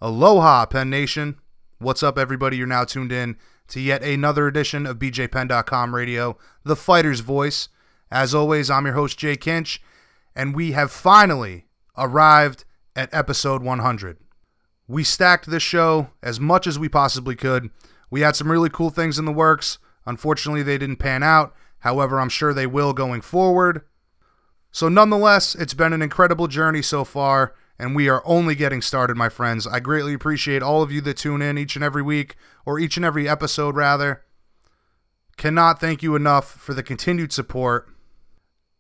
Aloha, Penn Nation. What's up, everybody? You're now tuned in to yet another edition of BJPenn.com Radio, the fighter's voice. As always, I'm your host, Jay Kinch, and we have finally arrived at episode 100. We stacked this show as much as we possibly could. We had some really cool things in the works. Unfortunately, they didn't pan out. However, I'm sure they will going forward. So nonetheless, it's been an incredible journey so far, and we are only getting started, my friends. I greatly appreciate all of you that tune in each and every week, or each and every episode, rather. Cannot thank you enough for the continued support.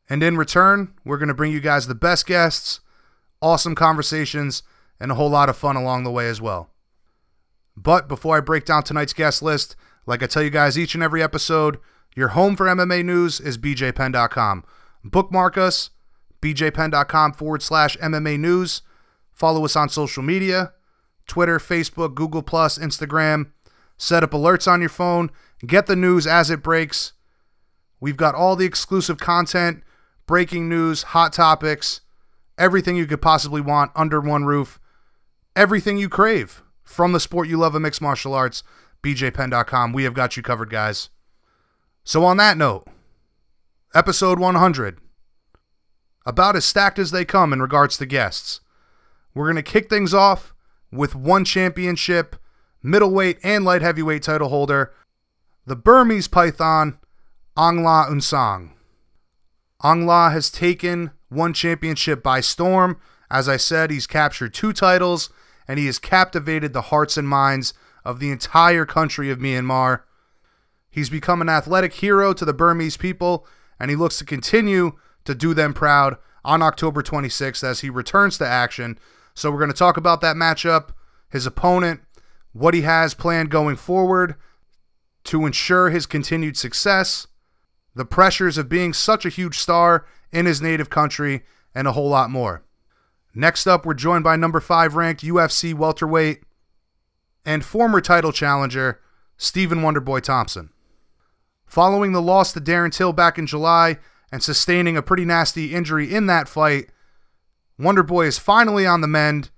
And in return, we're going to bring you guys the best guests, awesome conversations, and a whole lot of fun along the way as well. But before I break down tonight's guest list, like I tell you guys each and every episode, your home for MMA news is BJPenn.com. Bookmark us, BJPenn.com/MMA news. Follow us on social media, Twitter, Facebook, Google+, Instagram. Set up alerts on your phone. Get the news as it breaks. We've got all the exclusive content, breaking news, hot topics, everything you could possibly want under one roof. Everything you crave from the sport you love of mixed martial arts, BJPenn.com. We have got you covered, guys. So on that note, episode 100. About as stacked as they come in regards to guests. We're going to kick things off with one championship, middleweight and light heavyweight title holder, the Burmese Python, Aung La N Sang. Aung La has taken one championship by storm. As I said, he's captured 2 titles, and he has captivated the hearts and minds of the entire country of Myanmar. He's become an athletic hero to the Burmese people, and he looks to continue to do them proud on October 26th as he returns to action. So we're going to talk about that matchup, his opponent, what he has planned going forward to ensure his continued success, the pressures of being such a huge star in his native country, and a whole lot more. Next up, we're joined by number 5 ranked UFC welterweight and former title challenger, Stephen Wonderboy Thompson. Following the loss to Darren Till back in July and sustaining a pretty nasty injury in that fight, Wonderboy is finally on the mend,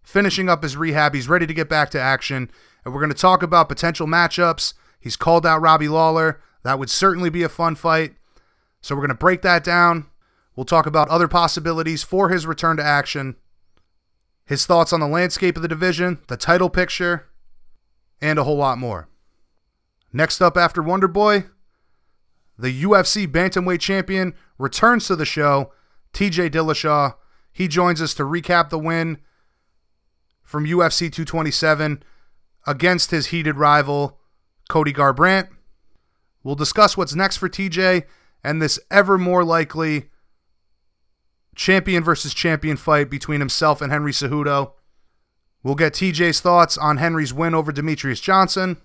finishing up his rehab. He's ready to get back to action, and we're going to talk about potential matchups. He's called out Robbie Lawler. That would certainly be a fun fight. So we're going to break that down. We'll talk about other possibilities for his return to action, his thoughts on the landscape of the division, the title picture, and a whole lot more. Next up after Wonderboy, the UFC bantamweight champion returns to the show, TJ Dillashaw. He joins us to recap the win from UFC 227 against his heated rival, Cody Garbrandt. We'll discuss what's next for TJ and this ever more likely champion versus champion fight between himself and Henry Cejudo. We'll get TJ's thoughts on Henry's win over Demetrius Johnson,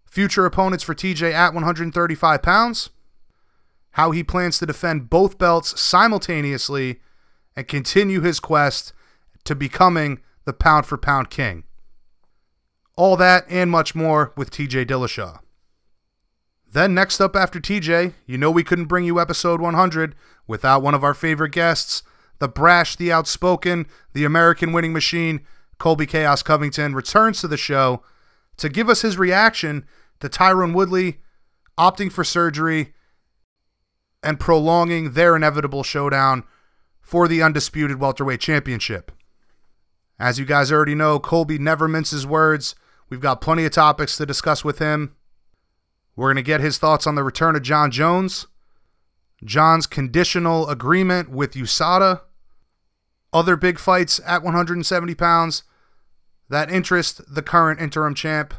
future opponents for TJ at 135 pounds, how he plans to defend both belts simultaneously and continue his quest to becoming the pound-for-pound king. All that and much more with TJ Dillashaw. Then next up after TJ, you know we couldn't bring you episode 100 without one of our favorite guests, the brash, the outspoken, the American winning machine, Colby Covington, returns to the show to give us his reaction to Tyron Woodley opting for surgery and prolonging their inevitable showdown for the undisputed welterweight championship. As you guys already know, Colby never minces words. We've got plenty of topics to discuss with him. We're going to get his thoughts on the return of John Jones, John's conditional agreement with USADA, other big fights at 170 pounds that interest the current interim champ,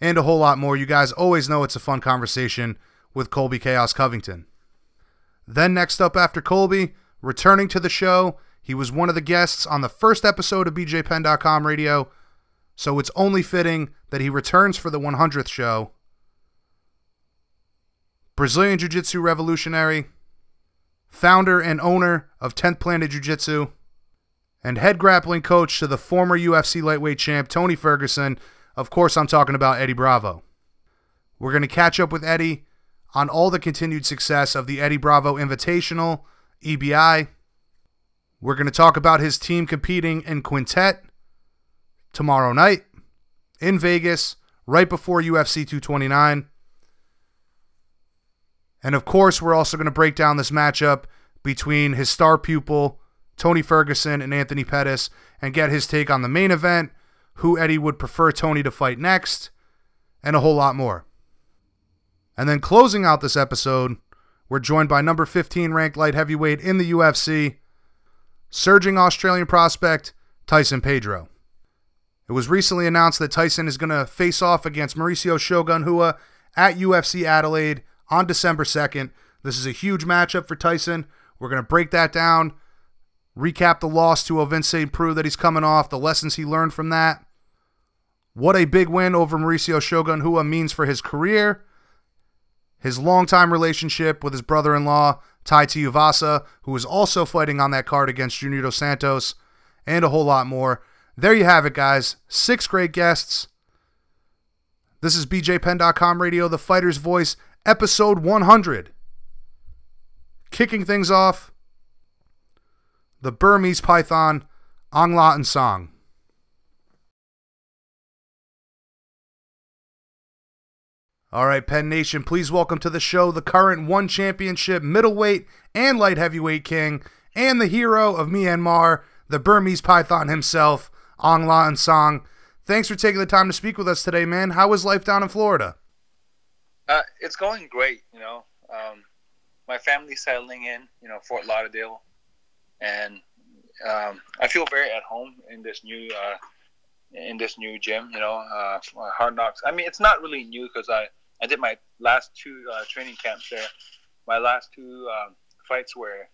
and a whole lot more. You guys always know it's a fun conversation with Colby Covington. Then next up after Colby, returning to the show, he was one of the guests on the first episode of BJPenn.com Radio, so it's only fitting that he returns for the 100th show. Brazilian Jiu-Jitsu revolutionary, founder and owner of 10th Planet Jiu-Jitsu, and head grappling coach to the former UFC lightweight champ Tony Ferguson. Of course, I'm talking about Eddie Bravo. We're going to catch up with Eddie on all the continued success of the Eddie Bravo Invitational, EBI. We're going to talk about his team competing in Quintet, tomorrow night in Vegas, right before UFC 229. And of course, we're also going to break down this matchup between his star pupil, Tony Ferguson, and Anthony Pettis, and get his take on the main event, who Eddie would prefer Tony to fight next, and a whole lot more. And then closing out this episode, we're joined by number 15 ranked light heavyweight in the UFC, surging Australian prospect, Tyson Pedro. It was recently announced that Tyson is going to face off against Mauricio Shogun Rua at UFC Adelaide on December 2nd. This is a huge matchup for Tyson. We're going to break that down, recap the loss to Ovince St. Preux that he's coming off, the lessons he learned from that, what a big win over Mauricio Shogun Rua means for his career, his longtime relationship with his brother-in-law, Tai Tuivasa, who is also fighting on that card against Junior Dos Santos, and a whole lot more. There you have it, guys. 6 great guests. This is BJPenn.com Radio, The Fighter's Voice, episode 100. Kicking things off, the Burmese Python, Aung La N Sang. All right, Penn Nation, please welcome to the show the current one championship middleweight and light heavyweight king and the hero of Myanmar, the Burmese Python himself, Aung La N Sang. Thanks for taking the time to speak with us today, man. How is life down in Florida? It's going great, my family's settling in, Fort Lauderdale, and I feel very at home in this new gym, Hard Knocks. I mean, it's not really new because I did my last 2 training camps there. My last 2 fights were,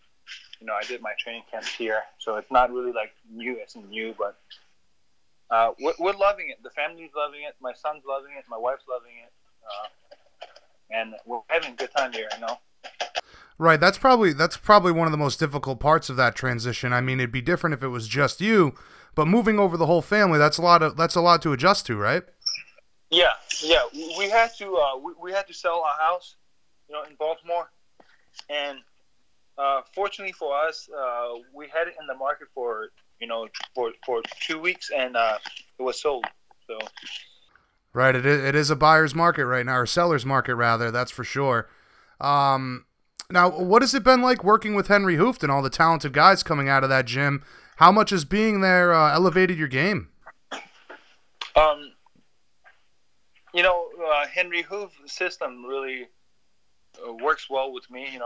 I did my training camps here, so it's not really like new. It's new, but we're loving it. The family's loving it. My son's loving it. My wife's loving it, and we're having a good time here. Right, that's probably one of the most difficult parts of that transition. I mean, it'd be different if it was just you, but moving over the whole family, that's a lot to adjust to, right? Yeah. We had to sell our house, in Baltimore, and fortunately for us, we had it in the market for 2 weeks, and it was sold. So. Right, it is a buyer's market right now, or seller's market rather. That's for sure. Now, what has it been like working with Henry Hooft and all the talented guys coming out of that gym? How much has being there elevated your game? Henry Hoof's system really works well with me.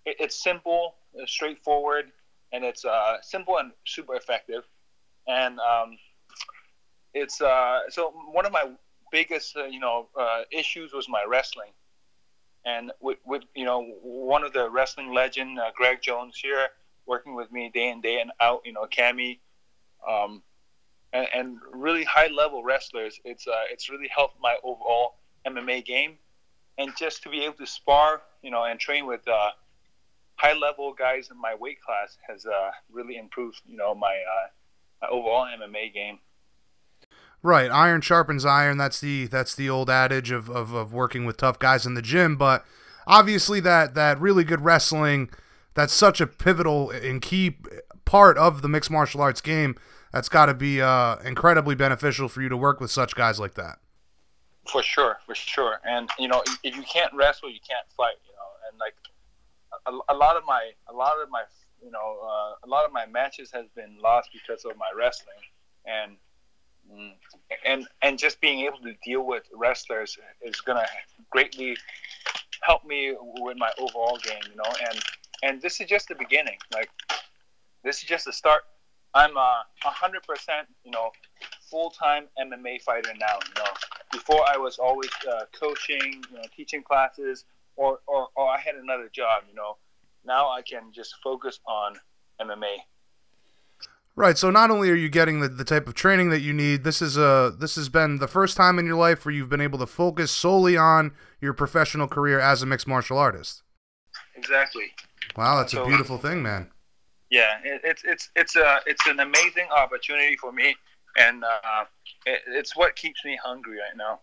It's simple, straightforward, and it's simple and super effective. And it's so one of my biggest issues was my wrestling. And with one of the wrestling legend, Greg Jones here, working with me day in, day out, Cammy, and really high-level wrestlers, it's really helped my overall MMA game. And just to be able to spar, and train with high-level guys in my weight class has really improved, my overall MMA game. Right, iron sharpens iron. That's the old adage of working with tough guys in the gym. But obviously, that really good wrestling, that's such a pivotal and key part of the mixed martial arts game. That's got to be incredibly beneficial for you to work with such guys like that. For sure. And if you can't wrestle, you can't fight. And like a lot of my matches has been lost because of my wrestling. And just being able to deal with wrestlers is gonna greatly help me with my overall game, and this is just the beginning. Like, this is just the start. I'm 100%, full-time MMA fighter now. Before I was always coaching, teaching classes, or I had another job. Now I can just focus on MMA. Right, so not only are you getting the type of training that you need, this has been the first time in your life where you've been able to focus solely on your professional career as a mixed martial artist. Exactly. Wow, that's a beautiful thing, man. Yeah, it's an amazing opportunity for me, and it's what keeps me hungry right now.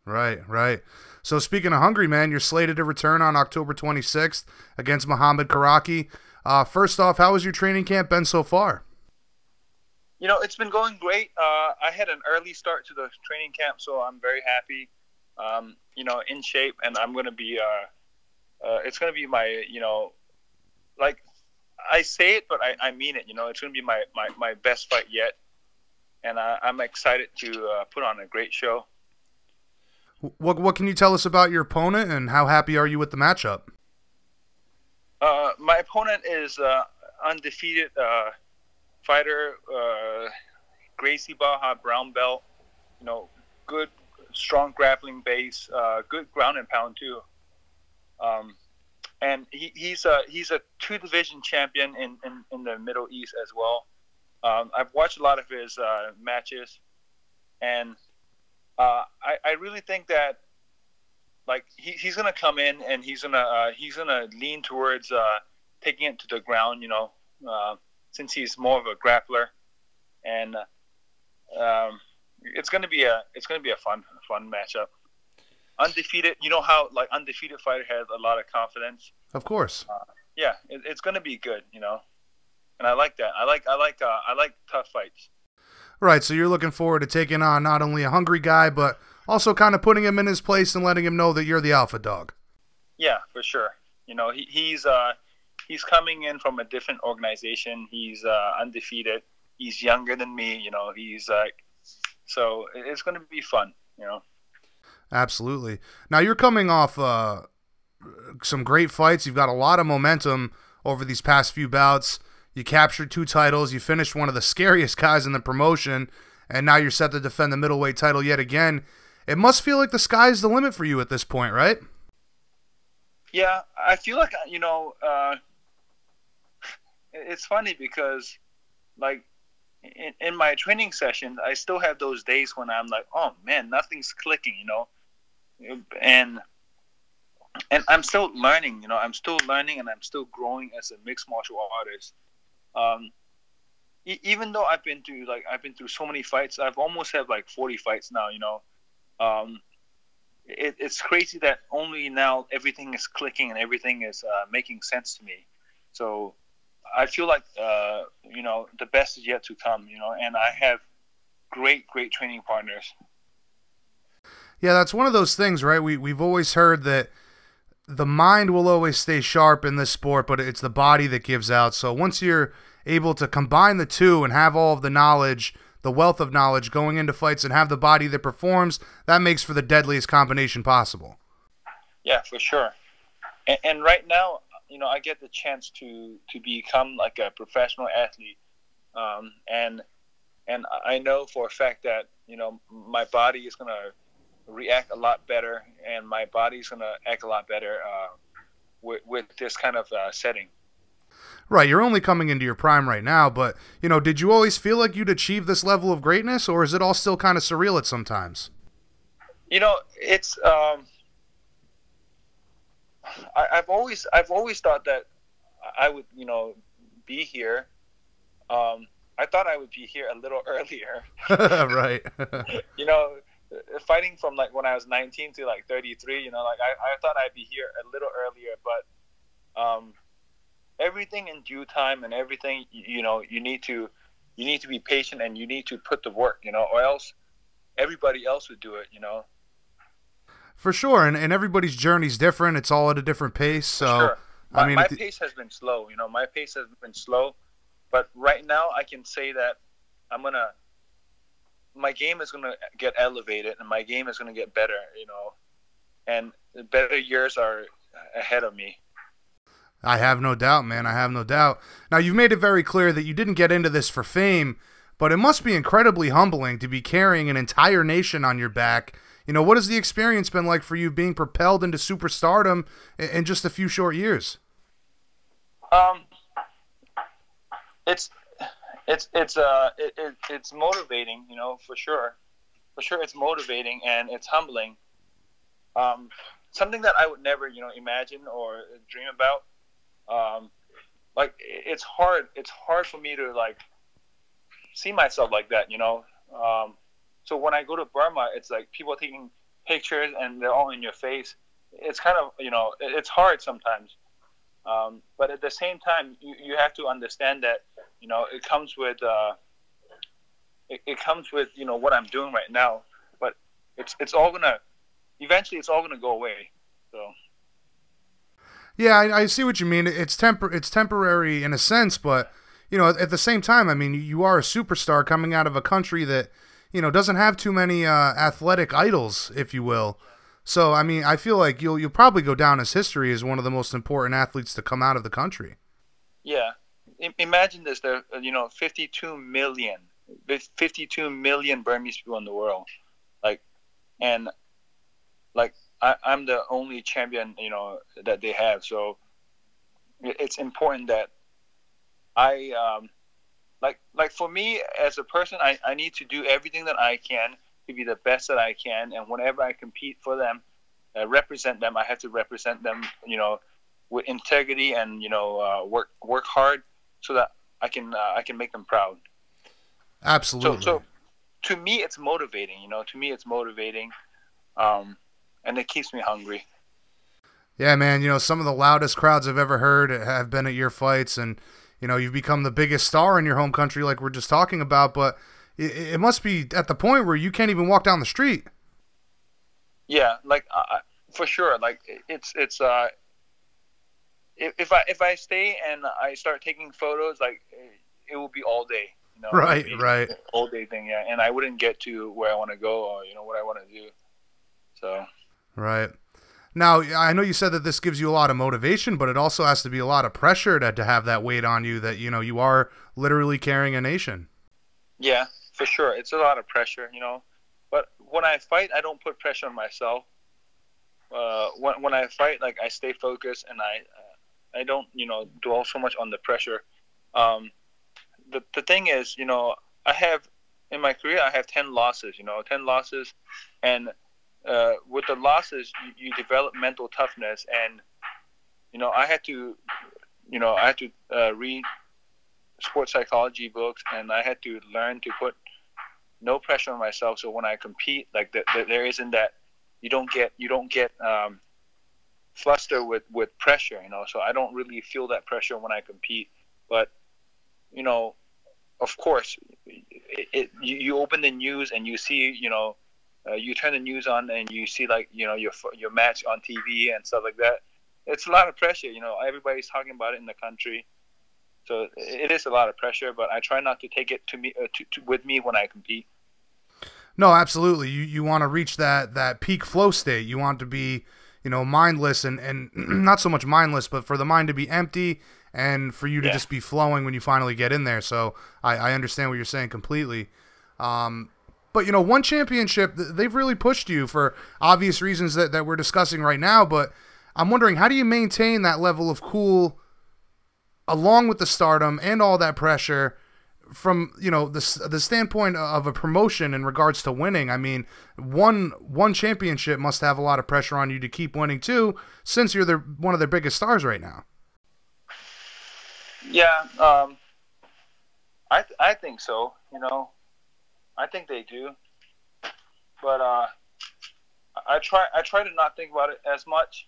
Right. So speaking of hungry, man, you're slated to return on October 26th against Mohammed Karaki. First off, how has your training camp been so far? It's been going great. I had an early start to the training camp, so I'm very happy. In shape, and I'm gonna be. It's gonna be my. Like I say it, but I mean it. It's gonna be my best fight yet, and I'm excited to put on a great show. What can you tell us about your opponent, and how happy are you with the matchup? My opponent is undefeated fighter, Gracie Baja, brown belt. Good, strong grappling base, good ground and pound too. And he's a 2-division champion in the Middle East as well. I've watched a lot of his matches, and I really think that like he's gonna come in and he's gonna lean towards taking it to the ground. Since he's more of a grappler, and it's gonna be a fun matchup. Undefeated, how like undefeated fighter has a lot of confidence. Of course. Yeah, it's gonna be good, and I like that. I like tough fights. Right, so you're looking forward to taking on not only a hungry guy, but also kind of putting him in his place and letting him know that you're the alpha dog. Yeah, for sure. He's coming in from a different organization. He's undefeated. He's younger than me. So it's going to be fun. Absolutely. Now you're coming off some great fights. You've got a lot of momentum over these past few bouts. You captured 2 titles. You finished one of the scariest guys in the promotion, and now you're set to defend the middleweight title yet again. It must feel like the sky's the limit for you at this point, right? Yeah, I feel like it's funny because, like, in my training sessions, I still have those days when I'm like, oh man, nothing's clicking, and I'm still learning, I'm still learning, and I'm still growing as a mixed martial artist. Even though I've been through so many fights, I've almost had like 40 fights now, It's crazy that only now everything is clicking and everything is making sense to me. So I feel like, the best is yet to come, and I have great training partners. Yeah, that's one of those things, right? We've always heard that the mind will always stay sharp in this sport, but it's the body that gives out. So once you're able to combine the two and have all of the knowledge, the wealth of knowledge going into fights, and have the body that performs, that makes for the deadliest combination possible. Yeah, for sure. And right now, I get the chance to become like a professional athlete. And I know for a fact that, my body is going to react a lot better, and my body's going to act a lot better with this kind of setting. Right, you're only coming into your prime right now, but, did you always feel like you'd achieve this level of greatness, or is it all still kind of surreal at sometimes? It's I've always thought that I would, be here. I thought I would be here a little earlier. Right. Fighting from like when I was 19 to like 33, I thought I'd be here a little earlier, but everything in due time, and everything, you need to be patient, and you need to put the work, or else everybody else would do it, For sure, and everybody's journey's different. It's all at a different pace. So, sure. My pace has been slow. My pace has been slow, but right now I can say that my game is gonna get elevated, and my game is gonna get better. And the better years are ahead of me. I have no doubt, man. I have no doubt. Now, you've made it very clear that you didn't get into this for fame, but it must be incredibly humbling to be carrying an entire nation on your back. What has the experience been like for you, being propelled into superstardom in just a few short years? It's motivating, for sure. For sure, it's motivating, and it's humbling. Something that I would never, imagine or dream about. It's hard for me to like see myself like that, So when I go to Burma, it's like people taking pictures and they're all in your face. It's kind of, it's hard sometimes. But at the same time, you have to understand that, it comes with it comes with, you know, what I'm doing right now. But it's all gonna eventually it's all gonna go away. So. Yeah, I see what you mean. It's temporary in a sense, but you know, at the same time, I mean, you are a superstar coming out of a country that, you know, doesn't have too many athletic idols, if you will. So, I mean, I feel like you'll probably go down as history as one of the most important athletes to come out of the country. Yeah, imagine this: there, you know, 52 million Burmese people in the world, like, and like I'm the only champion, you know, that they have. So it's important that I like for me as a person, I need to do everything that I can to be the best that I can, and whenever I compete for them, represent them, I have to represent them, you know, with integrity and, you know, work hard so that I can make them proud. Absolutely. So to me, it's motivating. You know, to me, it's motivating, and it keeps me hungry. Yeah, man. You know, some of the loudest crowds I've ever heard have been at your fights, and you know, you've become the biggest star in your home country, like we're just talking about. But it must be at the point where you can't even walk down the street. Yeah, like for sure. Like it's if I stay and I start taking photos, like it will be all day. You know, right, right. All day thing, yeah. And I wouldn't get to where I want to go or, you know, what I want to do. So. Right. Now, I know you said that this gives you a lot of motivation, but it also has to be a lot of pressure to have that weight on you that, you know, you are literally carrying a nation. Yeah, for sure. It's a lot of pressure, you know. But when I fight, I don't put pressure on myself. When I fight, like, I stay focused and I don't, you know, dwell so much on the pressure. The thing is, you know, in my career, I have 10 losses, you know, 10 losses. And with the losses, you develop mental toughness. And, you know, I had to read sports psychology books, and I had to learn to put no pressure on myself. So when I compete, like, there isn't that, you don't get flustered with pressure, you know. So I don't really feel that pressure when I compete. But, you know, of course, you open the news and you see, you know, you turn the news on and you see, like, you know, your match on TV and stuff like that. It's a lot of pressure, you know. Everybody's talking about it in the country, so it is a lot of pressure. But I try not to take it with me when I compete. No, absolutely. You want to reach that peak flow state. You want to be, you know, mindless and not so much mindless, but for the mind to be empty and for you to just be flowing when you finally get in there. So I understand what you're saying completely. But, you know, one championship, they've really pushed you for obvious reasons that we're discussing right now. But I'm wondering, how do you maintain that level of cool along with the stardom and all that pressure from, you know, the standpoint of a promotion in regards to winning? I mean, one championship must have a lot of pressure on you to keep winning too, since you're one of their biggest stars right now. Yeah, I think so. You know, I think they do, but I try to not think about it as much,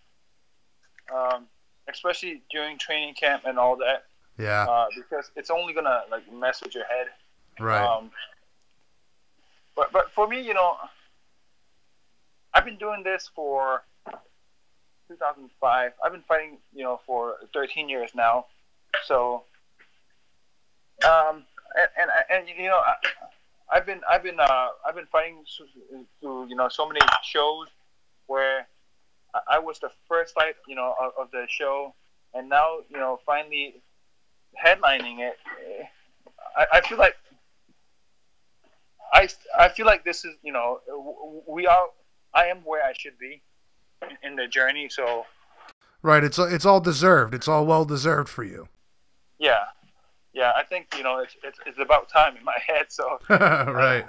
especially during training camp and all that. Yeah. Because it's only gonna, like, mess with your head. Right. But for me, you know, I've been doing this for 2005. I've been fighting, you know, for 13 years now. So, and you know, I've been fighting through, you know, so many shows where I was the first fight, you know, of the show, and now, you know, finally headlining it. I feel like I feel like this is, you know, I am where I should be in the journey. So right, it's all deserved. It's all well deserved for you. Yeah, I think, you know, it's about time in my head. So right.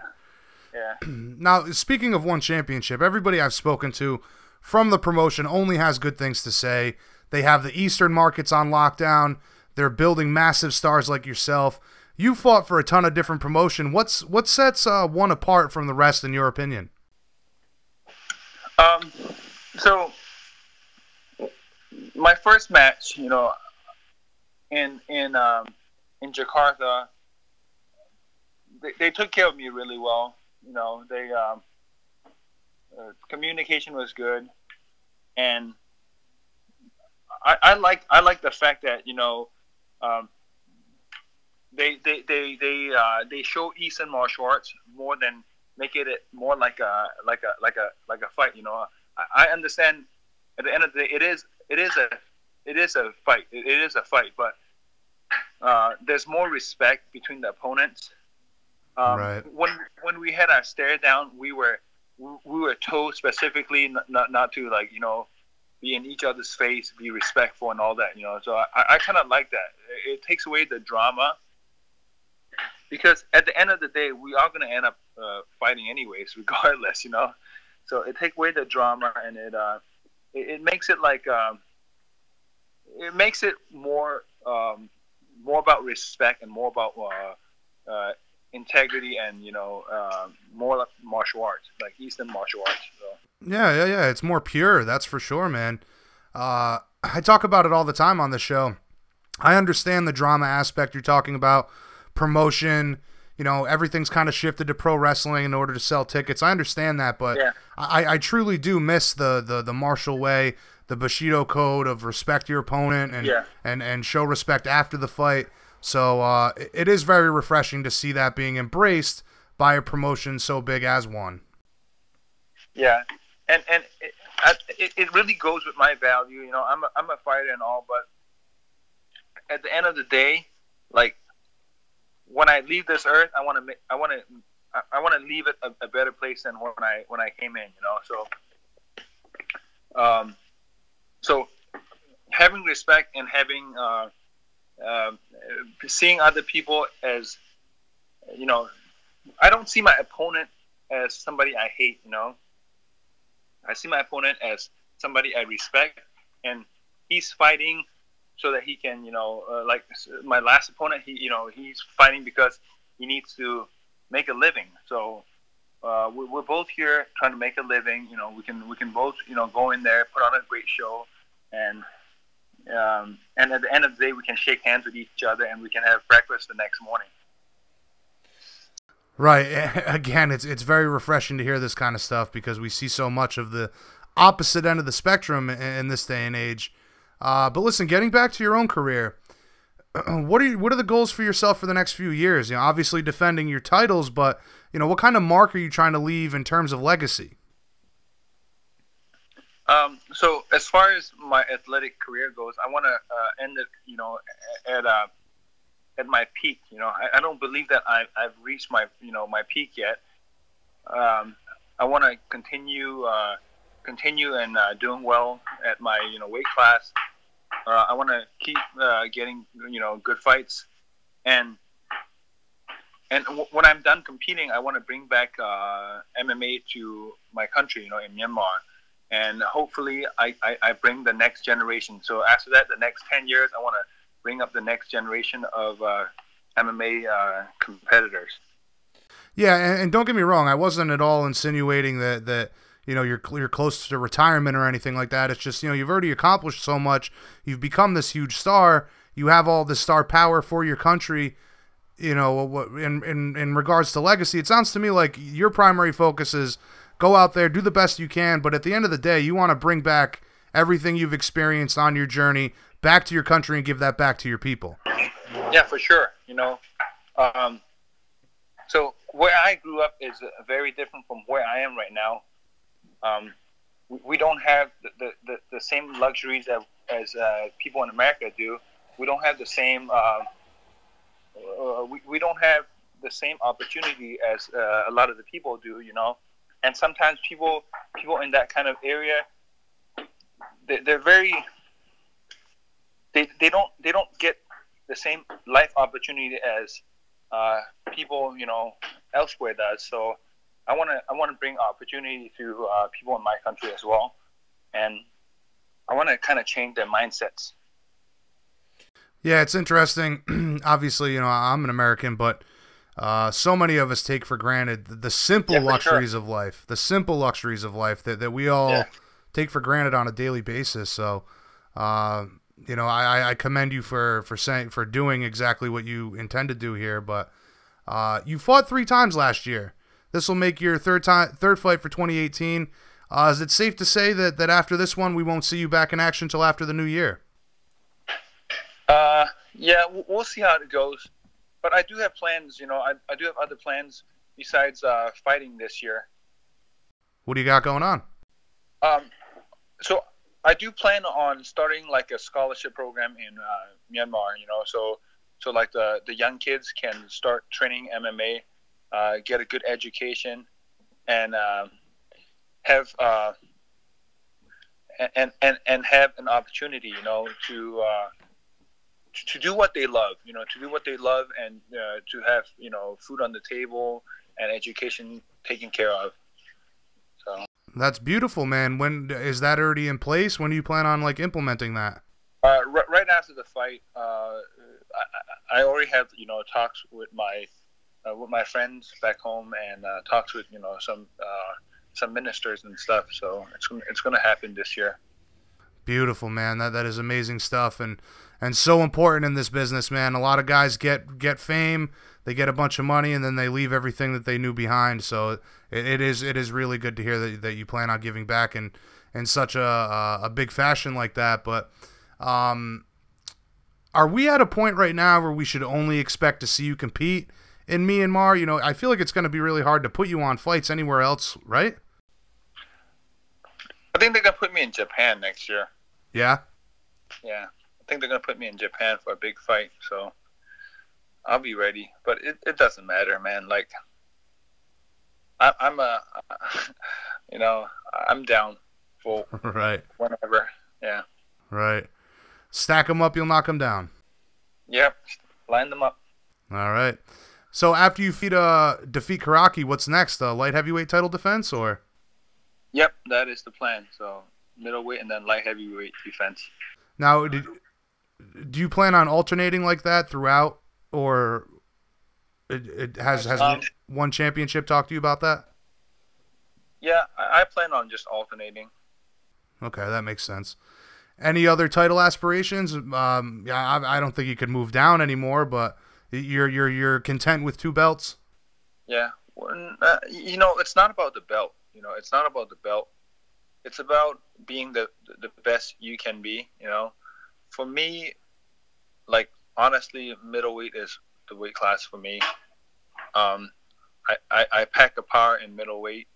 Yeah. Now, speaking of one championship, everybody I've spoken to from the promotion only has good things to say. They have the Eastern markets on lockdown. They're building massive stars like yourself. You fought for a ton of different promotion. What sets one apart from the rest, in your opinion? So my first match, you know, in Jakarta, they took care of me really well. You know, they communication was good, and I like the fact that, you know, they show Eastern martial arts more than make it more like a fight. You know, I understand at the end of the day it is a fight. It is a fight, but there's more respect between the opponents. Right. When we had our stare down, we were told specifically not to, like, you know, be in each other's face, be respectful and all that, you know. So I kind of like that. It takes away the drama, because at the end of the day, we are going to end up fighting anyways, regardless, you know. So it takes away the drama, and it makes it like it makes it more about respect and more about integrity and, you know, more martial arts, like Eastern martial arts. So. Yeah. It's more pure, that's for sure, man. I talk about it all the time on the show. I understand the drama aspect you're talking about, promotion. You know, everything's kind of shifted to pro wrestling in order to sell tickets. I understand that, but yeah. I truly do miss the martial way, the Bushido code of respect your opponent and show respect after the fight. So it is very refreshing to see that being embraced by a promotion so big as one. Yeah, and it really goes with my value. You know, I'm a fighter and all, but at the end of the day, like, when I leave this earth, I want to leave it a better place than when I came in. You know, so having respect and having seeing other people as, you know, I don't see my opponent as somebody I hate, you know. I see my opponent as somebody I respect, and he's fighting so that he can, you know, like my last opponent, he's fighting because he needs to make a living. So we're both here trying to make a living. You know, we can both, you know, go in there, put on a great show, and at the end of the day, we can shake hands with each other and we can have breakfast the next morning. Right. Again, it's very refreshing to hear this kind of stuff, because we see so much of the opposite end of the spectrum in this day and age. But listen, getting back to your own career, what are the goals for yourself for the next few years? You know, obviously defending your titles, but, you know, what kind of mark are you trying to leave in terms of legacy? So as far as my athletic career goes, I want to end it, you know, at my peak. You know, I don't believe that I've reached my peak yet. I want to continue and doing well at my, you know, weight class. I want to keep getting, you know, good fights, and when I'm done competing, I want to bring back MMA to my country, you know, in Myanmar. And hopefully I bring the next generation. So after that, the next 10 years, I want to bring up the next generation of MMA competitors. Yeah, and don't get me wrong, I wasn't at all insinuating that you know, you're close to retirement or anything like that. It's just, you know, you've already accomplished so much. You've become this huge star. You have all this star power for your country. You know, in regards to legacy, it sounds to me like your primary focus is go out there, do the best you can, but at the end of the day, you want to bring back everything you've experienced on your journey back to your country and give that back to your people. Yeah, for sure. You know, so where I grew up is very different from where I am right now. We don't have the same luxuries as people in America do. We don't have the same we don't have the same opportunity as a lot of the people do, you know. And sometimes people in that kind of area, they're very they don't get the same life opportunity as people, you know, elsewhere does. So I want to bring opportunity to people in my country as well, and I want to kind of change their mindsets. Yeah, it's interesting. Obviously, you know, I'm an American, but so many of us take for granted the simple luxuries of life, that we all take for granted on a daily basis. So, you know, I commend you for doing exactly what you intend to do here. But You fought 3 times last year. This will make your third fight for 2018. Is it safe to say that after this one, we won't see you back in action until after the new year? Yeah, we'll see how it goes. But I do have plans, I do have other plans besides fighting this year. What do you got going on? So I do plan on starting like a scholarship program in Myanmar, so like the young kids can start training MMA, get a good education, and have and have an opportunity, to do what they love, and to have, food on the table and education taken care of. So that's beautiful, man. When is that already in place? When do you plan on implementing that? Right after the fight. I already have talks with my friends back home, and talks with some ministers and stuff. So it's gonna happen this year. Beautiful, man. That is amazing stuff, and so important in this business, man. A lot of guys get fame, they get a bunch of money, and then they leave everything that they knew behind. So it is really good to hear that you plan on giving back in such a big fashion like that. But are we at a point right now where we should only expect to see you compete in Myanmar? I feel like it's going to be really hard to put you on fights anywhere else, right? I think they're going to put me in Japan next year. Yeah? Yeah. I think they're going to put me in Japan for a big fight, so I'll be ready. But it doesn't matter, man. I'm down for right. Whenever. Yeah. Right. Stack them up, you'll knock them down. Yep. Line them up. All right. So after you defeat Karaki, what's next? Light heavyweight title defense, or? Yep, that is the plan. So middleweight and then light heavyweight defense. Now, do you plan on alternating like that throughout, or it has one championship talked to you about that? Yeah, I plan on just alternating. Okay, that makes sense. Any other title aspirations? Yeah, I don't think you could move down anymore, but you're content with 2 belts? Yeah, it's not about the belt. It's not about the belt. It's about being the best you can be. For me, honestly, middleweight is the weight class for me. I pack a power in middleweight,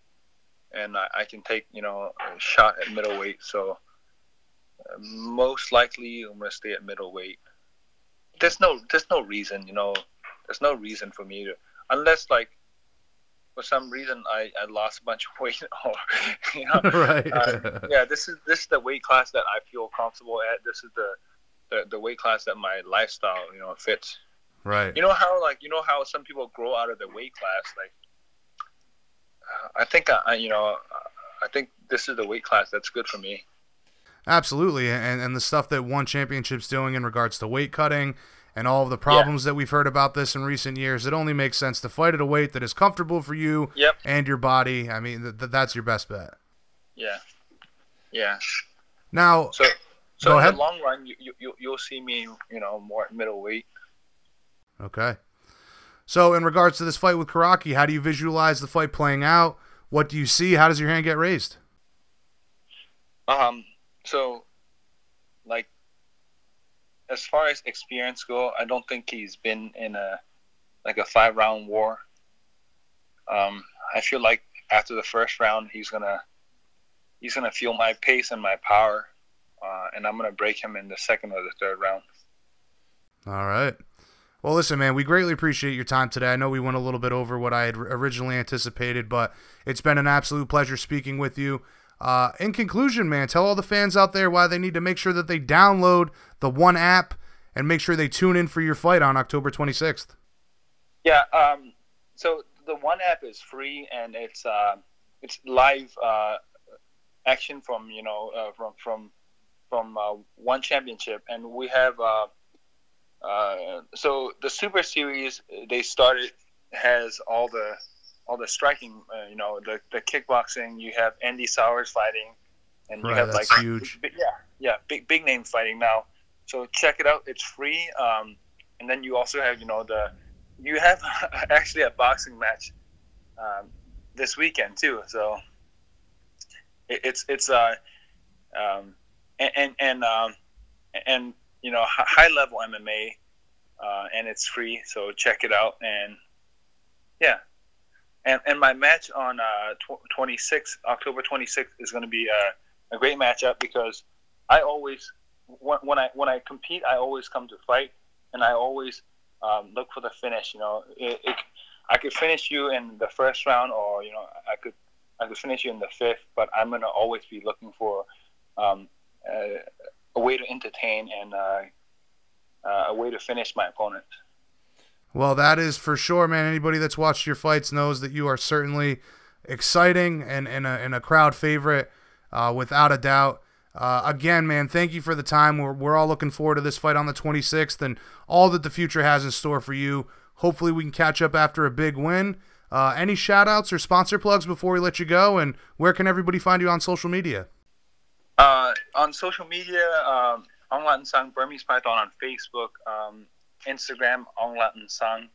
and I can take a shot at middleweight. So most likely I'm gonna stay at middleweight. There's no reason, there's no reason for me to, unless for some reason I lost a bunch of weight, or right. Yeah, this is the weight class that I feel comfortable at. This is the weight class that my lifestyle fits. Right. You know how some people grow out of the weight class. I think I think this is the weight class that's good for me. Absolutely, and the stuff that One Championship's doing in regards to weight cutting and all of the problems that we've heard about this in recent years, it only makes sense to fight at a weight that is comfortable for you and your body. I mean, that's your best bet. Yeah. Yeah. Now, so in the long run, you'll see me, more at middleweight. Okay. So in regards to this fight with Karaki, how do you visualize the fight playing out? What do you see? How does your hand get raised? So, as far as experience go, I don't think he's been in a 5-round war. I feel like after the first round, he's gonna feel my pace and my power, and I'm gonna break him in the second or the third round. All right. Well, listen, man, we greatly appreciate your time today. I know we went a little bit over what I had originally anticipated, but it's been an absolute pleasure speaking with you. In conclusion, man, tell all the fans out there why they need to make sure that they download the One app and make sure they tune in for your fight on October 26th. Yeah, so the One app is free, and it's live action from One Championship, and we have so the Super Series they started has all the striking, the kickboxing. You have Andy Sowers fighting, and you have that's huge. Big name fighting now. So check it out. It's free. And then you also have the you have actually a boxing match this weekend too. So it's and you know, high level MMA, and it's free, so check it out. And yeah, and my match on October 26th is going to be a great matchup, because I always when I compete, I always come to fight, and I always look for the finish. You know, I could finish you in the first round, or you know, I could finish you in the fifth, but I'm gonna always be looking for a way to entertain and a way to finish my opponent. Well, that is for sure, man. Anybody that's watched your fights knows that you are certainly exciting and a crowd favorite, without a doubt. Again, man, thank you for the time. We're all looking forward to this fight on the 26th and all that the future has in store for you. Hopefully we can catch up after a big win. Any shout-outs or sponsor plugs before we let you go, and where can everybody find you on social media? On social media, Aung La N Sang, Burmese Python on Facebook, Instagram, Aung La N Sang,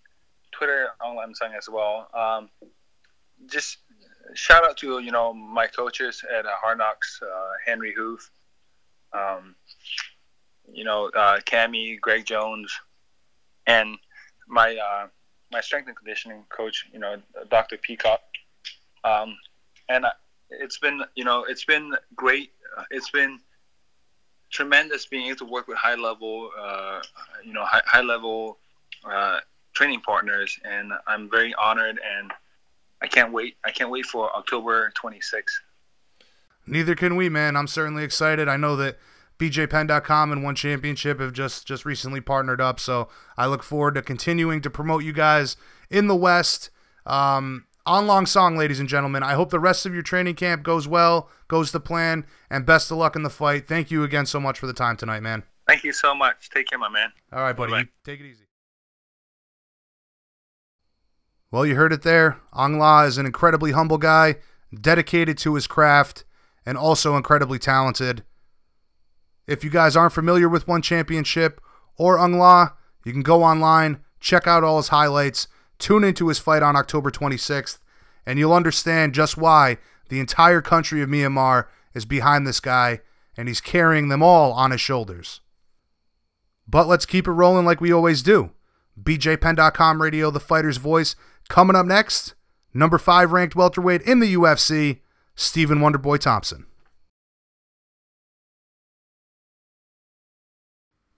Twitter, Aung La N Sang as well. Just shout out to, you know, my coaches at Hard Knocks, Henry Hoof, you know, Cammy, Greg Jones, and my strength and conditioning coach, you know, Dr. Peacock. And it's been, you know, it's been great. It's been tremendous being able to work with high level training partners, and I'm very honored, and I can't wait for October 26th. Neither can we, man. I'm certainly excited. I know that BJPenn.com and One Championship have just recently partnered up, so I look forward to continuing to promote you guys in the West. Aung La N Sang, ladies and gentlemen, I hope the rest of your training camp goes well, goes to plan, and best of luck in the fight. Thank you again so much for the time tonight, man. Thank you so much. Take care, my man. All right, buddy. Bye-bye. Take it easy. Well, you heard it there. Aung La is an incredibly humble guy, dedicated to his craft, and also incredibly talented. If you guys aren't familiar with One Championship or Aung La, you can go online, check out all his highlights, tune into his fight on October 26th, and you'll understand just why the entire country of Myanmar is behind this guy, and he's carrying them all on his shoulders. But let's keep it rolling like we always do. BJPenn.com radio, the fighter's voice. Coming up next, number 5 ranked welterweight in the UFC, Stephen Wonderboy Thompson.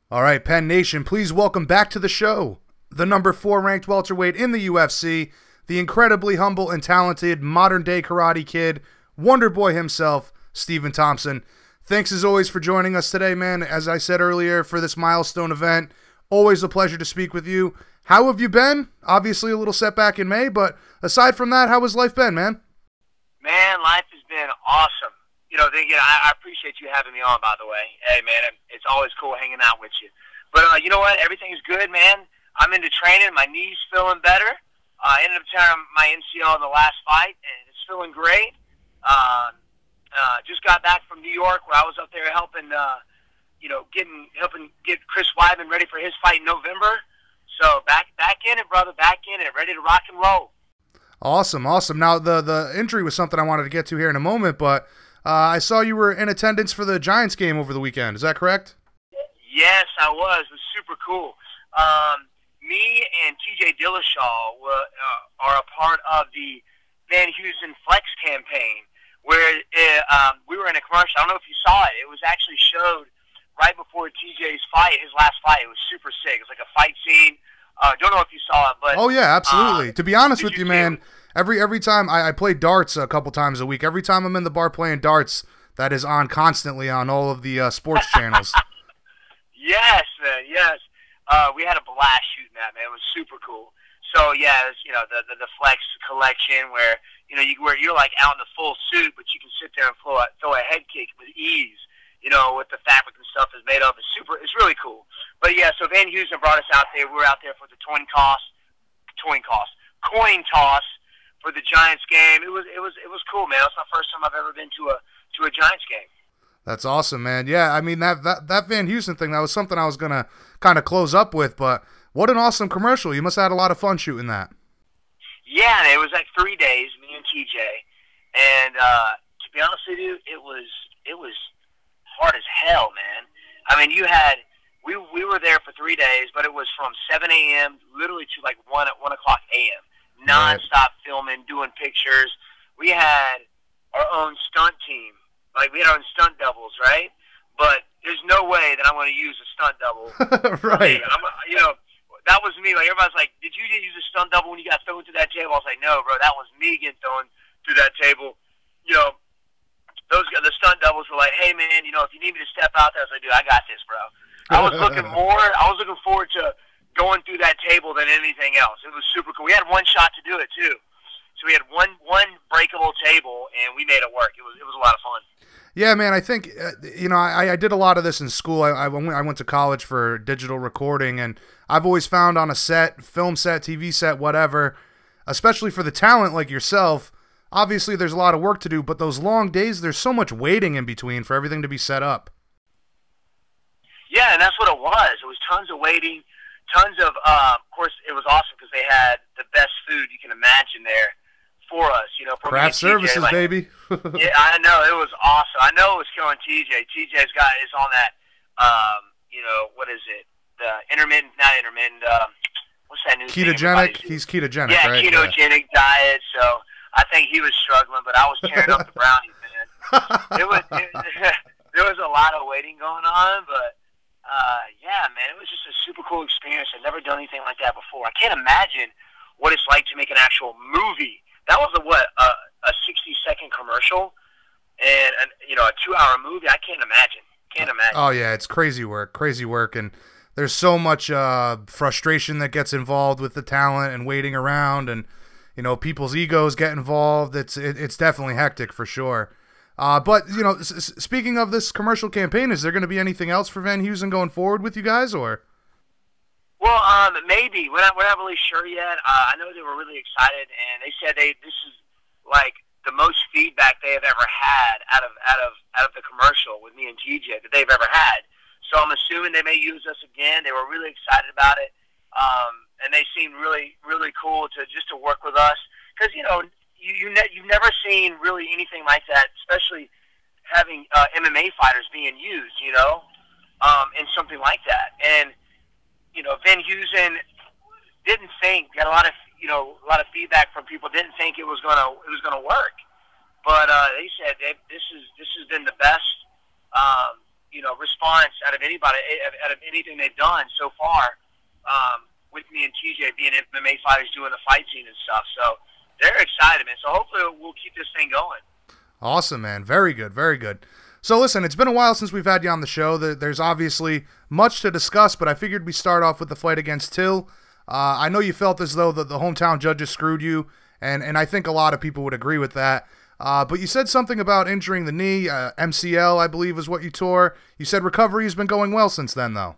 All right, Penn Nation, please welcome back to the show the number 4 ranked welterweight in the UFC, the incredibly humble and talented modern-day Karate Kid, Wonderboy himself, Stephen Thompson. Thanks as always for joining us today, man. As I said earlier, for this milestone event, always a pleasure to speak with you. How have you been? Obviously a little setback in May, but aside from that, how has life been, man? Man, life has been awesome. You know, I appreciate you having me on, by the way. Hey, man, it's always cool hanging out with you. But you know what? Everything's good, man. I'm into training. My knee's feeling better. I ended up tearing my MCL in the last fight, and it's feeling great. Just got back from New York, where I was up there helping get Chris Weidman ready for his fight in November. So back in it, brother, back in it, ready to rock and roll. Awesome, awesome. Now, the injury was something I wanted to get to here in a moment, but I saw you were in attendance for the Giants game over the weekend. Is that correct? Yes, I was. It was super cool. Me and TJ Dillashaw are a part of the Van Heusen Flex campaign, where we were in a commercial. I don't know if you saw it. It was actually showed right before TJ's fight, his last fight. It was super sick. It was like a fight scene. Don't know if you saw it, but oh yeah, absolutely. To be honest with you, man, every time I play darts a couple times a week. Every time I'm in the bar playing darts, that is on constantly on all of the sports channels. Yes, man. Yes. We had a blast shooting that, man. It was super cool. So yeah, it's, you know, the Flex collection where you're like out in the full suit, but you can sit there and throw a head kick with ease. You know, what the fabric and stuff is made of. It's really cool. But yeah, so Van Heusen brought us out there. We were out there for the coin toss for the Giants game. It was cool, man. It's my first time I've ever been to a Giants game. That's awesome, man. Yeah, I mean that Van Heusen thing, that was something I was gonna kind of close up with, but What an awesome commercial. You must have had a lot of fun shooting that. Yeah, it was like 3 days, me and TJ. And to be honest with you, it was hard as hell, man. I mean, we were there for 3 days, but it was from 7 a.m. literally to like 1 o'clock a.m. Nonstop filming, doing pictures. We had our own stunt team. Like, we had our own stunt doubles, right? But there's no way that I'm going to use a stunt double. Right. You know, that was me. Like, everybody's like, did you use a stunt double when you got thrown through that table? I was like, no, bro, that was me getting thrown through that table. You know, the stunt doubles were like, hey, man, you know, if you need me to step out there, I was like, dude, I got this, bro. I was looking forward to going through that table than anything else. It was super cool. We had one shot to do it, too. So we had one breakable table, and we made it work. It was a lot of fun. Yeah, man, I think, you know, I did a lot of this in school. I went to college for digital recording, and I've always found on a set, film set, TV set, whatever, especially for the talent like yourself, obviously there's a lot of work to do, but those long days, there's so much waiting in between for everything to be set up. Yeah, and that's what it was. It was tons of waiting, tons of course, it was awesome because they had the best food you can imagine there for us, you know. Craft services, like, baby. Yeah, I know. It was awesome. I know it was killing TJ. TJ's is on that, you know, what is it? The not intermittent, what's that new ketogenic? He's ketogenic, yeah, right? Ketogenic diet. So I think he was struggling, but I was tearing up the brownies, man. There was a lot of waiting going on, but yeah, man, it was just a super cool experience. I've never done anything like that before. I can't imagine what it's like to make an actual movie. That was a 60-second commercial and you know, a 2-hour movie. I can't imagine. Oh yeah, it's crazy work, and there's so much frustration that gets involved with the talent and waiting around, and you know, people's egos get involved. It's definitely hectic for sure. But you know, speaking of this commercial campaign, is there going to be anything else for Van Heusen going forward with you guys, or? Well, maybe. We're not really sure yet. I know they were really excited, and they said this is like the most feedback they have ever had out of the commercial with me and TJ that they've ever had. So I'm assuming they may use us again. They were really excited about it, and they seemed really, really cool to work with us because you know you've never seen really anything like that, especially having MMA fighters being used, you know, in something like that. And you know, Van Heusen didn't think, got a lot of feedback from people, didn't think it was gonna work. But they said this has been the best you know, response out of anybody, out of anything they've done so far, with me and TJ being MMA fighters doing the fight scene and stuff. So they're excited, man. So hopefully we'll keep this thing going. Awesome, man. Very good, very good. So listen, it's been a while since we've had you on the show. There's obviously much to discuss, but I figured we start off with the fight against Till. I know you felt as though the hometown judges screwed you, and I think a lot of people would agree with that. But you said something about injuring the knee. MCL, I believe, is what you tore. You said recovery has been going well since then, though.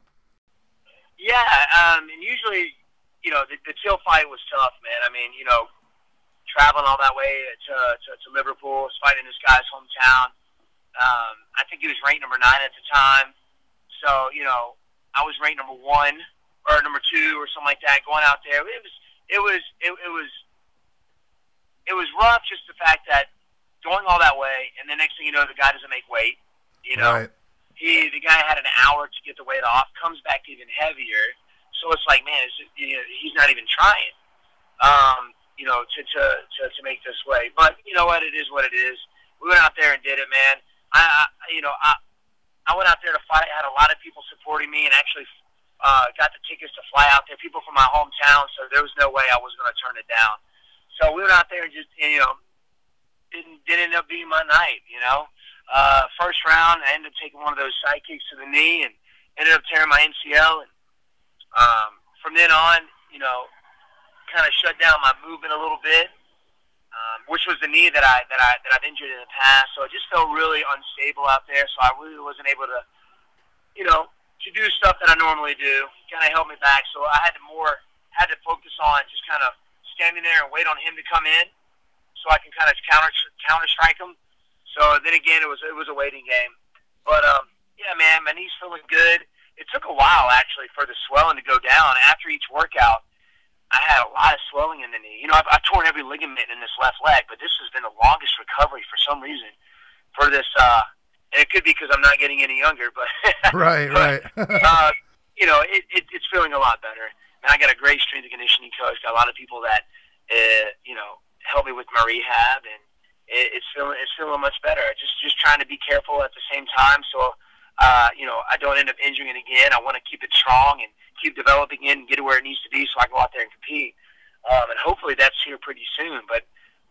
Yeah, and usually, you know, the Till fight was tough, man. I mean, you know, traveling all that way to Liverpool, fighting this guy's hometown. I think he was ranked number 9 at the time. So, you know, I was ranked number 1 or number 2 or something like that going out there. It was rough, just the fact that going all that way, and the next thing you know, the guy doesn't make weight. You know, right. The guy had an hour to get the weight off, comes back even heavier. So it's like, man, you know, he's not even trying, you know, to make this weight. But you know what? It is what it is. We went out there and did it, man. I went out there to fight. I had a lot of people supporting me, and actually got the tickets to fly out there. People from my hometown, so there was no way I was going to turn it down. So we went out there and just, you know, didn't end up being my night. You know, first round, I ended up taking one of those side kicks to the knee and ended up tearing my MCL. And from then on, you know, kind of shut down my movement a little bit. Which was the knee that I've injured in the past, so I just felt really unstable out there. So I really wasn't able to, you know, to do stuff that I normally do. Kind of held me back. So I had to focus on just kind of standing there and wait on him to come in, so I can kind of counter strike him. So then again, it was a waiting game. But yeah, man, my knee's feeling good. it took a while actually for the swelling to go down. After each workout, I had a lot of swelling in the knee. You know, I've torn every ligament in this left leg, but this has been the longest recovery for some reason for this. And it could be because I'm not getting any younger, but right. You know, it's feeling a lot better. And I got a great strength and conditioning coach. Got a lot of people that you know, help me with my rehab, and it's feeling much better. Just trying to be careful at the same time, so you know, I don't end up injuring it again. I want to keep it strong and keep developing it and get it where it needs to be, so I go out there and compete. And hopefully that's here pretty soon, but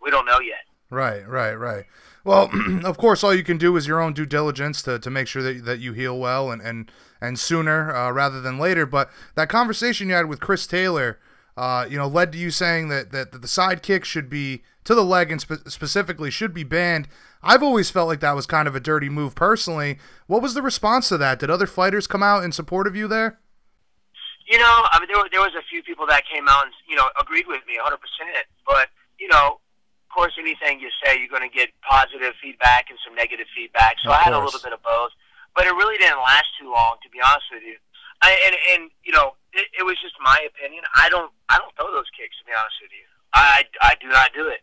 we don't know yet. Right. Well, of course, all you can do is your own due diligence to make sure that you heal well and sooner rather than later. But that conversation you had with Chris Taylor, you know, led to you saying that the side kick should be to the leg and specifically should be banned. I've always felt like that was kind of a dirty move personally. What was the response to that? Did other fighters come out in support of you there? You know, I mean, there was a few people that came out and, you know, agreed with me 100%. But, you know, of course, anything you say, you're going to get positive feedback and some negative feedback. So I had a little bit of both. But it really didn't last too long, to be honest with you. And you know, it was just my opinion. I don't throw those kicks, to be honest with you. I do not do it.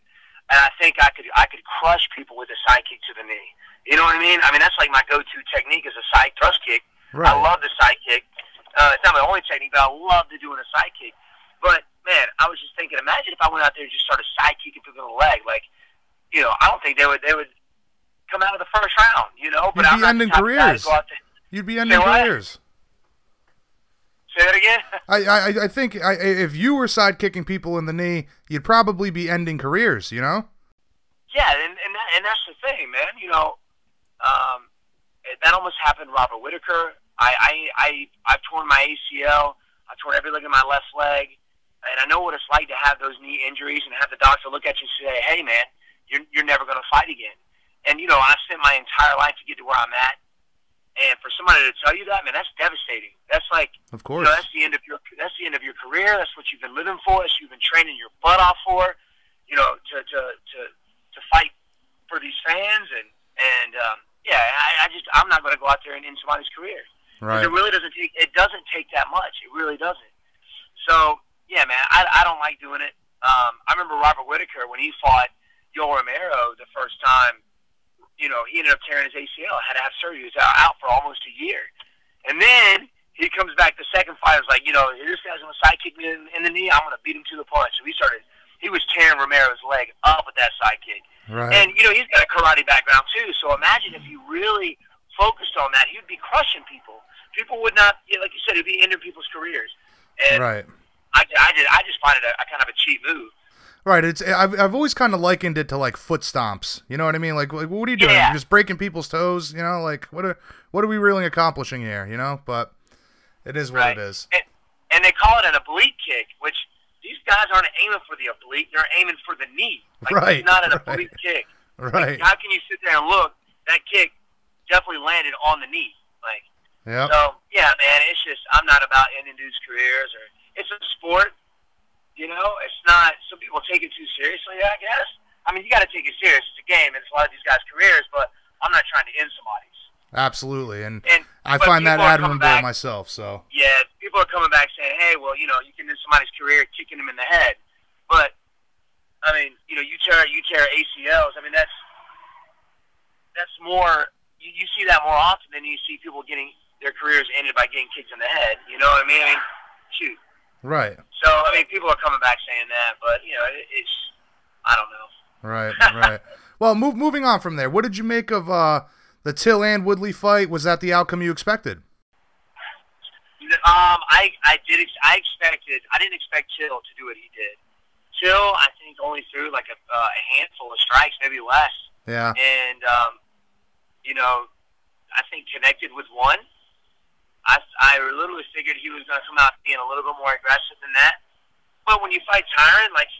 And I think I could crush people with a side kick to the knee. You know what I mean? I mean, that's like my go-to technique is a side thrust kick. Right. I love the side kick. It's not my only technique, but I love to do a side kick. But, man, I was just thinking, imagine if I went out there and just started side kicking people in the leg. Like, you know, I don't think they would come out of the first round, you know? But You'd be ending careers. You'd be ending careers. Say that again? I think if you were side kicking people in the knee, you'd probably be ending careers, you know? Yeah, and that's the thing, man. You know, that almost happened to Robert Whitaker. I've torn my ACL. I've torn every leg in my left leg. And I know what it's like to have those knee injuries and have the doctor look at you and say, hey, man, you're never going to fight again. And, you know, I've spent my entire life to get to where I'm at. And for somebody to tell you that, man, that's devastating. That's like, of course, you know, that's the end of your career. That's what you've been living for. That's what you've been training your butt off for. You know, to fight for these fans. And yeah, I'm not going to go out there and end somebody's career. Right. It really doesn't take that much. It really doesn't. So yeah, man, I don't like doing it. I remember Robert Whitaker when he fought Yoel Romero the first time. You know, he ended up tearing his ACL, had to have surgery. He was out for almost a year. And then he comes back the second fight. I was like, you know, this guy's going to side kick me in the knee. I'm going to beat him to the punch. So he was tearing Romero's leg up with that side kick. Right. And, you know, he's got a karate background too. So imagine if he really focused on that, he would be crushing people. People would not, you know, like you said, he'd be ending people's careers. And right. I just find it a kind of a cheap move. Right, I've always kind of likened it to like foot stomps. You know what I mean? Like what are you doing? Yeah. You're just breaking people's toes. You know, like what are we really accomplishing here? You know, but it is what it is. And they call it an oblique kick, which these guys aren't aiming for the oblique; they're aiming for the knee. Like, right, it's not an oblique kick. Right. Like, how can you sit there and look? That kick definitely landed on the knee. Like, yeah. So yeah, man, it's just I'm not about ending dudes' careers, or it's a sport. You know, it's not. Some people take it too seriously, I guess. I mean, you got to take it serious. It's a game, and it's a lot of these guys' careers. But I'm not trying to end somebody's. Absolutely, and I find that admirable myself. So yeah, people are coming back saying, "Hey, well, you know, you can end somebody's career kicking them in the head." But I mean, you know, you tear ACLs. I mean, that's more. You see that more often than you see people getting their careers ended by getting kicked in the head. You know what I mean? I mean, shoot. Right. So, I mean, people are coming back saying that, but, you know, it's, I don't know. Right. Well, moving on from there, what did you make of the Till and Woodley fight? Was that the outcome you expected? I didn't expect Till to do what he did. Till, I think, only threw like a handful of strikes, maybe less. Yeah. And, you know, I think connected with one. I literally figured he was going to come out being a little bit more aggressive than that. But when you fight Tyron, like,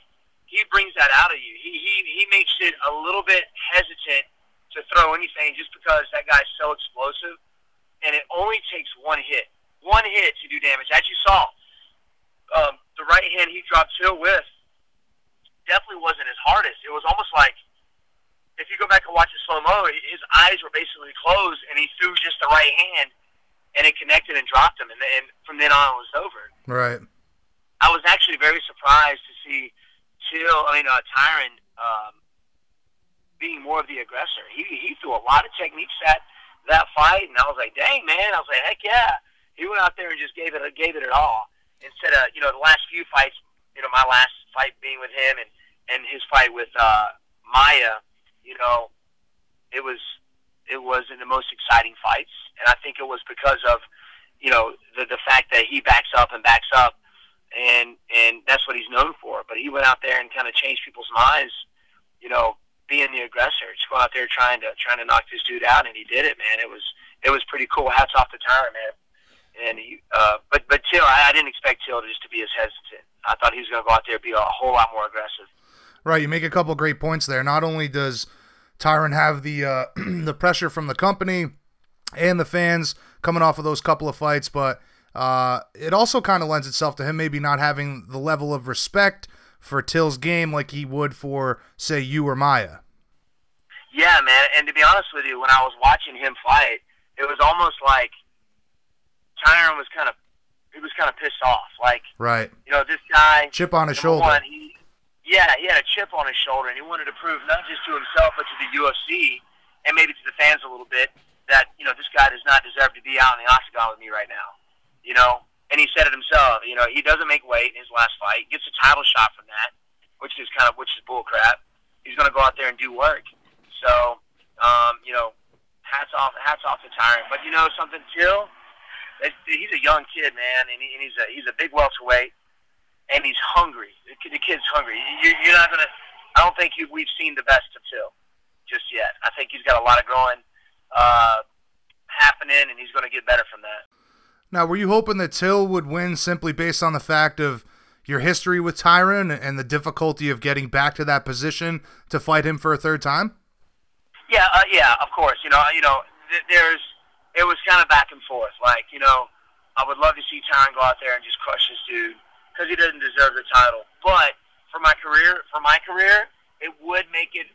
he brings that out of you. He makes it a little bit hesitant to throw anything just because that guy's so explosive. And it only takes one hit to do damage. As you saw, the right hand he dropped Till with definitely wasn't his hardest. It was almost like, if you go back and watch the slow-mo, his eyes were basically closed, and he threw just the right hand, and it connected and dropped him, and from then on it was over. Right. I was actually very surprised to see Tyron being more of the aggressor. He threw a lot of techniques that fight, and I was like, dang, man. I was like, heck yeah. He went out there and just gave it at all. Instead of, the last few fights, my last fight being with him and his fight with Maya, it was in the most exciting fights, and I think it was because of, the fact that he backs up, and that's what he's known for. But he went out there and kind of changed people's minds, being the aggressor, just going out there trying to knock this dude out, and he did it, man. It was pretty cool. Hats off to Tyron, man. And but Till, I didn't expect Till just to be as hesitant. I thought he was going to go out there and be a whole lot more aggressive. Right, you make a couple great points there. Not only does Tyron have the the pressure from the company and the fans coming off of those couple of fights, but it also kind of lends itself to him maybe not having the level of respect for Till's game like he would for, say, you or Maya. Yeah, man, and to be honest with you, when I was watching him fight, it was almost like Tyron was kind of pissed off. Like, right. This guy, chip on his shoulder. One, he had a chip on his shoulder, and he wanted to prove not just to himself, but to the UFC, and maybe to the fans a little bit, that, this guy does not deserve to be out in the octagon with me right now. And he said it himself. He doesn't make weight in his last fight. Gets a title shot from that, which is bull crap. He's going to go out there and do work. So, hats off to Tyron. But something, Till, he's a young kid, man, and he's a big welterweight, and he's hungry. The kid's hungry. You're not gonna. I don't think we've seen the best of Till just yet. I think he's got a lot of growing happening, and he's going to get better from that. Now, were you hoping that Till would win simply based on the fact of your history with Tyron and the difficulty of getting back to that position to fight him for a third time? Yeah, of course. It was kind of back and forth. Like, I would love to see Tyron go out there and just crush this dude because he doesn't deserve the title. But for my career, it would make it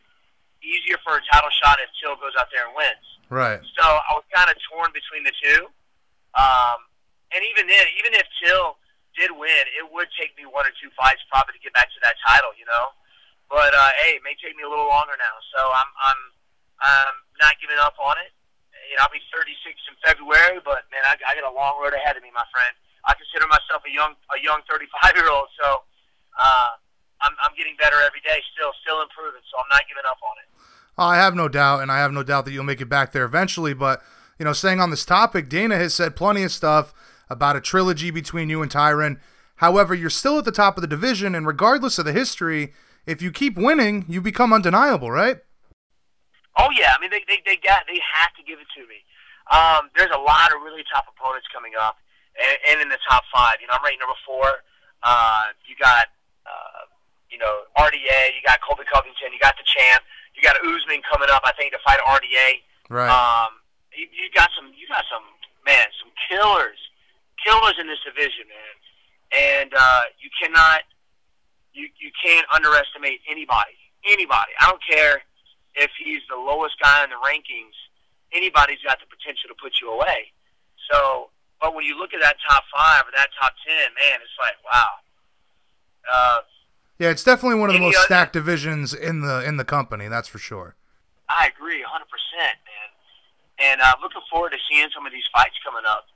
easier for a title shot if Till goes out there and wins. Right. So I was kind of torn between the two. And even then, even if Till did win, it would take me 1 or 2 fights probably to get back to that title, But hey, it may take me a little longer now. So I'm not giving up on it. I'll be 36 in February, but man, I got a long road ahead of me, my friend. I consider myself a young 35-year-old. So I'm getting better every day, still improving. So I'm not giving up on it. I have no doubt, and I have no doubt that you'll make it back there eventually. But staying on this topic, Dana has said plenty of stuff about a trilogy between you and Tyron. However, you're still at the top of the division, and regardless of the history, if you keep winning, you become undeniable, right? Oh yeah, I mean they have to give it to me. There's a lot of really tough opponents coming up, and in the top 5. I'm ranked number 4. You got RDA, you got Colby Covington, you got the champ, you got Usman coming up, I think, to fight RDA. Right. You got some killers in this division, man. And you can't underestimate anybody. I don't care if he's the lowest guy in the rankings. Anybody's got the potential to put you away. So, but when you look at that top 5 or that top 10, man, it's like, wow. Yeah, it's definitely one of the most stacked divisions in the company. That's for sure. I agree, 100%, man. And looking forward to seeing some of these fights coming up.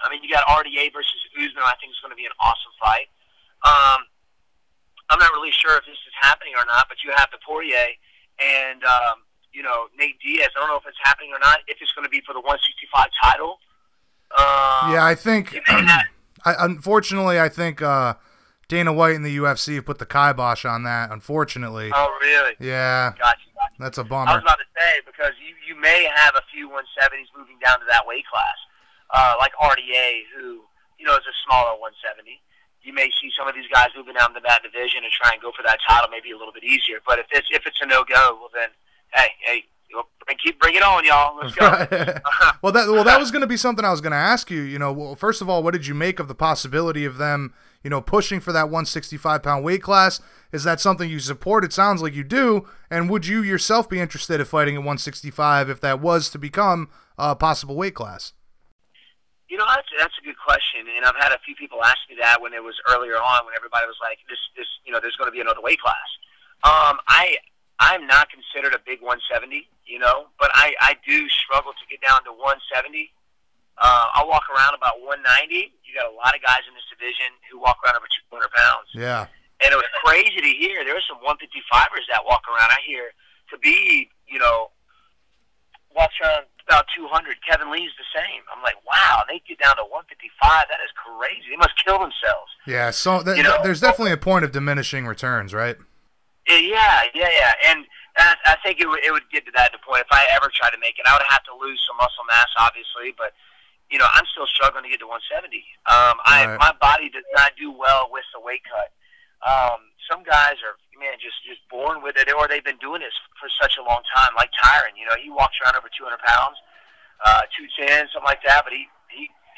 I mean, you got RDA versus Usman. I think it's going to be an awesome fight. I'm not really sure if this is happening or not, but you have the Poirier and Nate Diaz. I don't know if it's happening or not. If it's going to be for the 165 title. Yeah, I think. Unfortunately, I think Dana White and the UFC have put the kibosh on that. Unfortunately. Oh, really? Yeah. Gotcha. That's a bummer. I was about to say, because you may have a few 170s moving down to that weight class, like RDA, who is a smaller 170. You may see some of these guys moving down to that division and try and go for that title, maybe a little bit easier. But if it's a no-go, well then, hey, bring it on, y'all. Let's go. Well, that was going to be something I was going to ask you. Well, first of all, what did you make of the possibility of them, pushing for that 165-pound weight class? Is that something you support? It sounds like you do. And would you yourself be interested in fighting at 165 if that was to become a possible weight class? That's a good question, and I've had a few people ask me that when it was earlier on, when everybody was like, "This, there's going to be another weight class." I'm not considered a big 170, but I do struggle to get down to 170. I'll walk around about 190. You got a lot of guys in this division who walk around over 200 pounds. Yeah. And it was crazy to hear. There were some 155ers that walk around. I hear Khabib, walks around about 200. Kevin Lee's the same. I'm like, wow, they get down to 155. That is crazy. They must kill themselves. Yeah, so there's definitely a point of diminishing returns, right? Yeah. And I think it would get to that point. If I ever try to make it, I would have to lose some muscle mass, obviously, but I'm still struggling to get to 170. Right. My body does not do well with the weight cut. Some guys are, just born with it, or they've been doing this for such a long time, like Tyron. He walks around over 200 pounds, 210, something like that, but he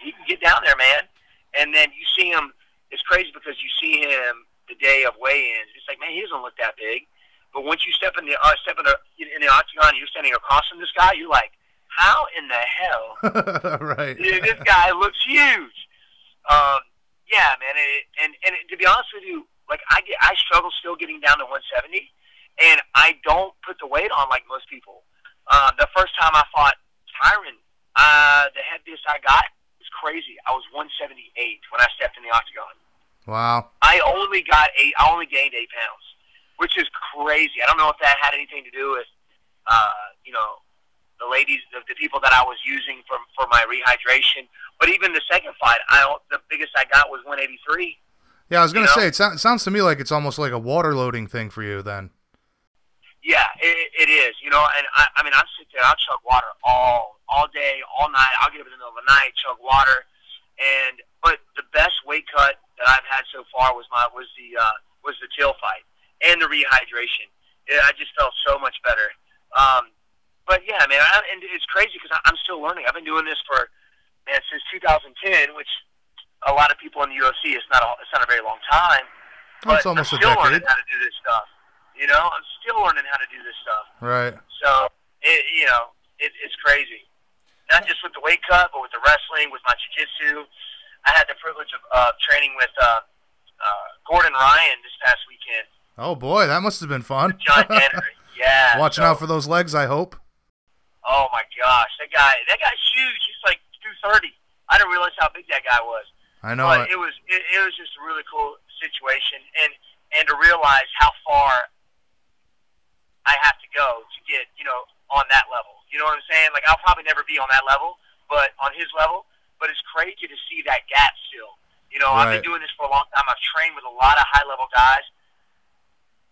can get down there, man. And then you see him, it's crazy because you see him the day of weigh-ins. It's like, man, he doesn't look that big. But once you step in the octagon and you're standing across from this guy, you're like, how in the hell? Right. This guy looks huge. Yeah, man. And to be honest with you, like I struggle still getting down to 170, and I don't put the weight on like most people. The first time I fought Tyron, the heaviest I got was crazy. I was 178 when I stepped in the octagon. Wow. I only gained 8 pounds, which is crazy. I don't know if that had anything to do with, the ladies, the people that I was using for my rehydration. But even the second fight, the biggest I got was 183. Yeah, I was going to say, it sounds to me like it's almost like a water loading thing for you then. Yeah, it is. And I'll sit there, I'll chug water all day, all night. I'll get up in the middle of the night, chug water. But the best weight cut that I've had so far was the Till fight and the rehydration. I just felt so much better. But yeah, man, and it's crazy because I'm still learning. I've been doing this since 2010, which a lot of people in the UFC, it's not a very long time. But it's almost I'm still a decade. learning how to do this stuff. I'm still learning how to do this stuff. Right. So it's crazy. Not just with the weight cut, but with the wrestling, with my jiu-jitsu. I had the privilege of training with Gordon Ryan this past weekend. Oh boy, that must have been fun. John Henry. Yeah. Watching out for those legs, I hope. Oh my gosh, that guy's huge. He's like 230. I didn't realize how big that guy was. I know. But it was just a really cool situation, and to realize how far I have to go to get on that level. You know what I'm saying? Like I'll probably never be on that level, but on his level. But it's crazy to see that gap still. Right. I've been doing this for a long time. I've trained with a lot of high level guys.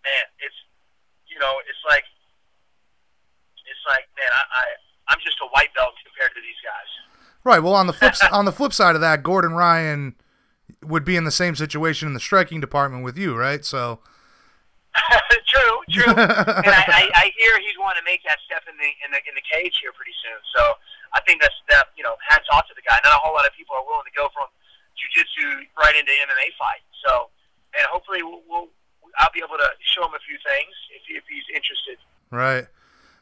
Man, it's like man, I'm just a white belt compared to these guys. Right. Well, on the flip side of that, Gordon Ryan would be in the same situation in the striking department with you, right? So. True. And I hear he's wanting to make that step in the cage here pretty soon. So I think that's hats off to the guy. Not a whole lot of people are willing to go from jiu-jitsu right into MMA fight. So, and hopefully I'll be able to show him a few things if he's interested. Right.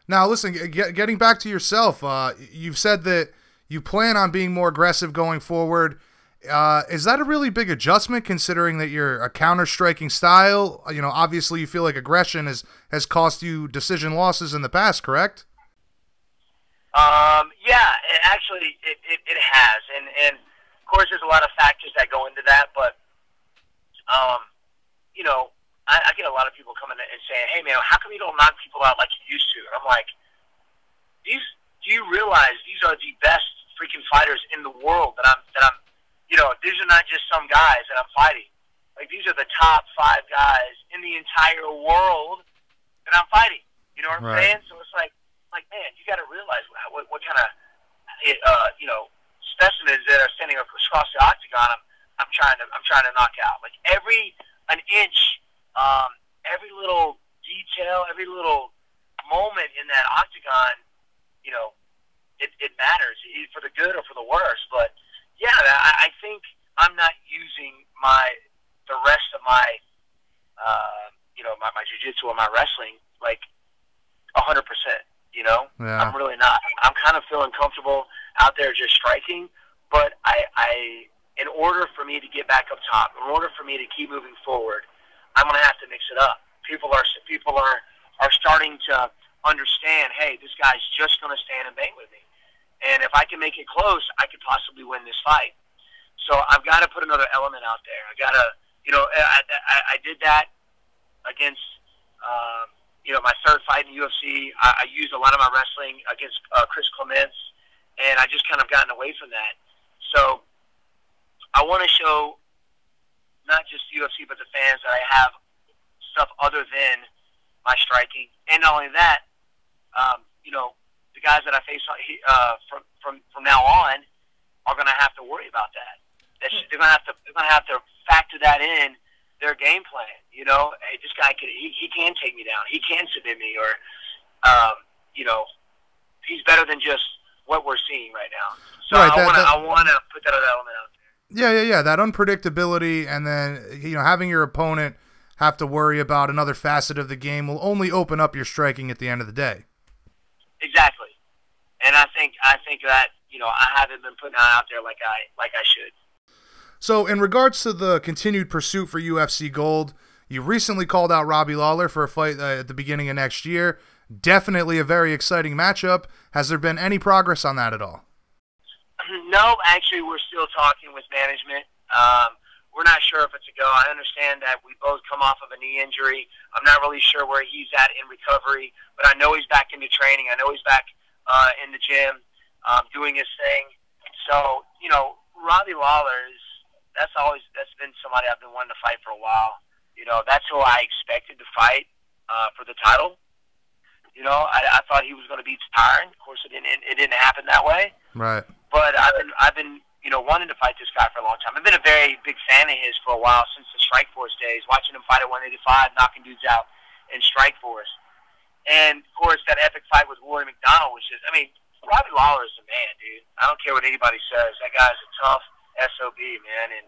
Now, listen, getting back to yourself, you've said that you plan on being more aggressive going forward. Is that a really big adjustment considering that you're a counter-striking style? Obviously you feel like aggression has cost you decision losses in the past, correct? Yeah, actually it has. And of course there's a lot of factors that go into that, but, I get a lot of people coming in and saying, hey man, how come you don't knock people out like you used to? And I'm like, do you realize these are the best freaking fighters in the world that I'm these are not just some guys that I'm fighting. Like these are the top 5 guys in the entire world that I'm fighting. You know what I'm saying? So it's like man, you got to realize what kind of specimens that are standing across the octagon. I'm trying to knock out. Like an inch, every little detail, every little moment in that octagon, it matters for the good or for the worse. But yeah, I think I'm not using the rest of my my jiu-jitsu or my wrestling like 100%. Yeah. I'm really not. I'm kind of feeling comfortable out there just striking, But in order for me to get back up top, in order for me to keep moving forward, I'm going to have to mix it up. People are starting to understand, hey, this guy's just going to stand and bang with me. And if I can make it close, I could possibly win this fight. So I've got to put another element out there. I got to, I did that against, my third fight in the UFC. I used a lot of my wrestling against Chris Clements, and I just kind of gotten away from that. So I want to show not just the UFC, but the fans that I have stuff other than my striking. And not only that, the guys that I face from now on are going to have to worry about that. They're going to have to factor that in their game plan. Hey, this guy he can take me down. He can submit me, or he's better than just what we're seeing right now. So right, I want to put that other element out there. Yeah. That unpredictability, and then having your opponent have to worry about another facet of the game will only open up your striking at the end of the day. Exactly, and I think that I haven't been putting that out there like I should. So, in regards to the continued pursuit for UFC gold, you recently called out Robbie Lawler for a fight at the beginning of next year. Definitely a very exciting matchup. Has there been any progress on that at all? No, actually, we're still talking with management. We're not sure if it's a go. I understand that we both come off of a knee injury. I'm not really sure where he's at in recovery, but I know he's back into training. I know he's back in the gym doing his thing. So, Robbie Lawler that's been somebody I've been wanting to fight for a while. That's who I expected to fight for the title. I thought he was going to beat Tyron. Of course, it didn't happen that way. Right. But I've been wanting to fight this guy for a long time. I've been a very big fan of his for a while, since the Strikeforce days, watching him fight at 185, knocking dudes out in Strikeforce. And, of course, that epic fight with Rory McDonald was just, Robbie Lawler is the man, dude. I don't care what anybody says. That guy's a tough SOB, man. And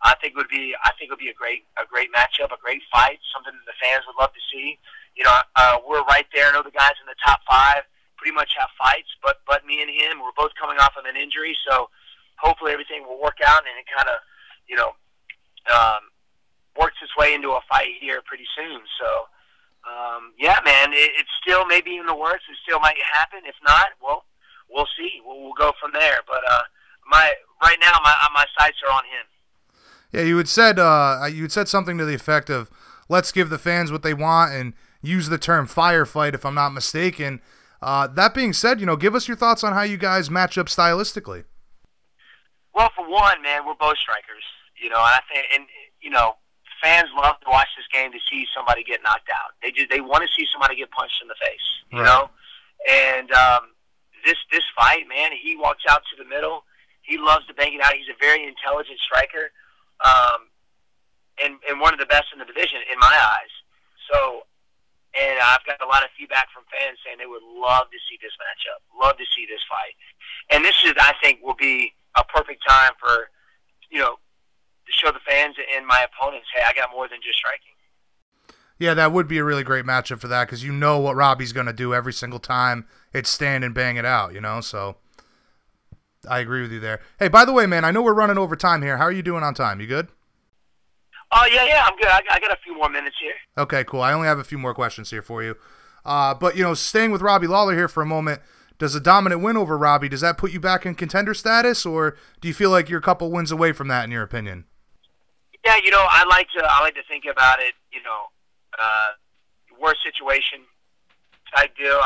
I think it would be a great matchup, a great fight, something that the fans would love to see. We're right there. I know the guys in the top 5 pretty much have fights, but me and him, we're both coming off of an injury, so hopefully everything will work out and it kind of, works its way into a fight here pretty soon. So, yeah, man, it's still maybe in the works. It still might happen. If not, well, we'll see. We'll go from there. But right now, my sights are on him. Yeah, you had said something to the effect of, let's give the fans what they want, and use the term firefight, if I'm not mistaken. That being said, give us your thoughts on how you guys match up stylistically. Well, for one, man, we're both strikers. I think, fans love to watch this game to see somebody get knocked out. They want to see somebody get punched in the face. You know, and this fight, man, he walks out to the middle. He loves to bang it out. He's a very intelligent striker, and one of the best in the division in my eyes. So. And I've got a lot of feedback from fans saying they would love to see this matchup, love to see this fight. And this I think, will be a perfect time for, to show the fans and my opponents, hey, I got more than just striking. Yeah, that would be a really great matchup for that, because you know what Robbie's going to do every single time it's stand and bang it out, so I agree with you there. Hey, by the way, man, I know we're running over time here. How are you doing on time? You good? Oh, yeah, I'm good. I got a few more minutes here. Okay, cool. I only have a few more questions here for you. But, staying with Robbie Lawler here for a moment, does a dominant win over Robbie, does that put you back in contender status, or do you feel like you're a couple wins away from that, in your opinion? Yeah, I like to think about it, worst situation type deal.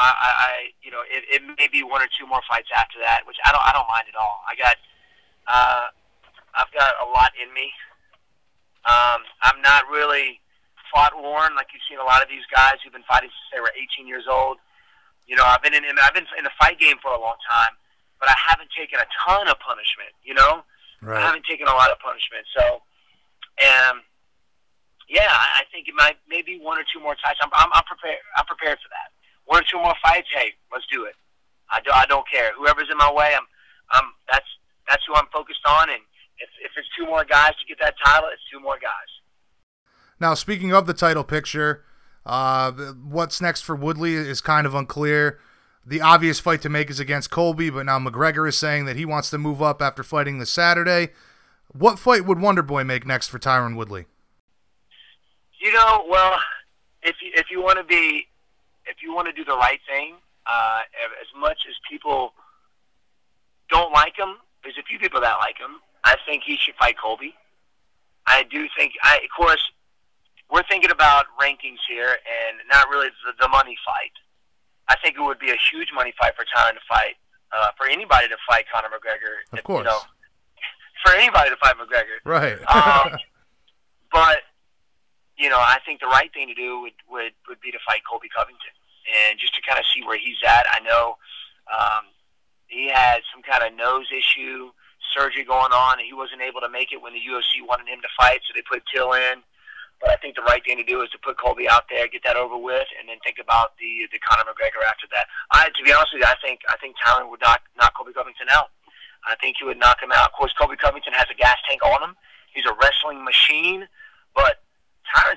It may be 1 or 2 more fights after that, which I don't mind at all. I've got a lot in me. I'm not really fought worn like you've seen a lot of these guys who've been fighting since they were 18 years old. I've been in the fight game for a long time, but I haven't taken a ton of punishment. Right. I haven't taken a lot of punishment. So, yeah, I think it might maybe 1 or 2 more fights. I'm prepared. I'm prepared for that. 1 or 2 more fights. Hey, let's do it. I don't care. Whoever's in my way, that's who I'm focused on. And if it's 2 more guys to get that title, it's 2 more guys. Now, speaking of the title picture, what's next for Woodley is kind of unclear. the obvious fight to make is against Colby, but now McGregor is saying that he wants to move up after fighting this Saturday. What fight would Wonderboy make next for Tyron Woodley? You know, well, if you want to do the right thing, as much as people don't like him, there's a few people that like him. I think he should fight Colby. I do think, of course, we're thinking about rankings here and not really the money fight. I think it would be a huge money fight for Tyron to fight, for anybody to fight Conor McGregor. Of course. You know, for anybody to fight McGregor. Right. But, you know, I think the right thing to do would be to fight Colby Covington. And just to kind of see where he's at. I know he had some kind of nose issue, surgery going on, and he wasn't able to make it when the UFC wanted him to fight, so they put Till in. But I think the right thing to do is to put Colby out there, get that over with, and then think about the Conor McGregor after that. To be honest with you, I think Tyron would knock Colby Covington out. I think he would knock him out. Of course, Colby Covington has a gas tank on him. He's a wrestling machine, but Tyron,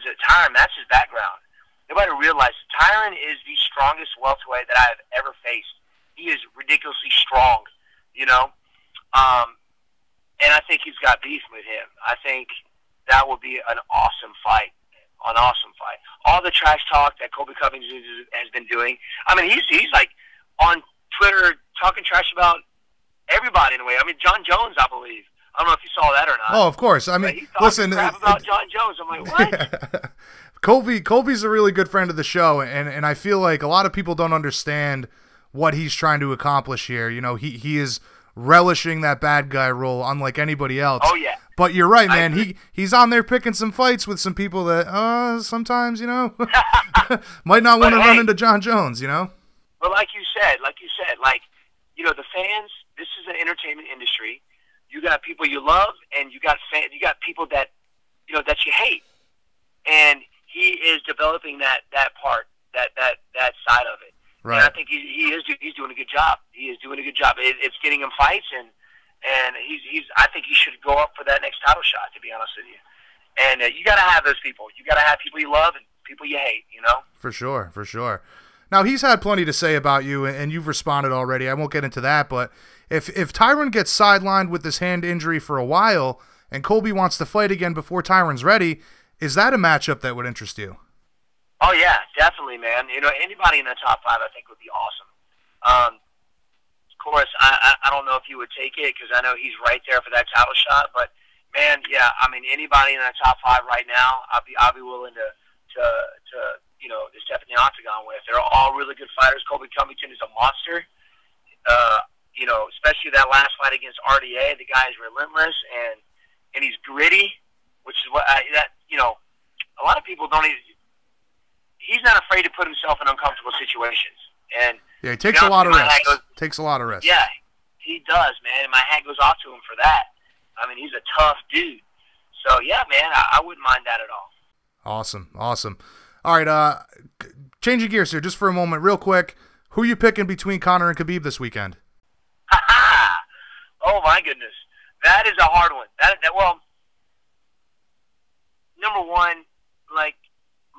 that's his background. Nobody realizes Tyron is the strongest welterweight that I have ever faced. He is ridiculously strong, you know. And I think he's got beef with him. I think that will be an awesome fight. All the trash talk that Colby Covington has been doing. I mean, he's like on Twitter talking trash about everybody in a way. I mean, John Jones, I believe. I don't know if you saw that or not. Oh, of course. I mean, listen. Crap about John Jones. I'm like, what? Colby's a really good friend of the show, and I feel like a lot of people don't understand what he's trying to accomplish here. You know, he is relishing that bad guy role unlike anybody else. Oh, yeah. But you're right, man. He's on there picking some fights with some people that sometimes, you know, might not want to run into John Jones, you know? But like you said, you know, the fans, this is an entertainment industry. You got people you love, and you got people that, you know, that you hate. And he is developing that part, that side of it. Right. And I think he's doing a good job. He is doing a good job. It's getting him fights, and I think he should go up for that next title shot, to be honest with you. And you got to have those people. You got to have people you love and people you hate, you know? For sure. Now, he's had plenty to say about you, and you've responded already. I won't get into that, but if Tyron gets sidelined with this hand injury for a while and Colby wants to fight again before Tyron's ready, is that a matchup that would interest you? Oh, yeah, definitely, man. You know, anybody in the top 5 I think would be awesome. Of course, I don't know if he would take it because I know he's right there for that title shot, but, man, yeah, I mean, anybody in the top 5 right now, I'll be willing to you know, to step in the octagon with. They're all really good fighters. Colby Covington is a monster. You know, especially that last fight against RDA, the guy is relentless and he's gritty, which is what you know, a lot of people don't even. He's not afraid to put himself in uncomfortable situations, and yeah, he takes a lot of risks. Yeah, he does, man. And my hat goes off to him for that. I mean, he's a tough dude. So yeah, man, I wouldn't mind that at all. Awesome. All right, changing gears here just for a moment, real quick. Who are you picking between Conor and Khabib this weekend? Oh my goodness, that is a hard one. Well, number one, like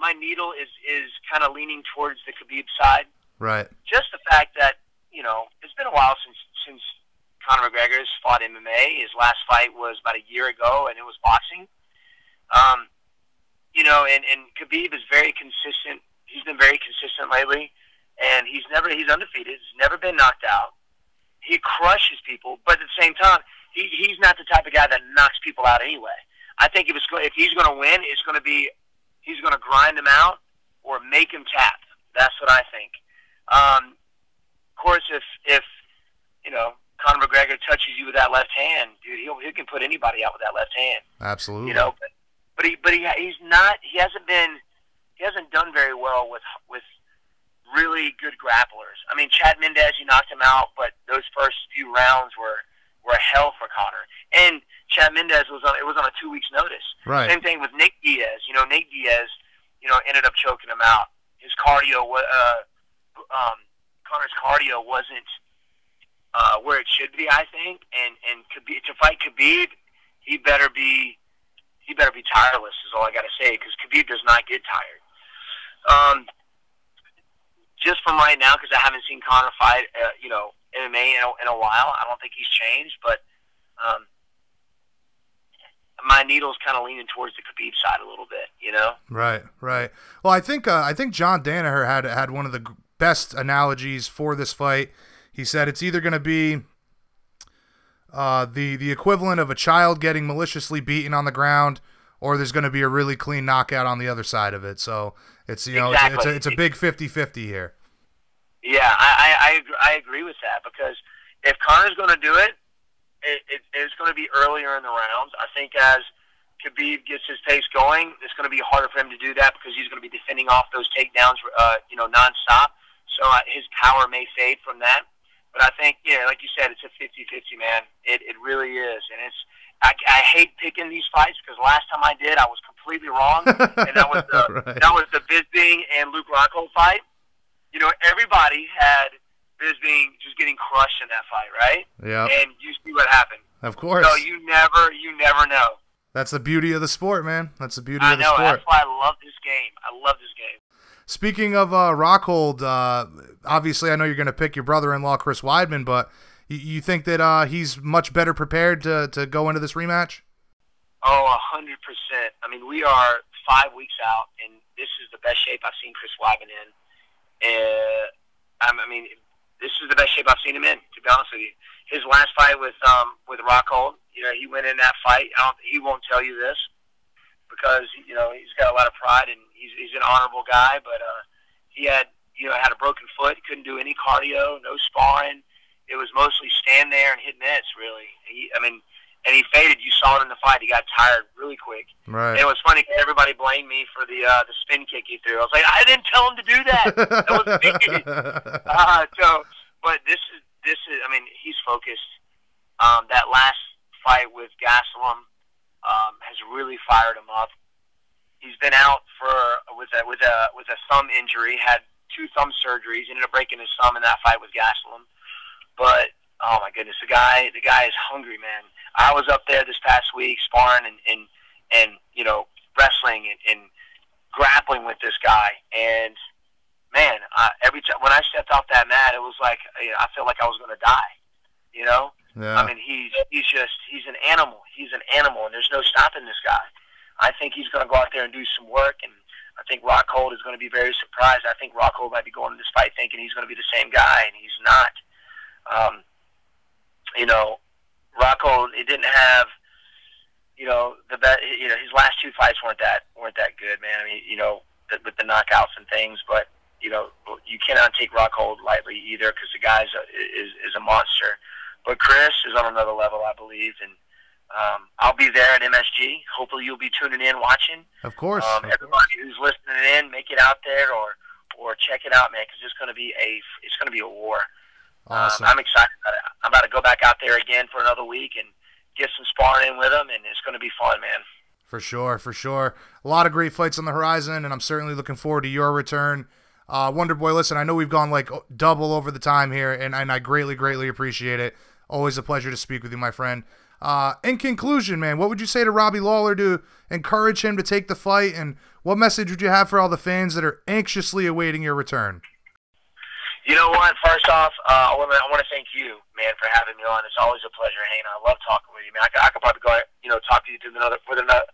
my needle is kind of leaning towards the Khabib side. Right. Just the fact that, you know, it's been a while since Conor McGregor has fought MMA. His last fight was about a year ago, and it was boxing. You know, and Khabib is very consistent. He's been very consistent lately, and he's undefeated. He's never been knocked out. He crushes people, but at the same time, he's not the type of guy that knocks people out anyway. I think if he's going to win, it's going to be he's going to grind them out or make him tap. That's what I think. Of course, if you know, Conor McGregor touches you with that left hand, dude, he can put anybody out with that left hand. Absolutely. You know, but he hasn't done very well with really good grapplers. I mean, Chad Mendez, he knocked him out, but those first few rounds were hell for Conor. And Chad Mendez was on a 2 weeks notice. Right. Same thing with Nick Diaz. You know, Nick Diaz, you know, ended up choking him out. His cardio Conor's cardio wasn't where it should be, I think. And to fight Khabib, he better be tireless is all I got to say, because Khabib does not get tired. just from right now, because I haven't seen Conor fight, MMA in a while. I don't think he's changed, but my needle's kind of leaning towards the Khabib side a little bit, you know? Right. Well, I think John Danaher had one of the best analogies for this fight. He said it's either going to be the equivalent of a child getting maliciously beaten on the ground, or there's going to be a really clean knockout on the other side of it. So it's exactly. it's a big 50-50 here. Yeah, I agree with that, because if Conor's going to do it, it's going to be earlier in the rounds. I think as Khabib gets his pace going, it's going to be harder for him to do that, because he's going to be defending off those takedowns, nonstop. So his power may fade from that. But I think, like you said, it's a 50-50, man. It really is. And I hate picking these fights, because last time I did, I was completely wrong. And that was that was the Bisping and Luke Rockhold fight. You know, everybody had Bisping just getting crushed in that fight, right? Yeah. And you see what happened. Of course. So you never know. That's the beauty of the sport, man. That's the beauty of the sport. sport. That's why I love this game. I love this game. Speaking of Rockhold, obviously I know you're going to pick your brother-in-law, Chris Weidman, but you think that he's much better prepared to go into this rematch? Oh, 100%. I mean, we are 5 weeks out, and this is the best shape I've seen Chris Weidman in. This is the best shape I've seen him in, to be honest with you. His last fight with Rockhold, he went in that fight. He won't tell you this, because he's got a lot of pride, and he's an honorable guy. But he had a broken foot, couldn't do any cardio, no sparring. It was mostly stand there and hit nets, really. And he faded. You saw it in the fight. He got tired really quick. Right. And it was funny, because everybody blamed me for the spin kick he threw. I was like, I didn't tell him to do that. That was me. But this is. I mean, he's focused. That last fight with Gastelum has really fired him up. He's been out with a thumb injury. Had 2 thumb surgeries. Ended up breaking his thumb in that fight with Gastelum. But oh my goodness, the guy is hungry, man. I was up there this past week sparring and wrestling and grappling with this guy, and man, every time when I stepped off that mat, it was like I felt like I was going to die. You know? Yeah. I mean, he's an animal. He's an animal, and there's no stopping this guy. I think he's going to go out there and do some work, and I think Rockhold is going to be very surprised. I think Rockhold might be going to this fight thinking he's going to be the same guy, and he's not. Rockhold, it didn't have, the best. His last 2 fights weren't that good, man. I mean, with the knockouts and things, but you cannot take Rockhold lightly either, because the guy is a monster. But Chris is on another level, I believe, and I'll be there at MSG. Hopefully, you'll be tuning in, watching. Of course. Everybody who's listening in, make it out there or check it out, man, because it's going to be a war. Awesome. I'm excited about it. I'm about to go back out there again for another week and get some sparring in with him, and it's going to be fun, man. For sure. A lot of great fights on the horizon, and I'm certainly looking forward to your return. Wonderboy, listen, I know we've gone like double over the time here, and I greatly appreciate it. Always a pleasure to speak with you, my friend. In conclusion, man, what would you say to Robbie Lawler to encourage him to take the fight, and what message would you have for all the fans that are anxiously awaiting your return? You know what? First off, I want to thank you, man, for having me on. It's always a pleasure, Hayne. I love talking with you, man. I could probably go, talk to you for another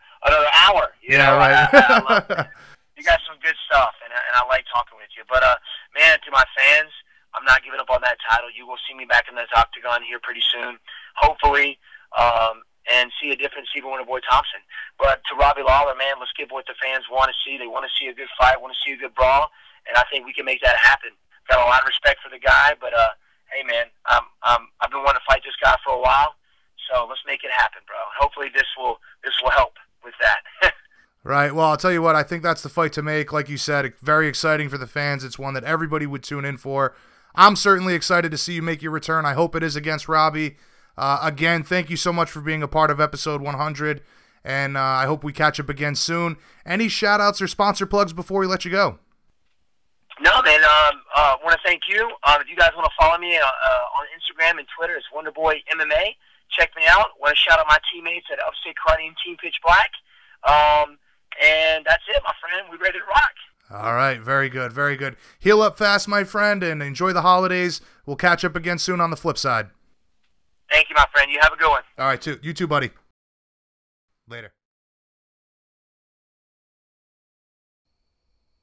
hour. Right. I love it. You got some good stuff, and I like talking with you. But man, to my fans, I'm not giving up on that title. You will see me back in the octagon here pretty soon, hopefully, and see a different Stephen Wonderboy Thompson. But to Robbie Lawler, man, let's give what the fans want to see. They want to see a good fight, want to see a good brawl, and I think we can make that happen. Got a lot of respect for the guy, but hey, man, I've been wanting to fight this guy for a while, so let's make it happen, bro. Hopefully, this will help with that. Right. Well, I'll tell you what, I think that's the fight to make. Like you said, very exciting for the fans. It's one that everybody would tune in for. I'm certainly excited to see you make your return. I hope it is against Robbie. Again, thank you so much for being a part of episode 100, and I hope we catch up again soon. Any shout-outs or sponsor plugs before we let you go? No, man. I want to thank you. If you guys want to follow me on Instagram and Twitter, it's Wonderboy MMA. Check me out. Want to shout out my teammates at Upstate Karate and Team Pitch Black. And that's it, my friend. We ready to rock. All right, very good, very good. Heal up fast, my friend, and enjoy the holidays. We'll catch up again soon on the flip side. Thank you, my friend. You have a good one. All right, you too, buddy. Later.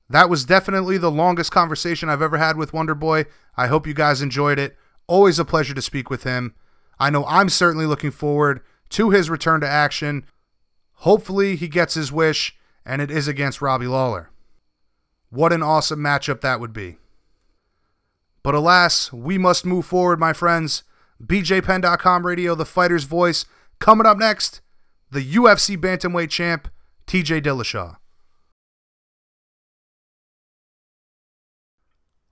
That was definitely the longest conversation I've ever had with Wonderboy. I hope you guys enjoyed it. Always a pleasure to speak with him. I know I'm certainly looking forward to his return to action. Hopefully he gets his wish, and it is against Robbie Lawler. What an awesome matchup that would be. But alas, we must move forward, my friends. BJPenn.com radio, the fighter's voice. Coming up next, the UFC bantamweight champ, TJ Dillashaw.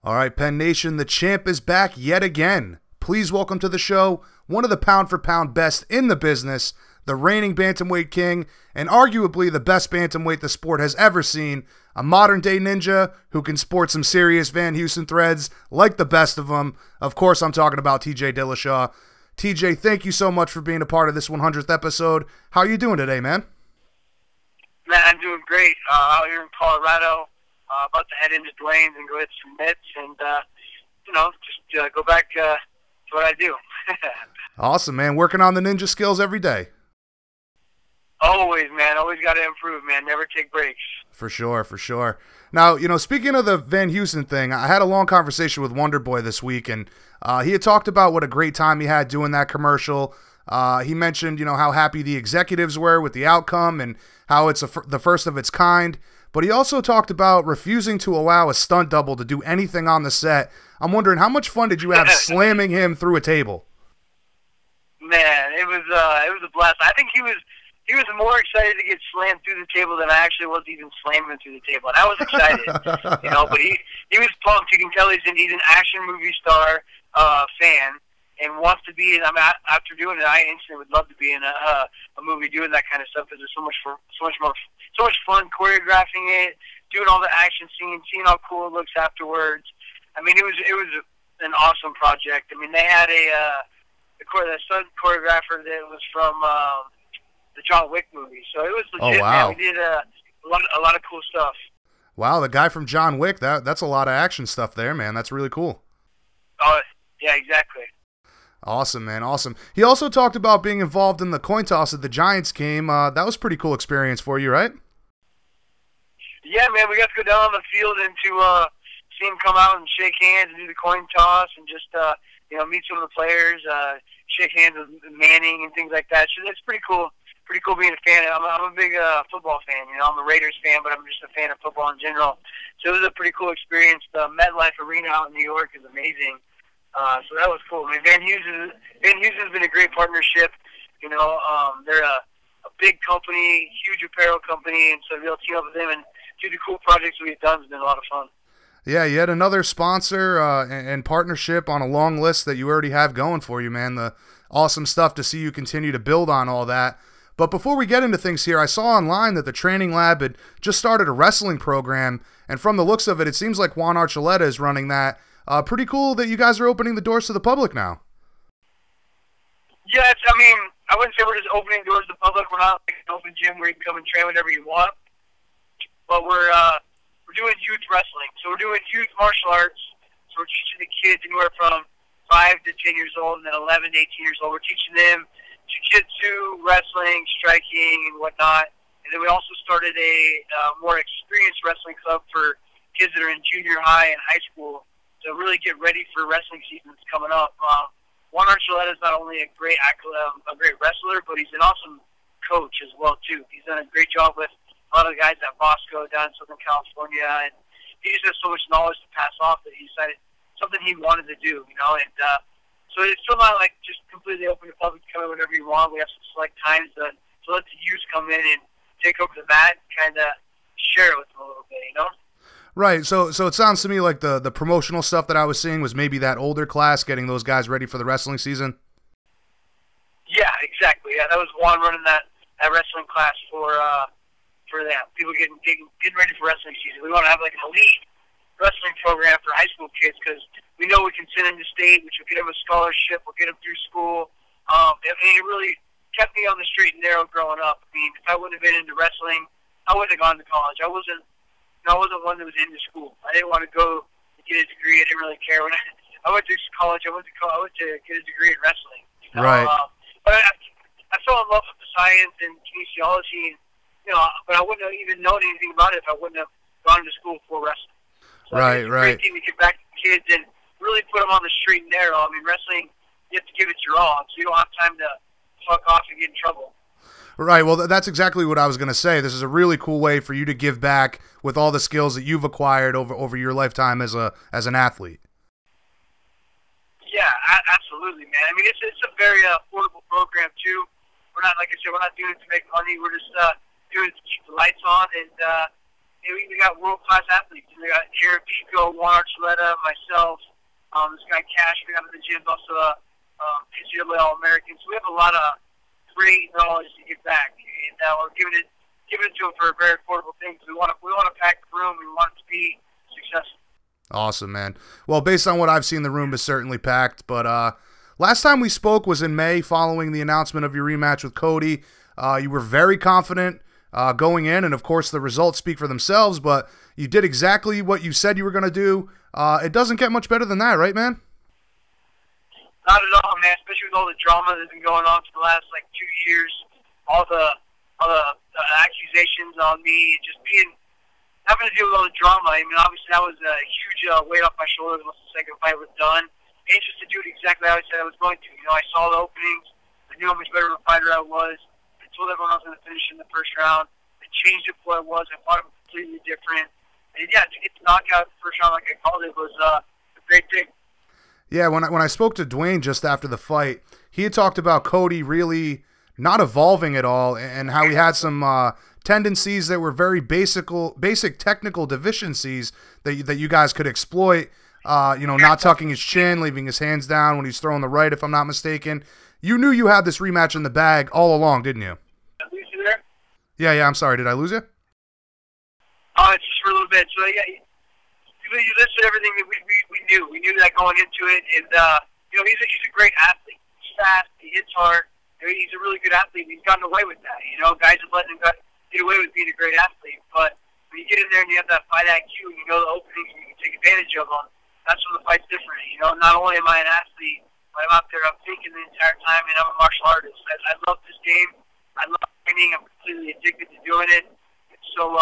All right, Penn Nation, the champ is back yet again. Please welcome to the show one of the pound-for-pound best in the business, the reigning bantamweight king, and arguably the best bantamweight the sport has ever seen, a modern-day ninja who can sport some serious Van Houston threads like the best of them. Of course, I'm talking about TJ Dillashaw. TJ, thank you so much for being a part of this 100th episode. How are you doing today, man? Man, I'm doing great. Out here in Colorado, about to head into Dwayne's and go hit some mitts and, just go back to what I do. Awesome, man. Working on the ninja skills every day. Always, man. Always got to improve, man. Never take breaks. For sure, for sure. Now, speaking of the Van Houston thing, I had a long conversation with Wonderboy this week, and he had talked about what a great time he had doing that commercial. He mentioned, how happy the executives were with the outcome and how it's the first of its kind. But he also talked about refusing to allow a stunt double to do anything on the set. I'm wondering, how much fun did you have slamming him through a table? Man, it was a blast. I think he was more excited to get slammed through the table than I actually was even slamming him through the table. And I was excited, but he was pumped. You can tell he's an action movie star fan and wants to be in. I mean, after doing it, I instantly would love to be in a movie doing that kind of stuff because there's so much fun choreographing it, doing all the action scenes, seeing how cool it looks afterwards. I mean, it was an awesome project. I mean, they had the stunt choreographer that was from the John Wick movie, so it was legit. Oh, wow. Man. We did a lot of cool stuff. Wow, the guy from John Wick, that's a lot of action stuff there, man. That's really cool. Oh, yeah, exactly. Awesome, man, awesome. He also talked about being involved in the coin toss at the Giants game. That was a pretty cool experience for you, right? Yeah, man, we got to go down on the field and to see him come out and shake hands and do the coin toss and just meet some of the players, shake hands with Manning and things like that. So that's pretty cool. Pretty cool being a fan. I'm a big football fan. I'm a Raiders fan, but I'm just a fan of football in general. So it was a pretty cool experience. The MetLife Arena out in New York is amazing. So that was cool. I mean, Van Houston's been a great partnership. They're a big company, huge apparel company, and so to be able to team up with them and do the cool projects we've done has been a lot of fun. Yeah, yet another sponsor and partnership on a long list that you already have going for you, man. The awesome stuff to see you continue to build on all that. But before we get into things here, I saw online that the training lab had just started a wrestling program, and from the looks of it, it seems like Juan Archuleta is running that. Pretty cool that you guys are opening the doors to the public now. Yeah, I wouldn't say we're just opening doors to the public. We're not like an open gym where you can come and train whenever you want. But we're doing youth wrestling. So we're doing youth martial arts. So we're teaching the kids anywhere from 5 to 10 years old and then 11 to 18 years old. We're teaching them jiu-jitsu, wrestling, striking, and whatnot. And then we also started a more experienced wrestling club for kids that are in junior high and high school to really get ready for wrestling season that's coming up. Juan Archuleta is not only a great wrestler, but he's an awesome coach as well, too. He's done a great job with a lot of the guys at Bosco down in Southern California, and he just has so much knowledge to pass off that he decided something he wanted to do, and so it's still not like just completely open to public to come in whenever you want. We have some select times to let the youth come in and take over the mat and kind of share it with them a little bit, Right, so it sounds to me like the promotional stuff that I was seeing was maybe that older class getting those guys ready for the wrestling season? Yeah, exactly. Yeah, that was Juan running that wrestling class for that. People getting ready for wrestling season. We want to have like an elite wrestling program for high school kids because we know we can send them to state, which will get them a scholarship, we'll get them through school. It really kept me on the straight and narrow growing up. I mean, if I wouldn't have been into wrestling, I wouldn't have gone to college. I wasn't I wasn't one that was into school. I didn't want to go and get a degree. I didn't really care. When I went to college, I went to get a degree in wrestling. Right. But I fell in love with the science and kinesiology, and, but I wouldn't have even known anything about it if I wouldn't have gone to school for wrestling. So right, it's a right. great thing to get back to the kids and really put them on the straight and narrow. I mean, wrestling, you have to give it your all, so you don't have time to fuck off and get in trouble. Right. Well, that's exactly what I was going to say. This is a really cool way for you to give back with all the skills that you've acquired over your lifetime as an athlete. Yeah, absolutely, man. I mean, it's a very affordable program too. We're not, like I said, we're not doing it to make money. We're just doing it to keep the lights on. And we got world-class athletes. We got Jared Pico, Juan Archuleta, myself, this guy Cash. We got in the gym, also NCAA All-American. So we have a lot of great knowledge to give back, and we're giving it to them for a very affordable thing. We want to pack the room. We want it to be successful. Awesome, man. Well, based on what I've seen, the room is certainly packed. But last time we spoke was in May following the announcement of your rematch with Cody. You were very confident going in, and of course the results speak for themselves, but you did exactly what you said you were going to do. It doesn't get much better than that, right, man? Not at all, man, especially with all the drama that's been going on for the last, 2 years, all the accusations on me, just having to deal with all the drama. I mean, obviously that was a huge weight off my shoulders once the second fight was done. Anxious to do it exactly how I said I was going to. I saw the openings. I knew how much better of a fighter I was. I told everyone I was going to finish in the first round. I changed it for what I was. I fought it completely different. And yeah, to get the knockout the first round like I called it was a great thing. Yeah, when I spoke to Dwayne just after the fight, he had talked about Cody really not evolving at all and how he had some tendencies that were very basic technical deficiencies that you guys could exploit. Not tucking his chin, leaving his hands down when he's throwing the right, if I'm not mistaken. You knew you had this rematch in the bag all along, didn't you? Did I lose you there? Yeah, I'm sorry. Did I lose you? It's just for a little bit. So, yeah, you listed everything that we knew. We knew that going into it. And, he's a great athlete. He's fast. He hits hard. He's a really good athlete. He's gotten away with that. Guys have let him get away with being a great athlete. But when you get in there and you have that fight IQ and you know the openings and you can take advantage of them, that's when the fight's different. Not only am I an athlete, but I'm out there, I'm thinking the entire time, and I'm a martial artist. I love this game. I love training. I'm completely addicted to doing it. So,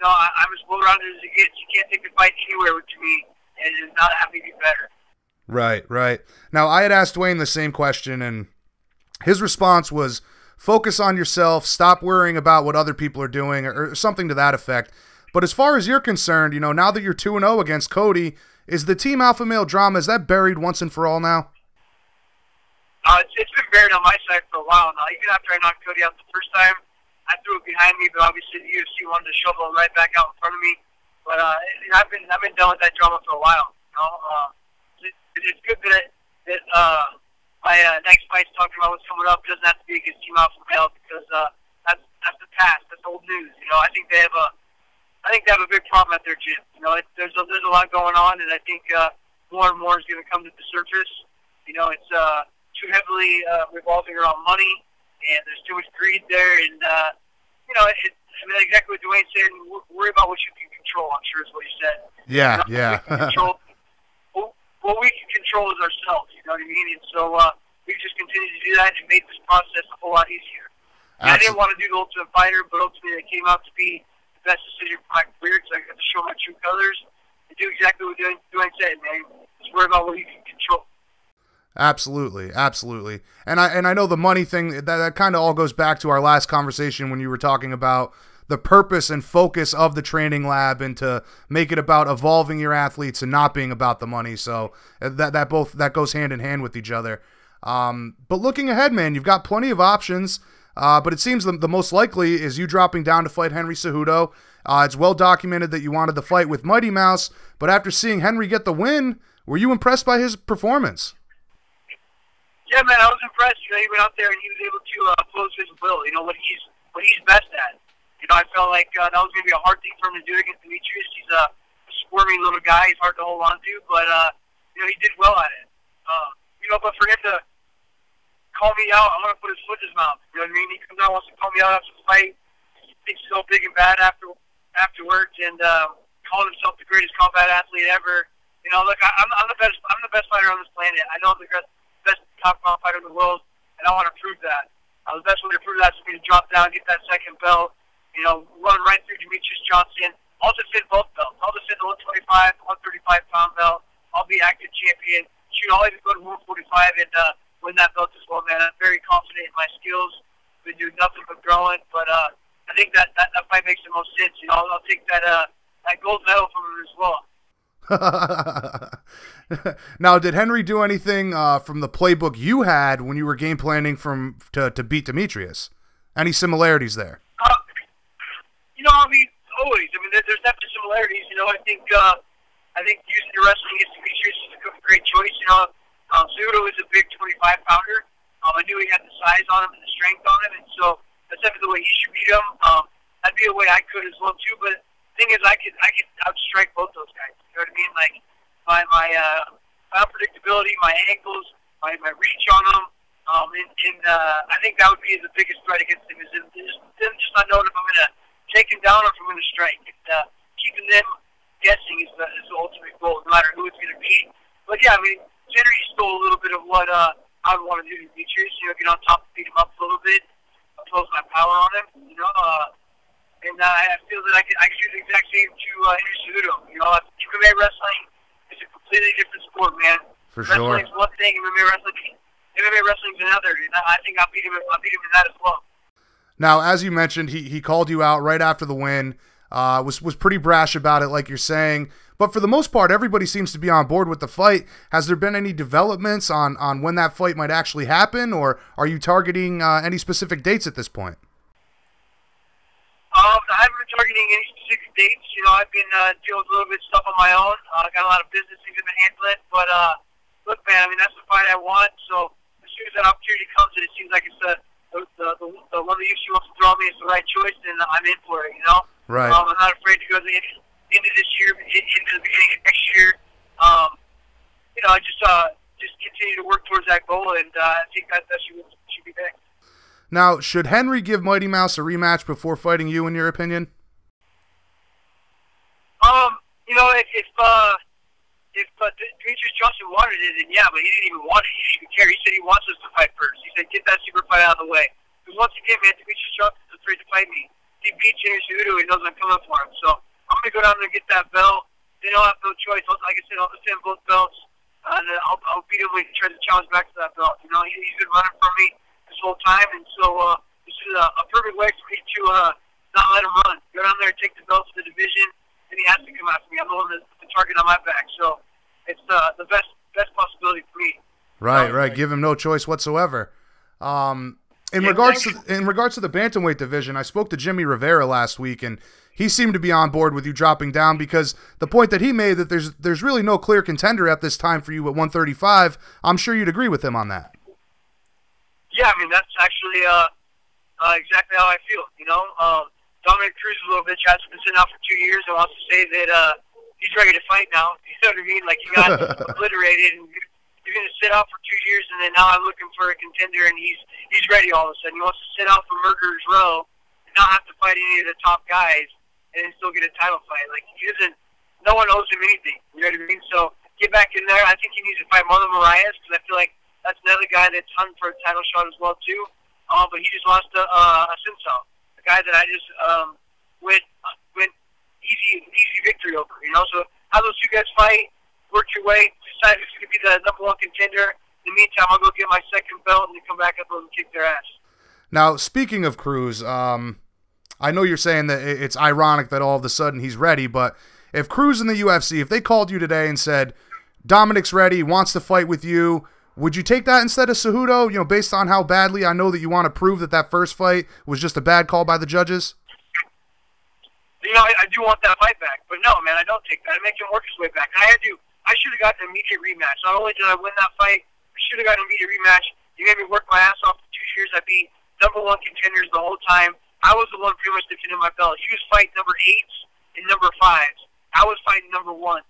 I'm as well-rounded as it gets. You can't take the fight anywhere to me and not have me be better. Right. Now, I had asked Dwayne the same question, and his response was, focus on yourself, stop worrying about what other people are doing, or something to that effect. But as far as you're concerned, now that you're 2-0 against Cody, is the Team Alpha Male drama, is that buried once and for all now? It's been buried on my side for a while now. Even after I knocked Cody out the first time, I threw it behind me, but obviously the UFC wanted to shovel it right back out in front of me. But I've been done with that drama for a while. It's good that my next fight's talking about what's coming up. It doesn't have to be against Team Alpha Male because that's the past. That's old news. I think they have a big problem at their gym. There's a lot going on, and I think more and more is going to come to the surface. It's too heavily revolving around money, and there's too much greed there. And exactly what Dwayne said. Worry about what you can control. I'm sure is what he said. Yeah. What we can control is ourselves. You know what I mean? And so we just continue to do that and make this process a whole lot easier. I didn't want to do the Ultimate Fighter, but ultimately it came out to be the best decision for my career because I got to show my true colors and do exactly what Dwayne said, man. Just worry about what you can control. Absolutely. And I know the money thing, that kind of all goes back to our last conversation when you were talking about the purpose and focus of the training lab and to make it about evolving your athletes and not being about the money. So that goes hand in hand with each other. But looking ahead, man, you've got plenty of options. But it seems the most likely is you dropping down to fight Henry Cejudo. It's well documented that you wanted the fight with Mighty Mouse, but after seeing Henry get the win, were you impressed by his performance? Yeah, man, I was impressed. He went out there and he was able to close his will. What he's best at. I felt like that was going to be a hard thing for him to do against Demetrius. He's a squirmy little guy. He's hard to hold on to, but he did well at it. But for him to call me out, I'm going to put his foot in his mouth. You know what I mean? He comes out and wants to call me out after the fight. He thinks he's all big and bad after afterwards and called himself the greatest combat athlete ever. You know, look, I'm the best. I'm the best fighter on this planet. I know I'm the best top fighter in the world, and I want to prove that. The best way to prove that is for me to drop down, get that second belt. You know, run right through Demetrius Johnson. I'll defend both belts. I'll defend the 125, 135-pound belt. I'll be active champion. Shoot, I'll even go to 145 and win that belt as well, man. I'm very confident in my skills. Been doing nothing but growing, but I think that fight makes the most sense. You know, I'll take that gold medal from him as well. Now, did Henry do anything from the playbook you had when you were game planning to beat Demetrius? Any similarities there? You know, I mean, always. I mean, there's definitely similarities. You know, I think using the wrestling against Demetrius is a great choice. You know, Cejudo is a big 25-pounder. I knew he had the size on him and the strength on him, and so that's definitely the way he should beat him. That'd be a way I could as well too. But the thing is, I could outstrike both those guys. You know what I mean? Like my unpredictability, my ankles, my reach on them, and I think that would be the biggest threat against him is them just not knowing if I'm going to take him down or if I'm going to strike. And, keeping them guessing is the ultimate goal, no matter who it's going to be. But yeah, I mean, Henry stole a little bit of what I would want to do to Demetrius. You know, get on top, beat him up a little bit, impose my power on him. You know, and I feel that I can do the exact same to Henry Cejudo. You know, MMA wrestling is a completely different sport, man. For sure. Wrestling's one thing, MMA wrestling's another, and I think I'll beat him in that as well. Now, as you mentioned, he called you out right after the win. Was pretty brash about it, like you're saying. But for the most part, everybody seems to be on board with the fight. Has there been any developments on when that fight might actually happen, or are you targeting any specific dates at this point? I haven't been targeting any specific dates. You know, I've been dealing with a little bit of stuff on my own. I got a lot of business things I've been handling. But look, man, I mean, that's the fight I want. So as soon as that opportunity comes and it seems like it's the one the UFC wants to throw me is the right choice, then I'm in for it, you know? Right. I'm not afraid to go to the end of this year, into the beginning of next year. You know, I just continue to work towards that goal, and I think that should be there. Now, should Henry give Mighty Mouse a rematch before fighting you, in your opinion? You know, if Demetrius Johnson wanted it, then yeah, but he didn't even want it. He didn't even care. He said he wants us to fight first. He said, get that super fight out of the way. Because once again, man, Demetrius Johnson's afraid to fight me. He beats Henry Cejudo. He knows I'm coming for him. So I'm going to go down there and get that belt. Then I'll have no choice. Like I said, I'll defend both belts. And I'll beat him when he tries to challenge back to that belt. You know, he's been running from me this whole time. And so this is a perfect way for me to not let him run. Go down there and take the belt to the division. And he has to come after me. I'm the one that's the target on my back. So it's the best possibility for me. Right. Give him no choice whatsoever. In regards to the bantamweight division, I spoke to Jimmy Rivera last week, and he seemed to be on board with you dropping down because the point that he made that there's really no clear contender at this time for you at 135. I'm sure you'd agree with him on that. Yeah, I mean that's actually exactly how I feel. You know, Dominic Cruz is a little bitch. Has been sitting out for 2 years. I want to say that he's ready to fight now. You know what I mean? Like he got obliterated, and he's going to sit out for 2 years, and then now I'm looking for a contender, and he's ready all of a sudden. He wants to sit out for Murderer's Row and not have to fight any of the top guys and then still get a title fight. Like he doesn't. No one owes him anything. You know what I mean? So get back in there. I think he needs to fight Marlon Moraes because I feel like that's another guy that's hunting for a title shot as well too. But he just lost to Assunção, the guy that I just went easy victory over. You know, so how those two guys fight, work your way, decide who's going to be the #1 contender. In the meantime, I'll go get my second belt and then come back up and kick their ass. Now, speaking of Cruz, I know you're saying that it's ironic that all of a sudden he's ready, but if Cruz in the UFC, if they called you today and said, Dominic's ready, wants to fight with you, would you take that instead of Cejudo, you know, based on how badly I know that you want to prove that first fight was just a bad call by the judges? You know, I do want that fight back, but no, man, I don't take that. I make him work his way back. I should have gotten an immediate rematch. Not only did I win that fight, I should have gotten an immediate rematch. You made me work my ass off for 2 years. I beat #1 contenders the whole time. I was the one pretty much defending my belt. He was fighting #8s and #5s. I was fighting #1s.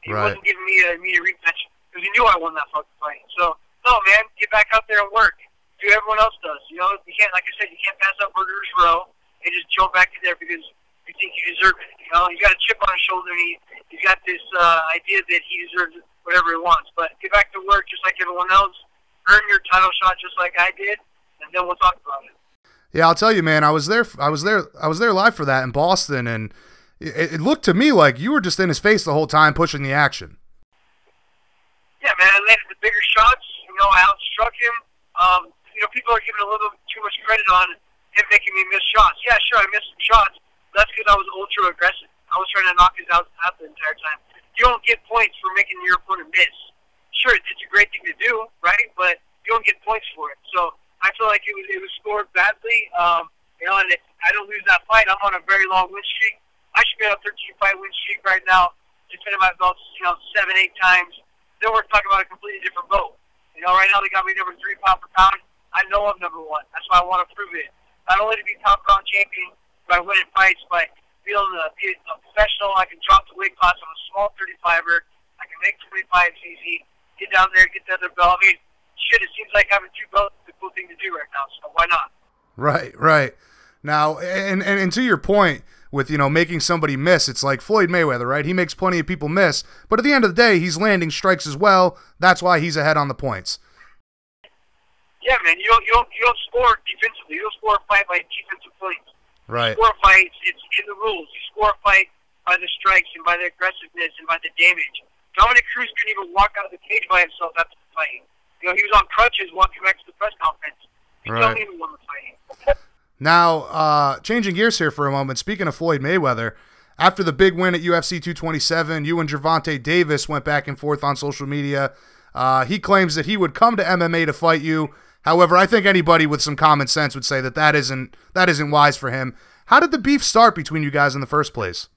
He wasn't giving me an immediate rematch because he knew I won that fucking fight. So, no, man, get back out there and work. Do what everyone else does. You know, you can't, like I said, you can't pass up Murderer's Row and just jump back in there because you think you deserve it. You know, you got a chip on his shoulder, and he's got this idea that he deserves whatever he wants. But get back to work just like everyone else. Earn your title shot just like I did, and then we'll talk about it. Yeah, I'll tell you, man. I was there live for that in Boston, and it looked to me like you were just in his face the whole time, pushing the action. Yeah, man. I landed the bigger shots. You know, I outstruck him. You know, people are giving a little too much credit on him making me miss shots. Yeah, sure, I missed some shots. But that's because I was ultra aggressive. I was trying to knock his out the entire time. You don't get points for making your opponent miss. Sure, it's a great thing to do, right? But you don't get points for it. So I feel like it was scored badly. You know, and if I don't lose that fight, I'm on a very long win streak. I should be on a 13-fight win streak right now, defending my belts, you know, 7, 8 times. Then we're talking about a completely different boat. You know, right now they got me number 3 pound per pound. I know I'm number 1. That's why I want to prove it. Not only to be top pound champion by winning fights, but being able to be a professional. I can drop the weight class on a small 35er. I can make 25s easy. Get down there, get the other belt. I mean, shit, it seems like having 2 belts is a cool thing to do right now, so why not? Right, right. Now, and to your point with, you know, making somebody miss, it's like Floyd Mayweather, right? He makes plenty of people miss, but at the end of the day, he's landing strikes as well. That's why he's ahead on the points. Yeah, man, you don't score defensively. You don't score a fight by defensive plays. Right. You score a fight, it's in the rules. You score a fight by the strikes and by the aggressiveness and by the damage. Dominic Cruz couldn't even walk out of the cage by himself after the fight. You know, he was on crutches walking back to the press conference. He still even won the fight. Now, changing gears here for a moment, speaking of Floyd Mayweather, after the big win at UFC 227, you and Gervonta Davis went back and forth on social media. He claims that he would come to MMA to fight you. However, I think anybody with some common sense would say that that isn't wise for him. How did the beef start between you guys in the first place?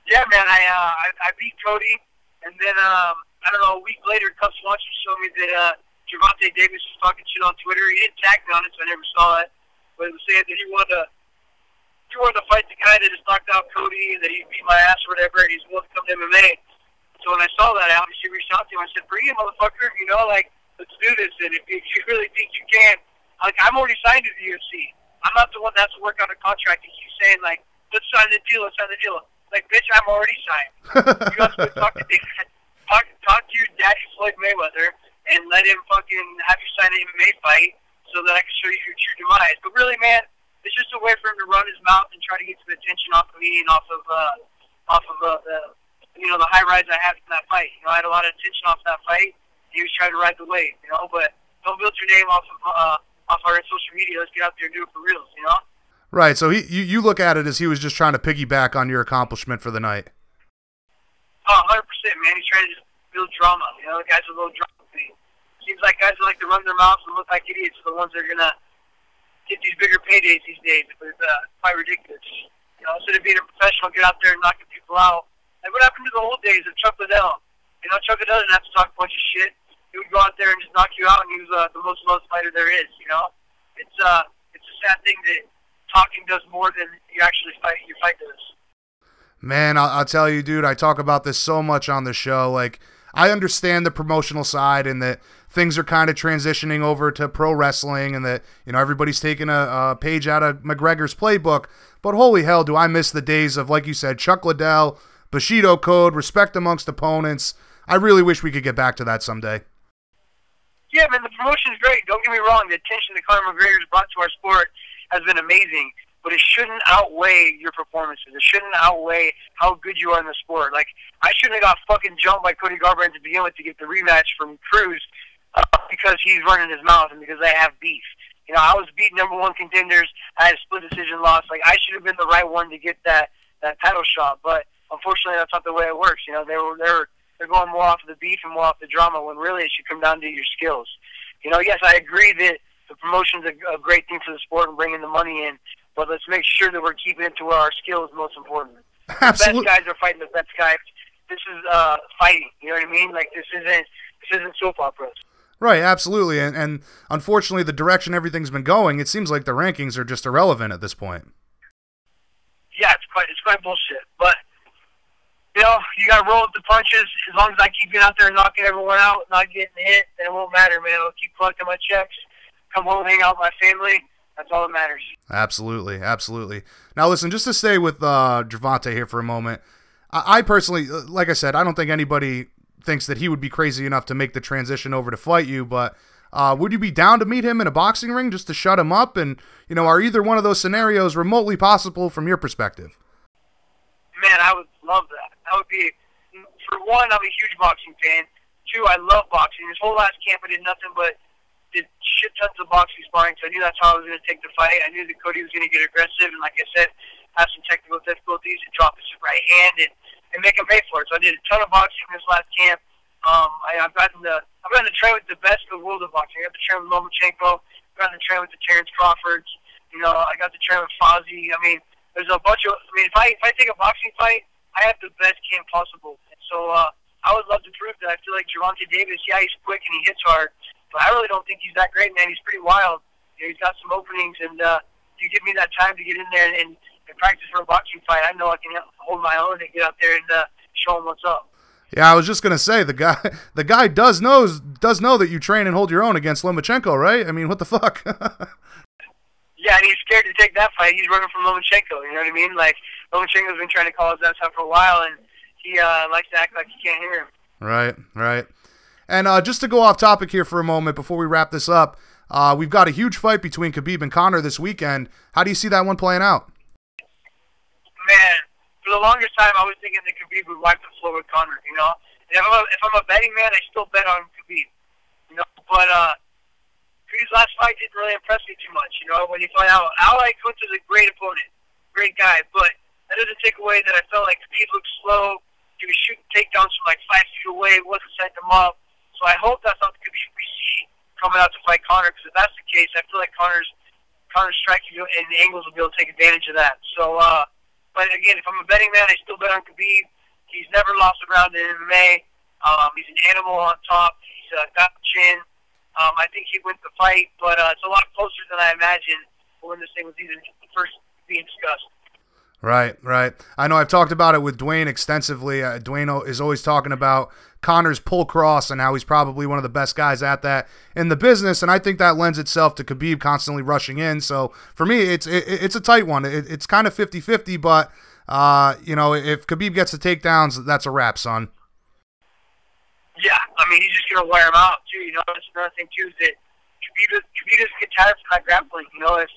Yeah, man, I beat Cody, and then I don't know, a week later, Cubs Watch showed me that Gervonta Davis was talking shit on Twitter. He didn't tag me on it, so I never saw it. But it was saying that he wanted to fight the guy that just knocked out Cody, and that he beat my ass or whatever, and he's willing to come to MMA. So when I saw that, I obviously reached out to him. I said, "Bring it, motherfucker! You know, like, let's do this. And if you really think you can, like, I'm already signed to the UFC. I'm not the one that has to work on a contract and keep saying, like, let's sign the deal, let's sign the deal. Like, bitch, I'm already signed. You have to talk to your daddy, Floyd Mayweather, and let him fucking have you sign an MMA fight so that I can show you your true demise." But really, man, it's just a way for him to run his mouth and try to get some attention off of me and off of the you know, the high rides I had from that fight. You know, I had a lot of attention off that fight. He was trying to ride the wave, you know. But don't build your name off our social media. Let's get out there and do it for reals, you know. Right. So you look at it as he was just trying to piggyback on your accomplishment for the night. Oh, 100%, man. He's trying to just build drama. You know, the guys are a little drama thing. Seems like guys who like to run their mouths and look like idiots are the ones that are gonna get these bigger paydays these days. But it's quite ridiculous. You know, instead of being a professional, get out there and knocking people out. Like, what happened to the old days of Chuck Liddell? You know, Chuck Liddell didn't have to talk a bunch of shit. He would go out there and just knock you out, and he was the most loved fighter there is. You know, it's a sad thing that talking does more than you actually fight. Your fight does. Man, I'll tell you, dude, I talk about this so much on the show. Like, I understand the promotional side and that things are kind of transitioning over to pro wrestling and that, you know, everybody's taking a page out of McGregor's playbook. But holy hell, do I miss the days of, like you said, Chuck Liddell, Bushido Code, respect amongst opponents. I really wish we could get back to that someday. Yeah, man, the promotion is great. Don't get me wrong. The attention that Conor McGregor's brought to our sport has been amazing. But it shouldn't outweigh your performances. It shouldn't outweigh how good you are in the sport. Like, I shouldn't have got fucking jumped by Cody Garbrandt to begin with to get the rematch from Cruz because he's running his mouth and because they have beef. You know, I was beating #1 contenders. I had a split decision loss. Like, I should have been the right one to get that title shot. But unfortunately, that's not the way it works. You know, they're going more off of the beef and more off the drama when really it should come down to your skills. You know, yes, I agree that the promotion's a great thing for the sport and bringing the money in. But let's make sure that we're keeping it to where our skill is most important. Absolutely. The best guys are fighting the best guys. This is fighting. You know what I mean? Like, this isn't soap operas. Right, absolutely. And unfortunately, the direction everything's been going, it seems like the rankings are just irrelevant at this point. Yeah, it's quite bullshit. But, you know, you got to roll with the punches. As long as I keep getting out there and knocking everyone out, not getting hit, then it won't matter, man. I'll keep collecting my checks, come home, hang out with my family. That's all that matters. Absolutely, absolutely. Now listen, just to stay with Gervonta here for a moment, I personally, like I said, I don't think anybody thinks that he would be crazy enough to make the transition over to fight you, but would you be down to meet him in a boxing ring just to shut him up? And, you know, are either one of those scenarios remotely possible from your perspective? Man, I would love that. That would be, for one, I'm a huge boxing fan. Two, I love boxing. This whole last camp, I did nothing but did shit tons of boxing sparring, so I knew that's how I was going to take the fight. I knew that Cody was going to get aggressive, and like I said, have some technical difficulties and drop his right hand and make him pay for it. So I did a ton of boxing this last camp. I've gotten to train with the best in the world of boxing. I got to train with Lomachenko. I got to train with the Terrence Crawfords. You know, I got to train with Fozzy. I mean, there's a bunch of. I mean, if I take a boxing fight, I have the best camp possible. And so I would love to prove that. I feel like Gervonta Davis, yeah, he's quick and he hits hard, but I really don't think he's that great, man. He's pretty wild. You know, he's got some openings, and if you give me that time to get in there and practice for a boxing fight, I know I can hold my own and get out there and show him what's up. Yeah, I was just gonna say the guy does know that you train and hold your own against Lomachenko, right? I mean, what the fuck? Yeah, and he's scared to take that fight. He's running from Lomachenko. You know what I mean? Like Lomachenko's been trying to call his ass out for a while, and he likes to act like he can't hear him. Right, right. And just to go off topic here for a moment before we wrap this up, we've got a huge fight between Khabib and Conor this weekend. How do you see that one playing out? Man, for the longest time, I was thinking that Khabib would wipe the floor with Conor, you know? And if I'm a betting man, I still bet on Khabib, you know? But Khabib's last fight didn't really impress me too much, you know? When you find out, Ally Kunta's a great opponent, great guy, but that doesn't take away that I felt like Khabib looked slow. He was shooting takedowns from like 5 feet away, wasn't setting them up. So I hope that's not the Khabib we see coming out to fight Conor, because if that's the case, I feel like Conor's striking and the angles will be able to take advantage of that. So, but again, if I'm a betting man, I still bet on Khabib. He's never lost a round in MMA. He's an animal on top. He's got the chin. I think he wins the fight, but it's a lot closer than I imagined when this thing was even first being discussed. Right, right. I know I've talked about it with Dwayne extensively. Dwayne is always talking about Conor's pull cross and how he's probably one of the best guys at that in the business, and I think that lends itself to Khabib constantly rushing in. So for me, it's a tight one. It's kind of 50-50, but you know, if Khabib gets the takedowns, that's a wrap, son. Yeah, I mean, he's just going to wear him out, too. You know, that's another thing, too, is that Khabib doesn't get tired from that grappling. You know, if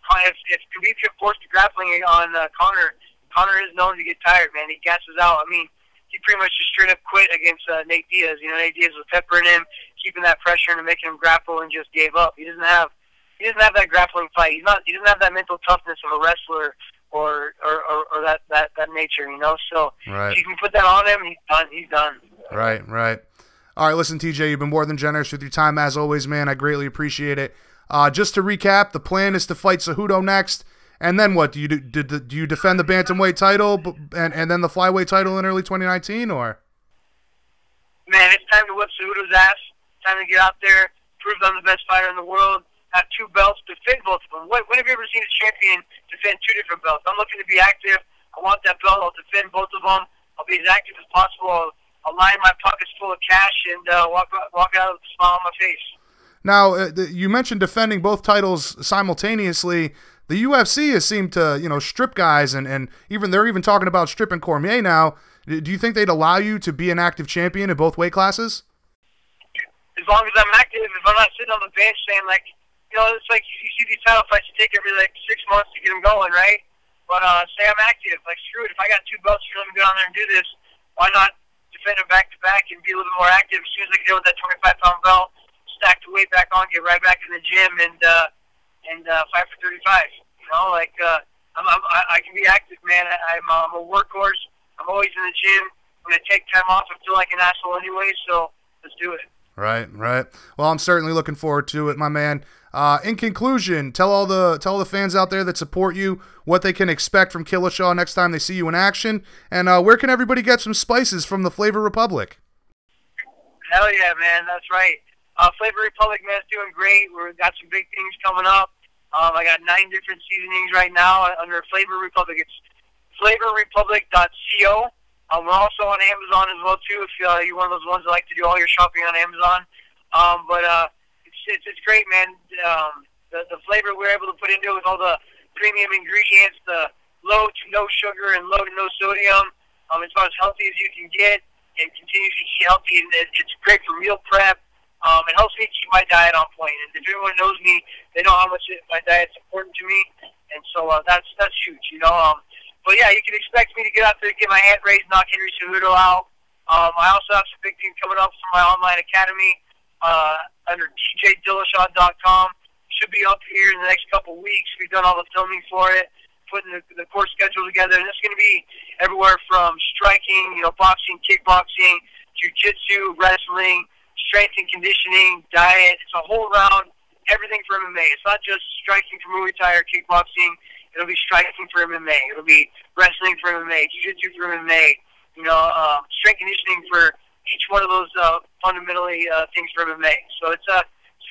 Khabib can force the grappling on Conor is known to get tired, man. He gasses out. I mean, he pretty much just straight up quit against Nate Diaz. You know, Nate Diaz was peppering him, keeping that pressure and making him grapple, and just gave up. He doesn't have that grappling fight. He doesn't have that mental toughness of a wrestler or that nature, you know. So right. If you can put that on him, he's done. Right, right. All right, listen, TJ, you've been more than generous with your time as always, man. I greatly appreciate it. Just to recap, the plan is to fight Cejudo next, and then what? Do you defend the bantamweight title and then the flyweight title in early 2019, or? Man, it's time to whip Cejudo's ass. It's time to get out there, prove I'm the best fighter in the world, have 2 belts, defend both of them. When have you ever seen a champion defend 2 different belts? I'm looking to be active. I want that belt. I'll defend both of them. I'll be as active as possible. I'll line my pockets full of cash and walk out with a smile on my face. Now, you mentioned defending both titles simultaneously. The UFC has seemed to, you know, strip guys, and they're even talking about stripping Cormier now. Do you think they'd allow you to be an active champion in both weight classes? As long as I'm active, if I'm not sitting on the bench saying, like, you know, it's like you see these title fights, you take every, like, 6 months to get them going, right? But say I'm active. Like, screw it. If I got 2 belts, you let me go down there and do this. Why not defend them back-to-back and be a little bit more active? As soon as I get with that 25-pound belt, stack the weight back on, get right back in the gym, and fight for 35. You know, like, I can be active, man. I'm a workhorse. I'm always in the gym. I'm going to take time off. I feel like an asshole anyway, so let's do it. Right, right. Well, I'm certainly looking forward to it, my man. In conclusion, tell all the fans out there that support you what they can expect from Dillashaw next time they see you in action, and where can everybody get some spices from the Flavor Republic? Hell yeah, man. That's right. Flavor Republic, man, is doing great. We've got some big things coming up. I got 9 different seasonings right now under Flavor Republic. It's flavorrepublic.co. We're also on Amazon as well, too, if you're one of those ones that like to do all your shopping on Amazon. But it's great, man. the flavor we're able to put into it with all the premium ingredients, the low to no sugar and low to no sodium. It's about as healthy as you can get and continue to eat healthy. And it's great for meal prep. It helps me keep my diet on point. And if everyone knows me, they know how much my diet's important to me. And so that's huge, you know. But yeah, you can expect me to get out there, get my hand raised, knock Henry Cejudo out. I also have some big things coming up for my online academy under TJDillashaw.com. Should be up here in the next couple of weeks. We've done all the filming for it, putting the course schedule together, and it's going to be everywhere from striking, you know, boxing, kickboxing, jiu-jitsu, wrestling, strength and conditioning, diet. It's a whole round, everything for MMA. It's not just striking for Muay Thai or kickboxing. It'll be striking for MMA. It'll be wrestling for MMA, jiu-jitsu for MMA, you know, strength conditioning for each one of those fundamentally things for MMA. So it's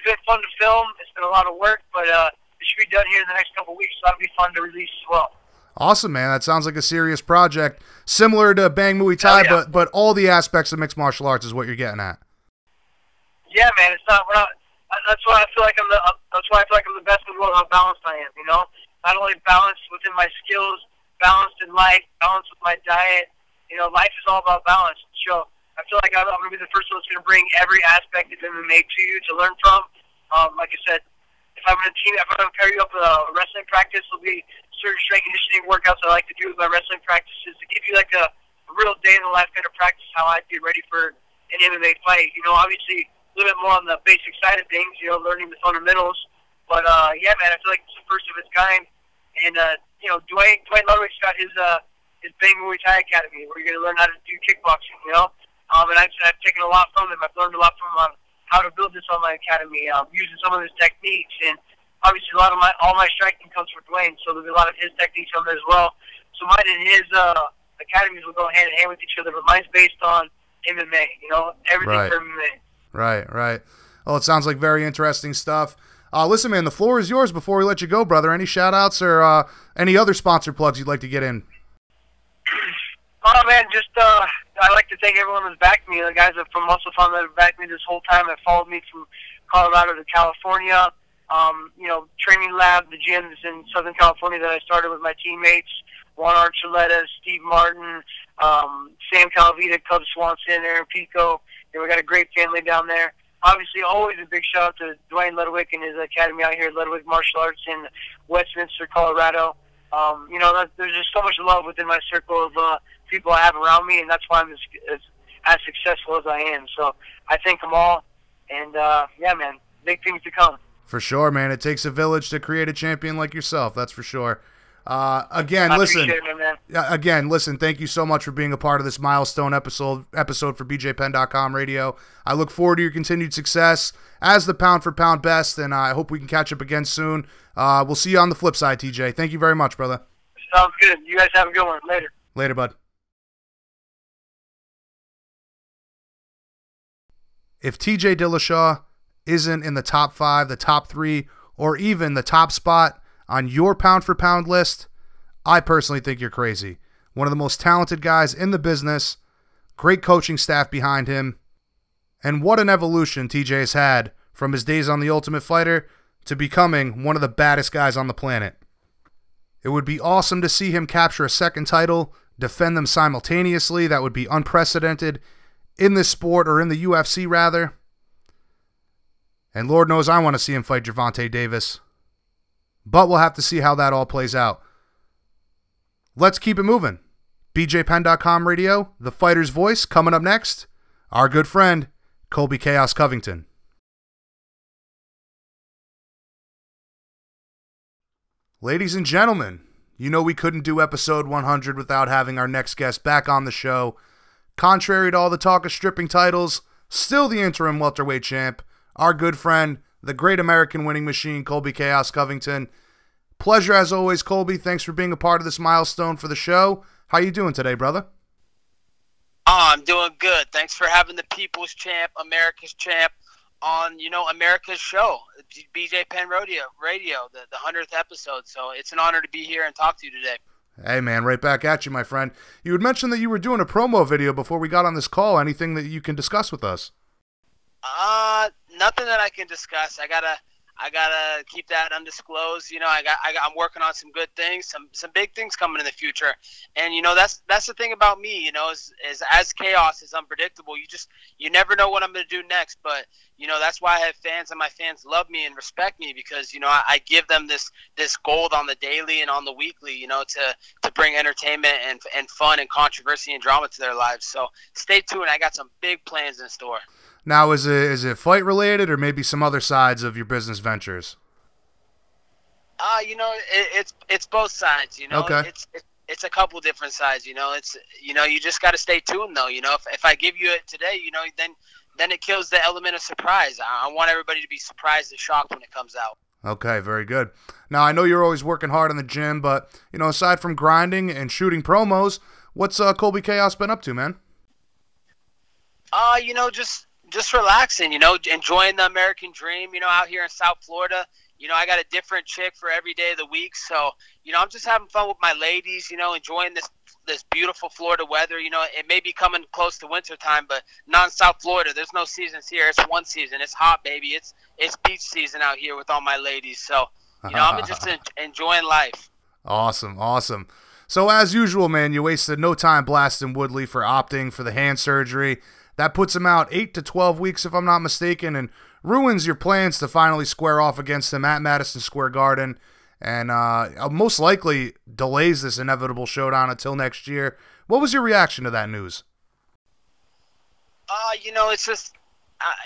been fun to film. It's been a lot of work, but it should be done here in the next couple of weeks, so that'll be fun to release as well. Awesome, man. That sounds like a serious project. Similar to Bang Muay Thai, yeah. but all the aspects of mixed martial arts is what you're getting at. Yeah, man. It's not. We're not. That's why I feel like I'm the. That's why I feel like I'm the best in the world. How balanced I am. You know, not only balanced within my skills, balanced in life, balanced with my diet. You know, life is all about balance. So I feel like I'm going to be the first one that's going to bring every aspect of MMA to you to learn from. Like I said, if I'm going to pair you up with a wrestling practice, there'll be certain strength conditioning workouts I like to do with my wrestling practices to give you like a real day in the life kind of practice how I get ready for an MMA fight. You know, obviously a little bit more on the basic side of things, you know, learning the fundamentals. But yeah, man, I feel like it's the first of its kind. And you know, Dwayne Ludwig's got his Bang Muay Thai Academy where you're going to learn how to do kickboxing. You know, and I've taken a lot from him. I've learned a lot from him on how to build this online academy, using some of his techniques, and obviously all my striking comes from Dwayne, so there'll be a lot of his techniques on there as well. So mine and his academies will go hand in hand with each other, but mine's based on MMA, you know, everything for MMA. Right. Oh, it sounds like very interesting stuff. Listen, man, the floor is yours before we let you go, brother. Any shout-outs or any other sponsor plugs you'd like to get in? Oh, man, just I'd like to thank everyone that's backed me. The guys from Muscle Fund that have backed me this whole time, have followed me from Colorado to California. You know, training lab, the gyms in Southern California that I started with my teammates, Juan Archuleta, Steve Martin, Sam Calavita, Cub Swanson, Aaron Pico. And we got a great family down there. Obviously, always a big shout out to Dwayne Ludwig and his academy out here at Ludwig Martial Arts in Westminster, Colorado. You know, there's just so much love within my circle of people I have around me, and that's why I'm as successful as I am. So I thank them all, and yeah, man, big things to come. For sure, man. It takes a village to create a champion like yourself. That's for sure. Again, listen. Again, listen. Thank you so much for being a part of this milestone episode for BJPenn.com radio. I look forward to your continued success as the pound for pound best, and I hope we can catch up again soon. We'll see you on the flip side, TJ. Thank you very much, brother. Sounds good. You guys have a good one. Later. Later, bud. If TJ Dillashaw isn't in the top 5, the top 3, or even the top spot on your pound-for-pound list, I personally think you're crazy. One of the most talented guys in the business, great coaching staff behind him, and what an evolution TJ has had from his days on The Ultimate Fighter to becoming one of the baddest guys on the planet. It would be awesome to see him capture a second title, defend them simultaneously. That would be unprecedented in this sport, or in the UFC rather. And Lord knows I want to see him fight Gervonta Davis. But we'll have to see how that all plays out. Let's keep it moving. BJPenn.com radio, the fighter's voice. Coming up next, our good friend, Colby Chaos Covington. Ladies and gentlemen, you know we couldn't do episode 100 without having our next guest back on the show. Contrary to all the talk of stripping titles, still the interim welterweight champ, our good friend, the great American winning machine, Colby Chaos Covington. Pleasure as always, Colby. Thanks for being a part of this milestone for the show. How you doing today, brother? Oh, I'm doing good. Thanks for having the people's champ, America's champ, on, you know, America's show, BJ Penn Radio, the 100th episode. So it's an honor to be here and talk to you today. Hey, man, right back at you, my friend. You had mentioned that you were doing a promo video before we got on this call. Anything that you can discuss with us? Nothing that I can discuss. I I gotta keep that undisclosed. You know, I'm working on some good things, some big things coming in the future. And you know, that's the thing about me. You know, is as chaos is unpredictable. You never know what I'm gonna do next. But you know, that's why I have fans, and my fans love me and respect me because you know I give them this gold on the daily and on the weekly. You know, to bring entertainment and fun and controversy and drama to their lives. So stay tuned. I got some big plans in store. Now, is it fight related or maybe some other sides of your business ventures? You know, it's both sides. You know, okay. It's a couple different sides. You know, you just got to stay tuned though. You know, if I give you it today, you know, then it kills the element of surprise. I want everybody to be surprised and shocked when it comes out. Okay, very good. Now, I know you're always working hard in the gym, but you know, aside from grinding and shooting promos, what's Colby Chaos been up to, man? You know, just relaxing, you know, enjoying the American dream, you know, out here in South Florida. You know, I got a different chick for every day of the week. So, you know, I'm just having fun with my ladies, you know, enjoying this beautiful Florida weather. You know, it may be coming close to winter time, but not in South Florida. There's no seasons here. It's one season. It's hot, baby. It's beach season out here with all my ladies. So, you know, I'm just enjoying life. Awesome, awesome. So, as usual, man, you wasted no time blasting Woodley for opting for the hand surgery. That puts him out 8 to 12 weeks, if I'm not mistaken, and ruins your plans to finally square off against him at Madison Square Garden, and most likely delays this inevitable showdown until next year. What was your reaction to that news? You know, it's just,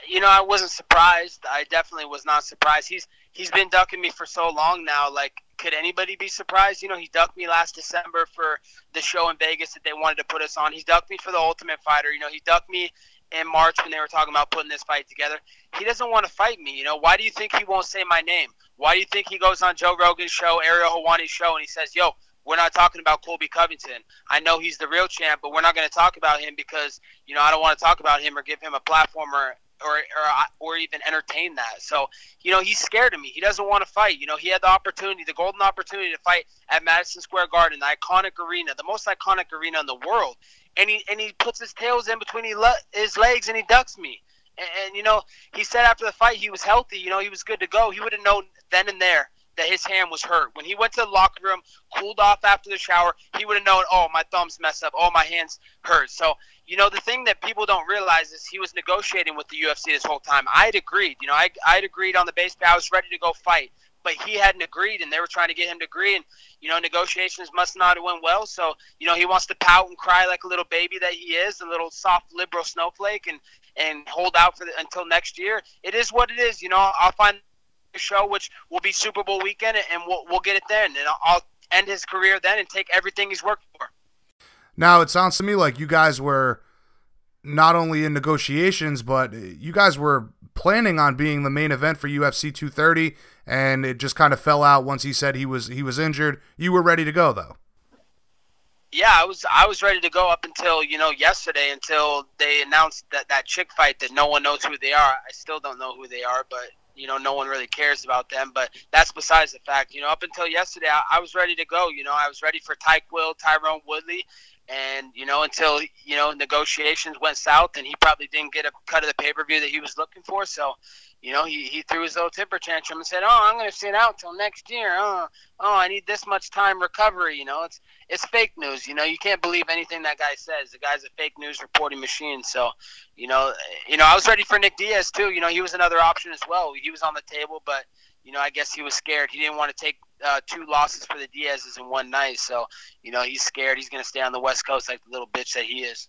you know, I wasn't surprised. I definitely was not surprised. He's been ducking me for so long now. Like, could anybody be surprised? You know, he ducked me last December for the show in Vegas that they wanted to put us on. He ducked me for the Ultimate Fighter. You know, he ducked me in March when they were talking about putting this fight together. He doesn't want to fight me. You know, why do you think he won't say my name? Why do you think he goes on Joe Rogan's show, Ariel Helwani's show, and he says, yo, we're not talking about Colby Covington. I know he's the real champ, but we're not going to talk about him because, you know, I don't want to talk about him or give him a platform or even entertain that. So, you know, he's scared of me. He doesn't want to fight. You know, he had the opportunity, the golden opportunity to fight at Madison Square Garden, the iconic arena, the most iconic arena in the world. And he puts his tails in between his legs and he ducks me. And, you know, he said after the fight he was healthy. You know, he was good to go. He would have known then and there that his hand was hurt. When he went to the locker room, cooled off after the shower, he would have known, oh, my thumb's messed up. Oh, my hand's hurt. So, you know, the thing that people don't realize is he was negotiating with the UFC this whole time. I'd agreed. You know, I'd agreed on the base pay. I was ready to go fight. But he hadn't agreed, and they were trying to get him to agree. And, you know, negotiations must not have went well. So, you know, he wants to pout and cry like a little baby that he is, a little soft liberal snowflake, and hold out until next year. It is what it is. You know, I'll find a show which will be Super Bowl weekend, and we'll get it then. And I'll end his career then and take everything he's worked for. Now, it sounds to me like you guys were not only in negotiations, but you guys were planning on being the main event for UFC 230, and it just kind of fell out once he said he was injured. You were ready to go, though. Yeah, I was ready to go up until, you know, yesterday, until they announced that chick fight that no one knows who they are. I still don't know who they are, but, you know, no one really cares about them. But that's besides the fact. You know, up until yesterday, I was ready to go. You know, I was ready for Tyrone Woodley. And, you know, until, you know, negotiations went south and he probably didn't get a cut of the pay-per-view that he was looking for. So, you know, he threw his little temper tantrum and said, oh, I'm going to sit out till next year. Oh, I need this much time recovery. You know, it's fake news. You know, you can't believe anything that guy says. The guy's a fake news reporting machine. So, you know, I was ready for Nick Diaz too. You know, he was another option as well. He was on the table, but, you know, I guess he was scared. He didn't want to take 2 losses for the Diaz's in one night. So, you know, he's scared. He's going to stay on the West Coast like the little bitch that he is.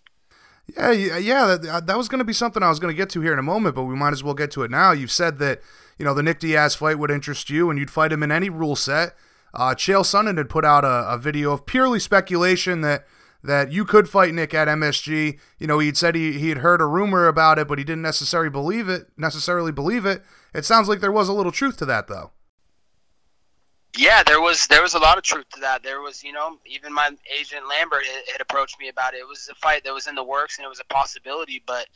Yeah, that was going to be something I was going to get to here in a moment, but we might as well get to it now. You've said that, you know, the Nick Diaz fight would interest you and you'd fight him in any rule set. Chael Sonnen had put out a video of purely speculation that you could fight Nick at MSG. You know, he'd said he had heard a rumor about it, but he didn't necessarily believe it. It sounds like there was a little truth to that, though. Yeah, there was a lot of truth to that. There was, you know, even my agent Lambert had approached me about it. It was a fight that was in the works and it was a possibility, but,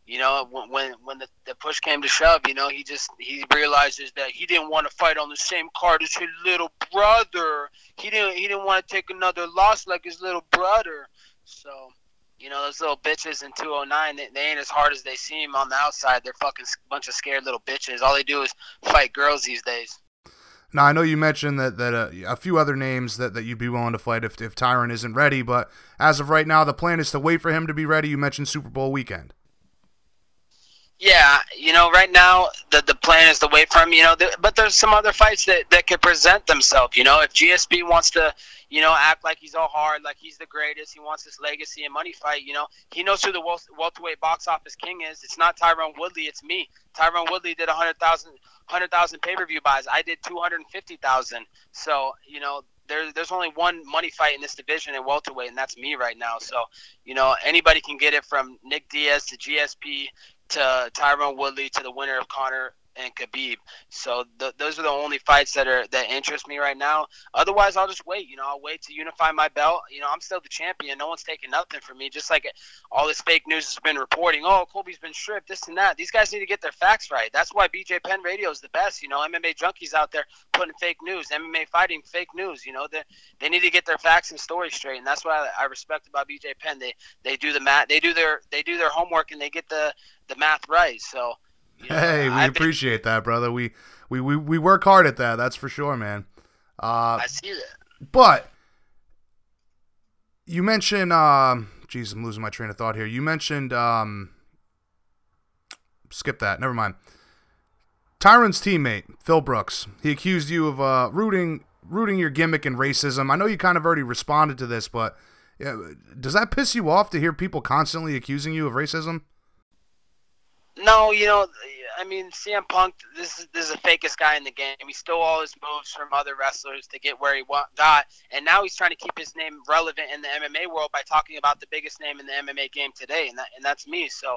you know, when the push came to shove, you know, he realizes that he didn't want to fight on the same card as his little brother. He didn't want to take another loss like his little brother. So, You know, those little bitches in 209, they ain't as hard as they seem on the outside. They're fucking bunch of scared little bitches. All they do is fight girls these days. Now, I know you mentioned that a few other names that you'd be willing to fight if Tyron isn't ready, but as of right now, the plan is to wait for him to be ready. You mentioned Super Bowl weekend. Yeah, you know, right now the plan is to wait for him, you know, but there's some other fights that could present themselves, you know. If GSP wants to, you know, act like he's all hard, like he's the greatest, he wants this legacy and money fight, you know, he knows who the welterweight box office king is. It's not Tyron Woodley, it's me. Tyron Woodley did 100,000 pay-per-view buys. I did 250,000. So, you know, there's only one money fight in this division in welterweight, and that's me right now. So, you know, anybody can get it, from Nick Diaz to GSP to Tyron Woodley to the winner of Conor and Khabib. So those are the only fights that interest me right now. Otherwise, I'll just wait. You know, I'll wait to unify my belt. You know, I'm still the champion. No one's taking nothing from me. Just like all this fake news has been reporting. Oh, Colby's been stripped, this and that. These guys need to get their facts right. That's why BJ Penn Radio is the best. You know, MMA junkies out there putting fake news, MMA fighting fake news. You know, they need to get their facts and stories straight. And that's what I respect about BJ Penn. They do the math. They do their homework, and they get the math right. So. You know, hey, we appreciate that, brother. We work hard at that. That's for sure, man. I see that. But you mentioned, geez, I'm losing my train of thought here. You mentioned, skip that. Never mind. Tyron's teammate, Phil Brooks. He accused you of rooting your gimmick and racism. I know you kind of already responded to this, but does that piss you off to hear people constantly accusing you of racism? No, you know, I mean, CM Punk, this is the fakest guy in the game. He stole all his moves from other wrestlers to get where he got, and now he's trying to keep his name relevant in the MMA world by talking about the biggest name in the MMA game today, and that's me. So,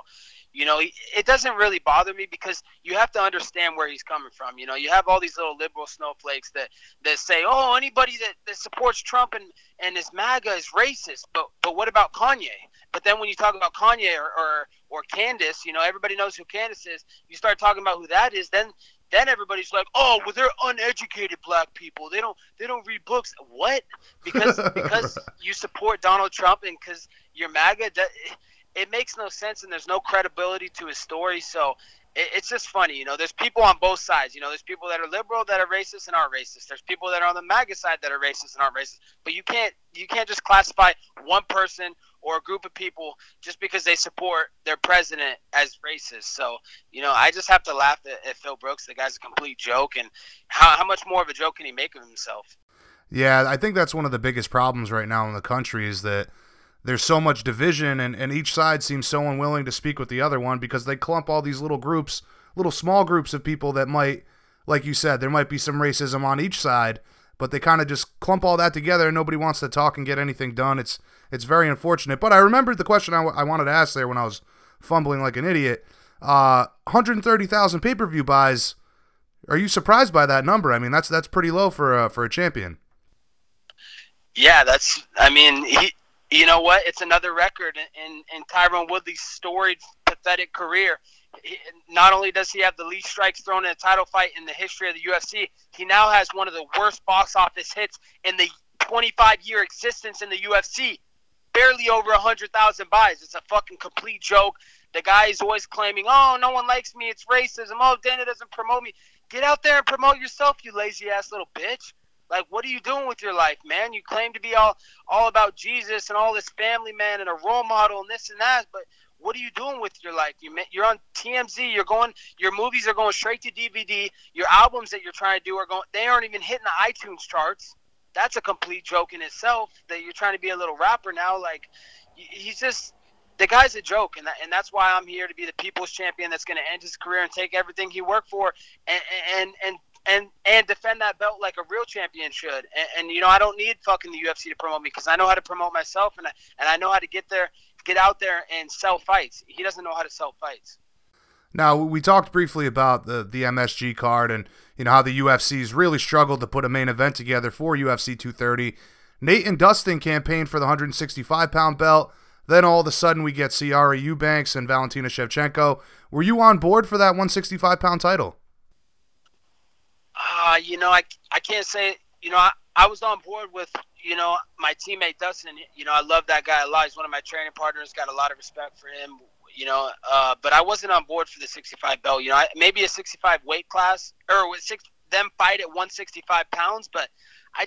you know, it doesn't really bother me, because you have to understand where he's coming from. You know, you have all these little liberal snowflakes that say, oh, anybody that supports Trump and is MAGA is racist. But what about Kanye? But then when you talk about Kanye or Candace, you know, everybody knows who Candace is. You start talking about who that is, then everybody's like, oh, well, they're uneducated black people. They don't read books. What? Because you support Donald Trump and because you're MAGA, it makes no sense, and there's no credibility to his story. So it's just funny, you know. There's people on both sides. You know, there's people that are liberal that are racist and aren't racist. There's people that are on the MAGA side that are racist and aren't racist. But you can't just classify one person or a group of people just because they support their president as racist. So, you know, I just have to laugh at Phil Brooks. The guy's a complete joke, and how much more of a joke can he make of himself? Yeah, I think that's one of the biggest problems right now in the country, is that there's so much division, and each side seems so unwilling to speak with the other one, because they clump all these little groups, little small groups of people that might, like you said, there might be some racism on each side, but they kind of just clump all that together, and nobody wants to talk and get anything done. It's very unfortunate. But I remembered the question I wanted to ask there when I was fumbling like an idiot. 130,000 pay-per-view buys. Are you surprised by that number? I mean, that's pretty low for a champion. Yeah, you know what? It's another record in Tyron Woodley's storied, pathetic career. Not only does he have the least strikes thrown in a title fight in the history of the UFC, he now has one of the worst box office hits in the 25-year existence in the UFC. Barely over 100,000 buys. It's a fucking complete joke. The guy is always claiming, oh, no one likes me, it's racism. Oh, Dana doesn't promote me. Get out there and promote yourself, you lazy-ass little bitch. Like, what are you doing with your life, man? You claim to be all about Jesus and all this family, man, and a role model and this and that, but what are you doing with your life? You're on TMZ. Your movies are going straight to DVD. Your albums that you're trying to do they aren't even hitting the iTunes charts. That's a complete joke in itself, that you're trying to be a little rapper now. Like, he's just, the guy's a joke, and that's why I'm here to be the people's champion that's going to end his career and take everything he worked for and defend that belt like a real champion should. And you know, I don't need fucking the UFC to promote me, because I know how to promote myself, and I know how to get out there and sell fights. He doesn't know how to sell fights. Now, we talked briefly about the MSG card, and you know how the UFC's really struggled to put a main event together for UFC 230. Nate and Dustin campaigned for the 165-pound belt. Then all of a sudden we get Ciara Eubanks and Valentina Shevchenko. Were you on board for that 165-pound title? You know, I can't say, you know, I was on board with, my teammate Dustin. I love that guy a lot. He's one of my training partners. Got a lot of respect for him. But I wasn't on board for the 65 belt. Maybe a 65 weight class, or with them fight at 165 pounds. But I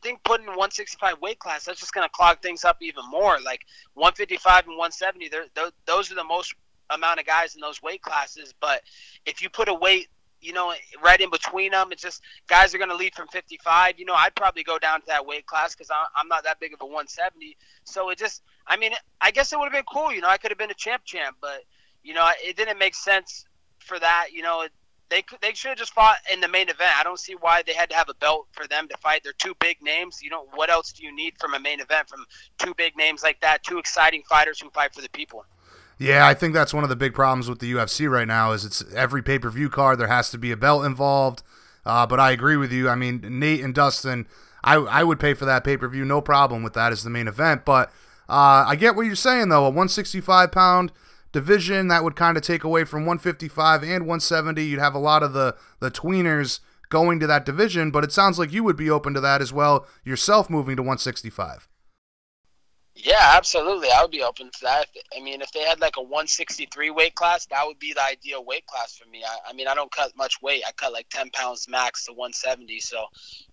think putting 165 weight class, that's just going to clog things up even more. Like 155 and 170, those are the most amount of guys in those weight classes. But if you put a weight, right in between them, it's just guys are going to lead from 55. I'd probably go down to that weight class because I'm not that big of a 170. So I guess it would have been cool. I could have been a champ, but, it didn't make sense for that. They should have just fought in the main event. I don't see why they had to have a belt for them to fight. They're two big names. What else do you need from a main event from two big names like that, two exciting fighters who fight for the people? Yeah, I think that's one of the big problems with the UFC right now is it's every pay-per-view card, there has to be a belt involved. But I agree with you. I mean, Nate and Dustin, I would pay for that pay-per-view, no problem with that as the main event. But I get what you're saying, though. A 165-pound division, that would kind of take away from 155 and 170. You'd have a lot of the tweeners going to that division, but it sounds like you would be open to that as well, yourself moving to 165. Yeah, absolutely. I would be open to that. If they had like a 163 weight class, that would be the ideal weight class for me. I don't cut much weight. I cut like 10 pounds max to 170. So,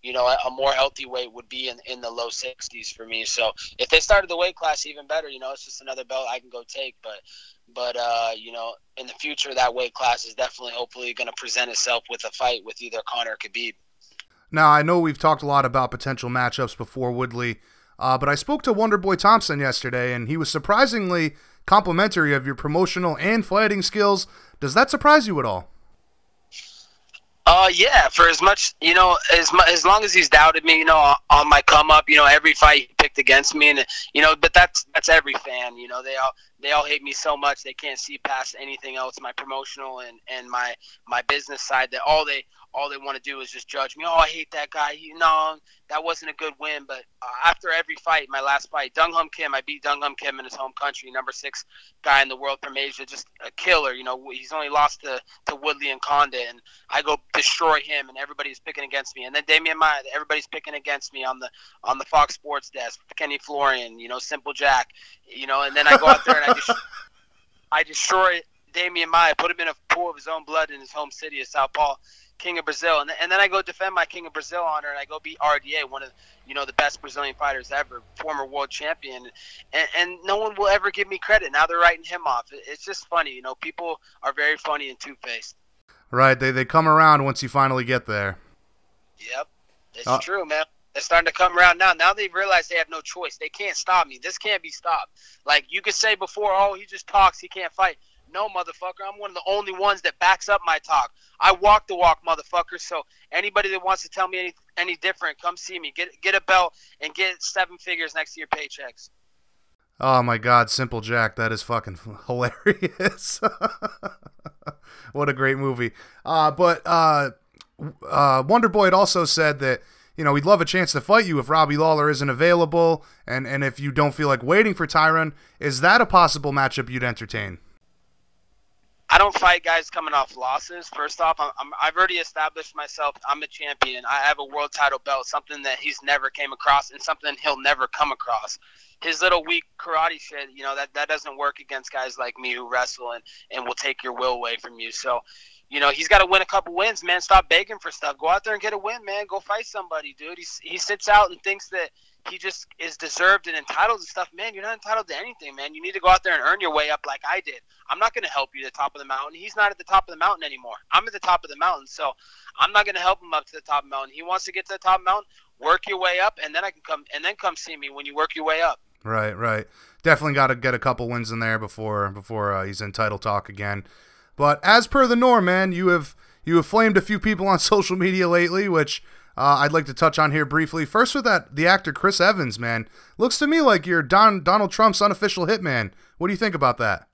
a more healthy weight would be in the low 60s for me. So if they started the weight class, even better. It's just another belt I can go take. But in the future, that weight class is definitely, hopefully, going to present itself with a fight with either Conor or Khabib. Now, I know we've talked a lot about potential matchups before, Woodley. But I spoke to Wonderboy Thompson yesterday, and he was surprisingly complimentary of your promotional and fighting skills. Does that surprise you at all? Yeah, for as much, as long as he's doubted me, on my come up, every fight he picked against me, and but that's every fan, they all hate me so much they can't see past anything else, my promotional and my business side, that all they want to do is just judge me. Oh, I hate that guy. No, that wasn't a good win. But after every fight, my last fight, Dung Hum Kim, I beat Dung Hum Kim in his home country, number 6 guy in the world from Asia, just a killer. He's only lost to Woodley and Condit, and I go destroy him, and everybody's picking against me. And then Damian Maia, everybody's picking against me on the Fox Sports desk. Kenny Florian, Simple Jack, and then I go out there and I destroy Damian Maia, put him in a pool of his own blood in his home city of Sao Paulo. King of Brazil, and then I go defend my King of Brazil honor, and I go beat RDA, one of the best Brazilian fighters ever, former world champion, and no one will ever give me credit. Now they're writing him off. It's just funny, people are very funny and two-faced. Right, they come around once you finally get there. Yep, it's true, man. They're starting to come around now. Now they realize they have no choice. They can't stop me. This can't be stopped. Like you could say before, oh, he just talks, he can't fight. No, motherfucker, I'm one of the only ones that backs up my talk. I walk the walk, motherfucker. So anybody that wants to tell me any different, come see me. Get a belt and get 7 figures next to your paychecks. Oh, my God, Simple Jack. That is fucking hilarious. What a great movie. But Wonderboy had also said that, he'd love a chance to fight you if Robbie Lawler isn't available and if you don't feel like waiting for Tyron. Is that a possible matchup you'd entertain? I don't fight guys coming off losses. First off, I've already established myself. I'm a champion. I have a world title belt, something that he's never came across and something he'll never come across. His little weak karate shit, that doesn't work against guys like me who wrestle and will take your will away from you. So, he's got to win a couple wins, man. Stop begging for stuff. Go out there and get a win, man. Go fight somebody, dude. He sits out and thinks that he just is deserved and entitled to stuff. Man, you're not entitled to anything, man. You need to go out there and earn your way up like I did. I'm not going to help you to the top of the mountain. He's not at the top of the mountain anymore. I'm at the top of the mountain, so I'm not going to help him up to the top of the mountain. He wants to get to the top of the mountain, work your way up, and then come see me when you work your way up. Right. Definitely got to get a couple wins in there before he's in title talk again. But as per the norm, man, you have flamed a few people on social media lately, which I'd like to touch on here briefly. First with the actor Chris Evans, man. Looks to me like you're Donald Trump's unofficial hitman. What do you think about that?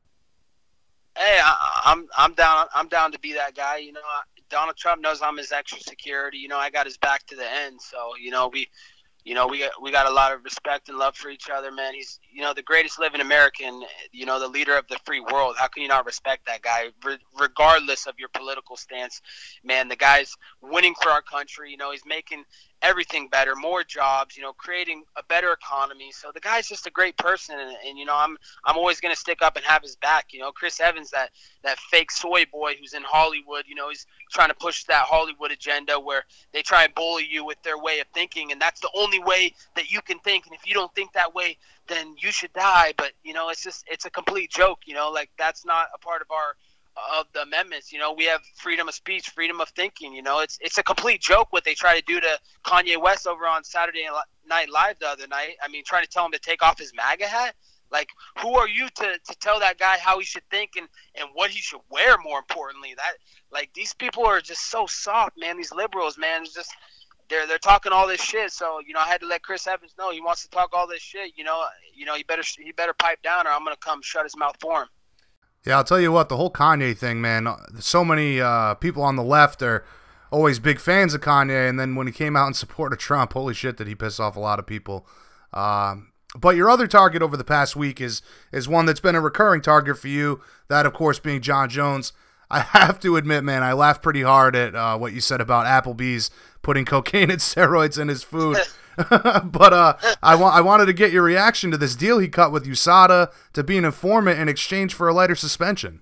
Hey, I'm down to be that guy. Donald Trump knows I'm his extra security. I got his back to the end. So, we got a lot of respect and love for each other, man. He's, the greatest living American, the leader of the free world. How can you not respect that guy, regardless of your political stance, man? The guy's winning for our country. He's making everything better, more jobs, you know, creating a better economy. So the guy's just a great person, and you know, I'm always going to stick up and have his back. You know, Chris Evans, that fake soy boy who's in Hollywood, you know, he's trying to push that Hollywood agenda where they try and bully you with their way of thinking, and that's the only way that you can think, and if you don't think that way, then you should die. But you know, it's a complete joke. You know, like, that's not a part of the amendments. You know, we have freedom of speech, freedom of thinking. You know, it's a complete joke what they try to do to Kanye West over on Saturday Night Live the other night. I mean, trying to tell him to take off his MAGA hat. Like, who are you to tell that guy how he should think and what he should wear, more importantly? That, like, these people are just so soft, man. These liberals, man, it's just they're talking all this shit. So, you know, I had to let Chris Evans know he wants to talk all this shit. You know, he better pipe down, or I'm gonna come shut his mouth for him. Yeah, I'll tell you what, the whole Kanye thing, man, so many people on the left are always big fans of Kanye, and then when he came out in support of Trump, holy shit, did he piss off a lot of people. But your other target over the past week is one that's been a recurring target for you, that, of course, being Jon Jones. I have to admit, man, I laughed pretty hard at what you said about Applebee's putting cocaine and steroids in his food. But I wanted to get your reaction to this deal he cut with USADA to be an informant in exchange for a lighter suspension.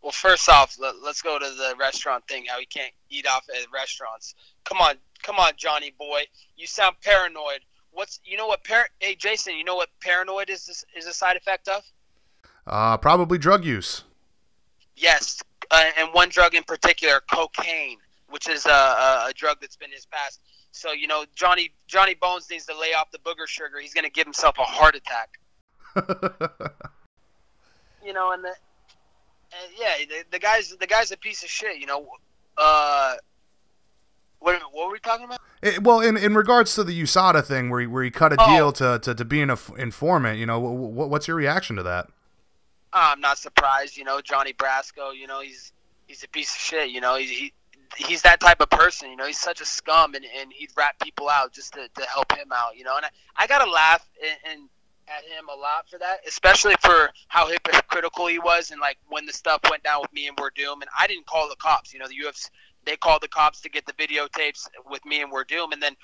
Well, first off, let's go to the restaurant thing, how he can't eat off at restaurants. Come on, Johnny boy. You sound paranoid. Hey, Jason, you know what paranoid is a side effect of? Probably drug use. Yes, and one drug in particular, cocaine, which is a drug that's been his past. So, you know, Johnny Bones needs to lay off the booger sugar. He's going to give himself a heart attack. You know, and the guy's a piece of shit. You know, what were we talking about? Well, in regards to the USADA thing, where he cut a deal to be an informant, you know, what's your reaction to that? I'm not surprised. You know, Johnny Brasco. You know, he's a piece of shit. You know, he's that type of person. You know, he's such a scum, and he'd rat people out just to help him out. You know, and I gotta laugh and at him a lot for that, especially for how hypocritical he was, and like when the stuff went down with me and Werdum, and I didn't call the cops. You know, the UFC, they called the cops to get the videotapes with me and Werdum, and then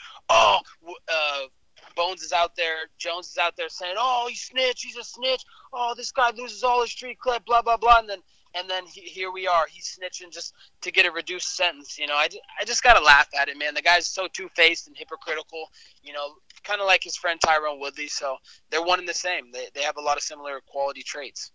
Bones is out there, Jones is out there saying, "Oh, he's a snitch. Oh, this guy loses all his street cred, blah blah blah," and then here we are. He's snitching just to get a reduced sentence. You know, I just gotta laugh at it, man. The guy's so two-faced and hypocritical. You know, kind of like his friend Tyrone Woodley. So they're one and the same. They have a lot of similar quality traits.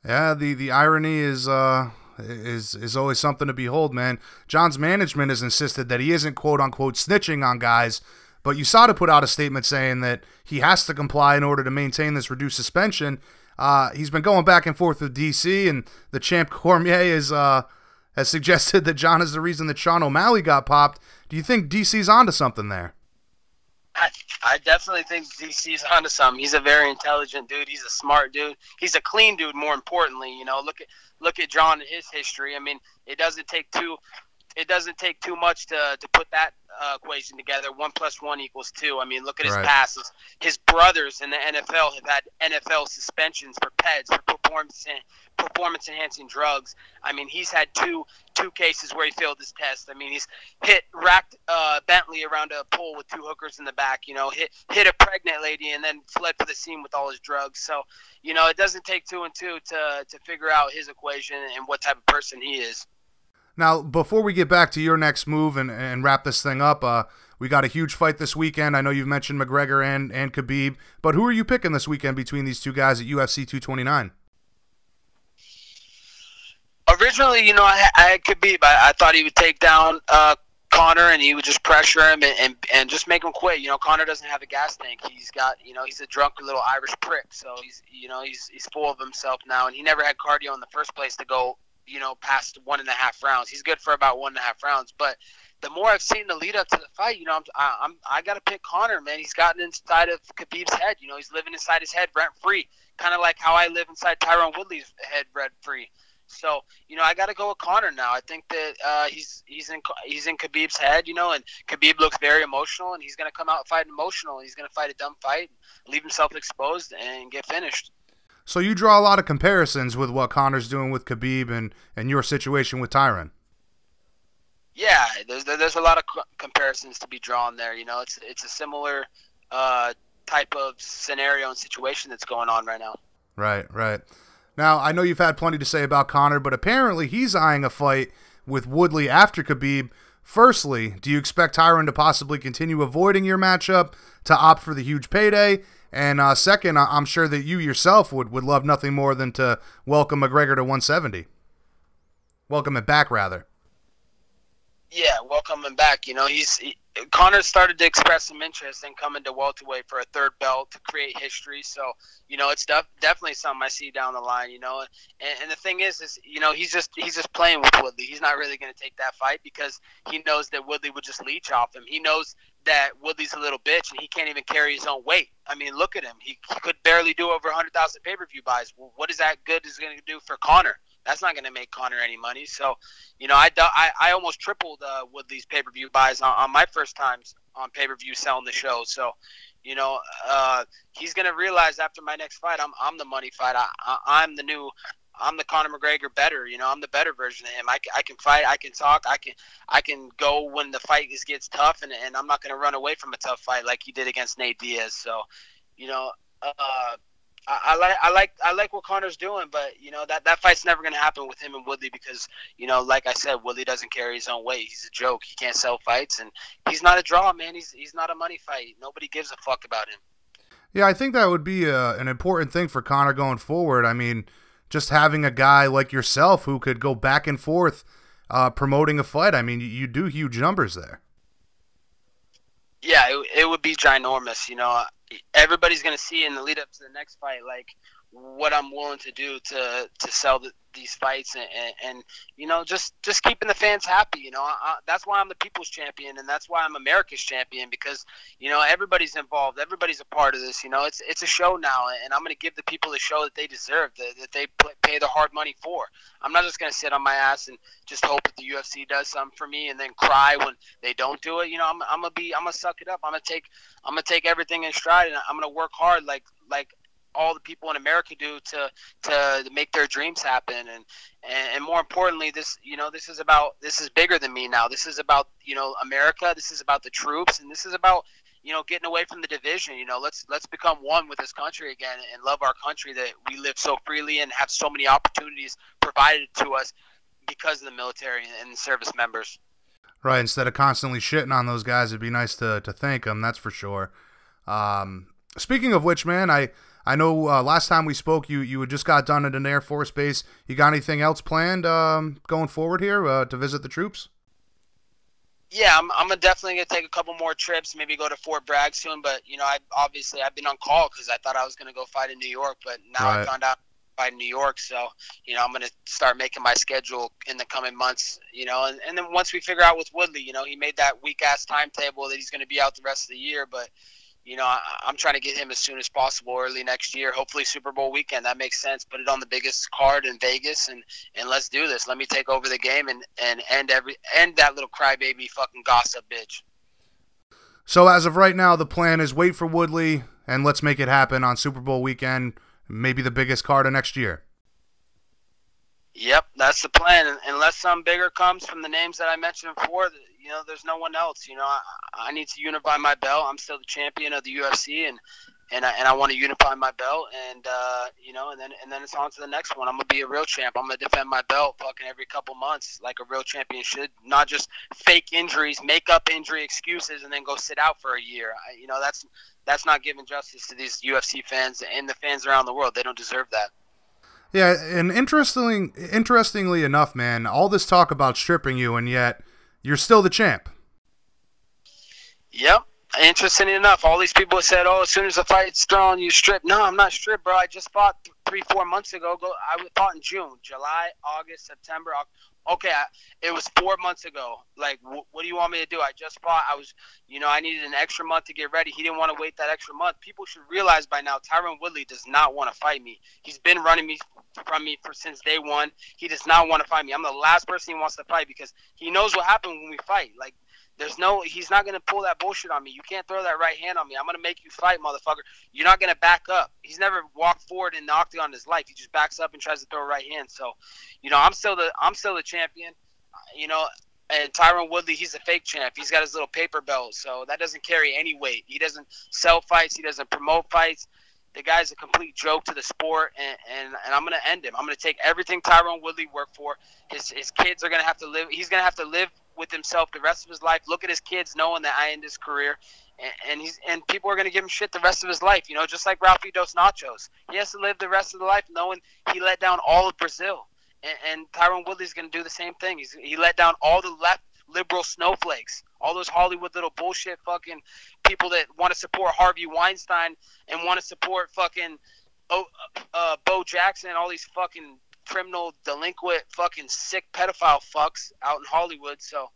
Yeah, the irony is always something to behold, man. John's management has insisted that he isn't quote unquote snitching on guys, but USADA put out a statement saying that he has to comply in order to maintain this reduced suspension. He's been going back and forth with DC, and the champ Cormier has suggested that John is the reason that Sean O'Malley got popped. Do you think DC's onto something there? I definitely think DC's onto something. He's a very intelligent dude. He's a smart dude. He's a clean dude, more importantly. You know, look at John and his history. I mean, it doesn't take too much to put that equation together. 1 + 1 = 2. I mean, look at his past. His brothers in the NFL have had NFL suspensions for PEDs, for performance-enhancing drugs. I mean, he's had two cases where he failed his test. I mean, he's racked Bentley around a pole with 2 hookers in the back. You know, hit a pregnant lady and then fled for the scene with all his drugs. So, you know, it doesn't take 2 and 2 to figure out his equation and what type of person he is. Now, before we get back to your next move and wrap this thing up, we got a huge fight this weekend. I know you've mentioned McGregor and Khabib, but who are you picking this weekend between these two guys at UFC 229? Originally, you know, I had Khabib. I thought he would take down Conor, and he would just pressure him and just make him quit. You know, Conor doesn't have a gas tank. He's got, you know, he's a drunk little Irish prick. So he's full of himself now, and he never had cardio in the first place to go, you know, past 1.5 rounds. He's good for about 1.5 rounds, but the more I've seen the lead up to the fight, you know, I got to pick Conor, man. He's gotten inside of Khabib's head. You know, he's living inside his head rent free, kind of like how I live inside Tyrone Woodley's head rent free. So, you know, I got to go with Conor now. I think that he's in Khabib's head, you know, and Khabib looks very emotional, and he's going to come out fighting emotional. He's going to fight a dumb fight, leave himself exposed, and get finished. So you draw a lot of comparisons with what Conor's doing with Khabib and your situation with Tyron. Yeah, there's a lot of comparisons to be drawn there. You know, it's a similar type of scenario and situation that's going on right now. Right. Now, I know you've had plenty to say about Conor, but apparently he's eyeing a fight with Woodley after Khabib. Firstly, do you expect Tyron to possibly continue avoiding your matchup to opt for the huge payday? And second, I'm sure that you yourself would love nothing more than to welcome McGregor to 170. Welcome it back, rather. Yeah, welcome him back. You know, Conor started to express some interest in coming to welterweight for a third belt to create history. So, you know, it's definitely something I see down the line. You know, and the thing is, you know, he's just playing with Woodley. He's not really going to take that fight because he knows that Woodley would just leech off him. He knows that Woodley's a little bitch and he can't even carry his own weight. I mean, look at him. He could barely do over 100,000 pay-per-view buys. Well, what is that good is going to do for Conor? That's not going to make Conor any money. So, you know, I almost tripled Woodley's pay-per-view buys on my first times on pay-per-view selling the show. So, you know, he's going to realize after my next fight, I'm the money fight. I'm the Conor McGregor better. You know, I'm the better version of him. I can fight. I can talk. I can go when the fight gets tough, and I'm not going to run away from a tough fight like he did against Nate Diaz. So, you know, I like what Conor's doing, but you know that fight's never going to happen with him and Woodley because, you know, like I said, Woodley doesn't carry his own weight. He's a joke. He can't sell fights, and he's not a draw, man. He's not a money fight. Nobody gives a fuck about him. Yeah, I think that would be an important thing for Conor going forward. I mean, just having a guy like yourself who could go back and forth promoting a fight. I mean, you do huge numbers there. Yeah, it would be ginormous. You know, everybody's going to see in the lead up to the next fight, like, what I'm willing to do to sell these fights and you know, just keeping the fans happy. You know, that's why I'm the people's champion, and that's why I'm America's champion, because, you know, everybody's involved. Everybody's a part of this. You know, it's a show now, and I'm going to give the people the show that they deserve, that they pay their hard money for. I'm not just going to sit on my ass and just hope that the UFC does something for me and then cry when they don't do it. You know, I'm gonna suck it up. I'm gonna take everything in stride, and I'm gonna work hard like all the people in America do to make their dreams happen. And more importantly, this is bigger than me now. This is about, you know, America. This is about the troops, and this is about, you know, getting away from the division. You know, let's become one with this country again and love our country that we live so freely and have so many opportunities provided to us because of the military and service members. Right. Instead of constantly shitting on those guys, it'd be nice to thank them. That's for sure. Speaking of which, man, I know last time we spoke, you had just got done at an Air Force base. You got anything else planned going forward here to visit the troops? Yeah, I'm definitely going to take a couple more trips, maybe go to Fort Bragg soon. But, you know, I've been on call because I thought I was going to go fight in New York. But now I found out I fight in New York. So, you know, I'm going to start making my schedule in the coming months, you know. And then once we figure out with Woodley, you know, he made that weak-ass timetable that he's going to be out the rest of the year. But, you know, I'm trying to get him as soon as possible, early next year, hopefully Super Bowl weekend. That makes sense. Put it on the biggest card in Vegas, and let's do this. Let me take over the game and end that little crybaby fucking gossip bitch. So as of right now, the plan is wait for Woodley, and let's make it happen on Super Bowl weekend, maybe the biggest card of next year. Yep, that's the plan. Unless some bigger comes from the names that I mentioned before, you know, there's no one else. You know, I need to unify my belt. I'm still the champion of the UFC, and I want to unify my belt, and you know, and then it's on to the next one. I'm gonna be a real champ. I'm gonna defend my belt fucking every couple months like a real champion should. Not just fake injuries, make up injury excuses, and then go sit out for a year. You know, that's not giving justice to these UFC fans and the fans around the world. They don't deserve that. Yeah, and interestingly enough, man, all this talk about stripping you, and yet you're still the champ. Yep. Interesting enough, all these people said, "Oh, as soon as the fight's thrown, you strip." No, I'm not stripped, bro. I just fought 3-4 months ago. I fought in June, July, August, September. Okay, it was 4 months ago. Like, what do you want me to do? I just fought. I needed an extra month to get ready. He didn't want to wait that extra month. People should realize by now, Tyron Woodley does not want to fight me. He's been running from me since day one. He does not want to fight me. I'm the last person he wants to fight because he knows what happened when we fight. Like, he's not going to pull that bullshit on me. You can't throw that right hand on me. I'm going to make you fight, motherfucker. You're not going to back up. He's never walked forward in the octagon in his life. He just backs up and tries to throw a right hand. So, you know, I'm still the champion. You know, And Tyron Woodley, he's a fake champ. He's got his little paper belt, so that doesn't carry any weight. He doesn't sell fights. He doesn't promote fights. The guy's a complete joke to the sport, and I'm going to end him. I'm going to take everything Tyron Woodley worked for. His kids are going to have to live. He's going to have to live with himself the rest of his life. Look at his kids knowing that I end his career, and people are going to give him shit the rest of his life. You know, just like Ralphie Dos Nachos. He has to live the rest of the life knowing he let down all of Brazil. And Tyron Woodley's going to do the same thing. He let down all the left liberal snowflakes, all those Hollywood little bullshit fucking people that want to support Harvey Weinstein and want to support fucking Bo Jackson and all these fucking criminal, delinquent, fucking sick pedophile fucks out in Hollywood. So,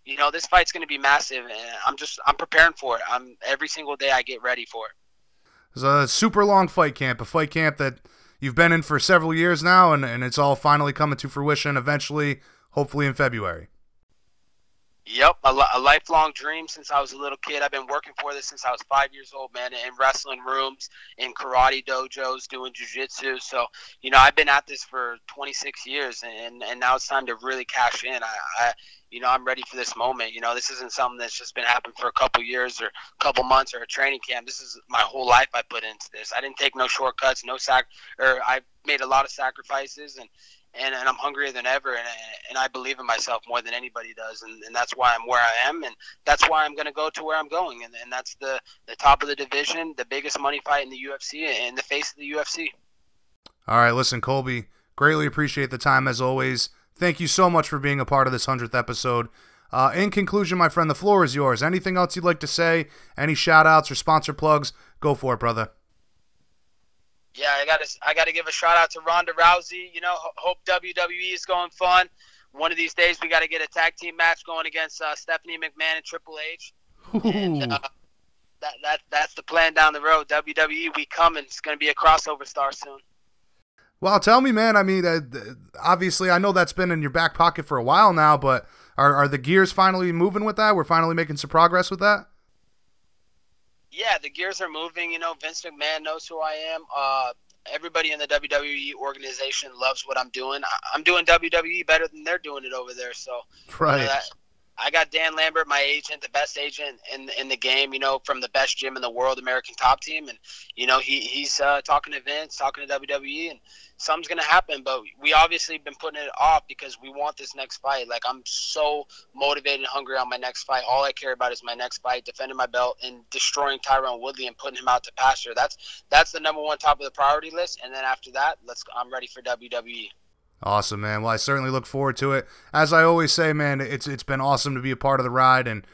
you know, this fight's going to be massive, and I'm preparing for it. Every single day I get ready for it. It's a super long fight camp, a fight camp that you've been in for several years now, and it's all finally coming to fruition eventually, hopefully in February. Yep, a lifelong dream since I was a little kid. I've been working for this since I was 5 years old, man, in wrestling rooms, in karate dojos, doing jiu-jitsu. So, you know, I've been at this for 26 years, and now it's time to really cash in. I'm ready for this moment. You know, this isn't something that's just been happening for a couple years or a couple months or a training camp. This is my whole life I put into this. I didn't take no shortcuts, I made a lot of sacrifices, and I'm hungrier than ever, and I believe in myself more than anybody does, and that's why I'm where I am, and that's why I'm going to go to where I'm going, and that's the top of the division, the biggest money fight in the UFC, and the face of the UFC. All right, listen, Colby, greatly appreciate the time as always. Thank you so much for being a part of this 100th episode. In conclusion, my friend, the floor is yours. Anything else you'd like to say? Any shout-outs or sponsor plugs? Go for it, brother. Yeah, I gotta give a shout out to Ronda Rousey. You know, hope WWE is going fun. One of these days, we got to get a tag team match going against Stephanie McMahon and Triple H. And, that's the plan down the road. WWE, we coming. It's gonna be a crossover star soon. Well, tell me, man. I mean, obviously, I know that's been in your back pocket for a while now, but are the gears finally moving with that? We're finally making some progress with that? Yeah, the gears are moving. You know, Vince McMahon knows who I am. Everybody in the WWE organization loves what I'm doing. I'm doing WWE better than they're doing it over there. So, right. You know, I got Dan Lambert, my agent, the best agent in the game, you know, from the best gym in the world, American Top Team. And, you know, he's talking to Vince, talking to WWE, and something's going to happen. But we obviously been putting it off because we want this next fight. Like, I'm so motivated and hungry on my next fight. All I care about is my next fight, defending my belt, and destroying Tyron Woodley and putting him out to pasture. That's the number one top of the priority list. And then after that, I'm ready for WWE. Awesome, man. Well, I certainly look forward to it. As I always say, man, it's been awesome to be a part of the ride, and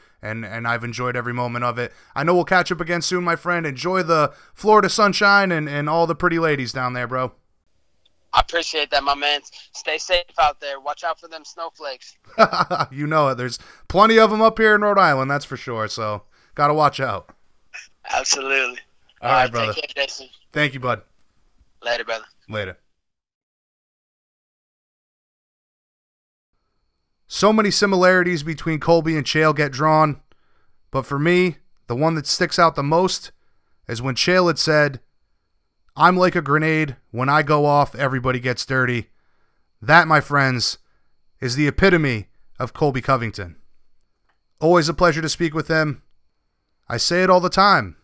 I've enjoyed every moment of it. I know we'll catch up again soon, my friend. Enjoy the Florida sunshine and all the pretty ladies down there, bro. I appreciate that, my man. Stay safe out there. Watch out for them snowflakes. You know it. There's plenty of them up here in Rhode Island, that's for sure. So, got to watch out. Absolutely. All right, brother. Take care, Jason. Thank you, bud. Later, brother. Later. So many similarities between Colby and Chael get drawn, but for me, the one that sticks out the most is when Chael had said, "I'm like a grenade. When I go off, everybody gets dirty." That, my friends, is the epitome of Colby Covington. Always a pleasure to speak with him. I say it all the time.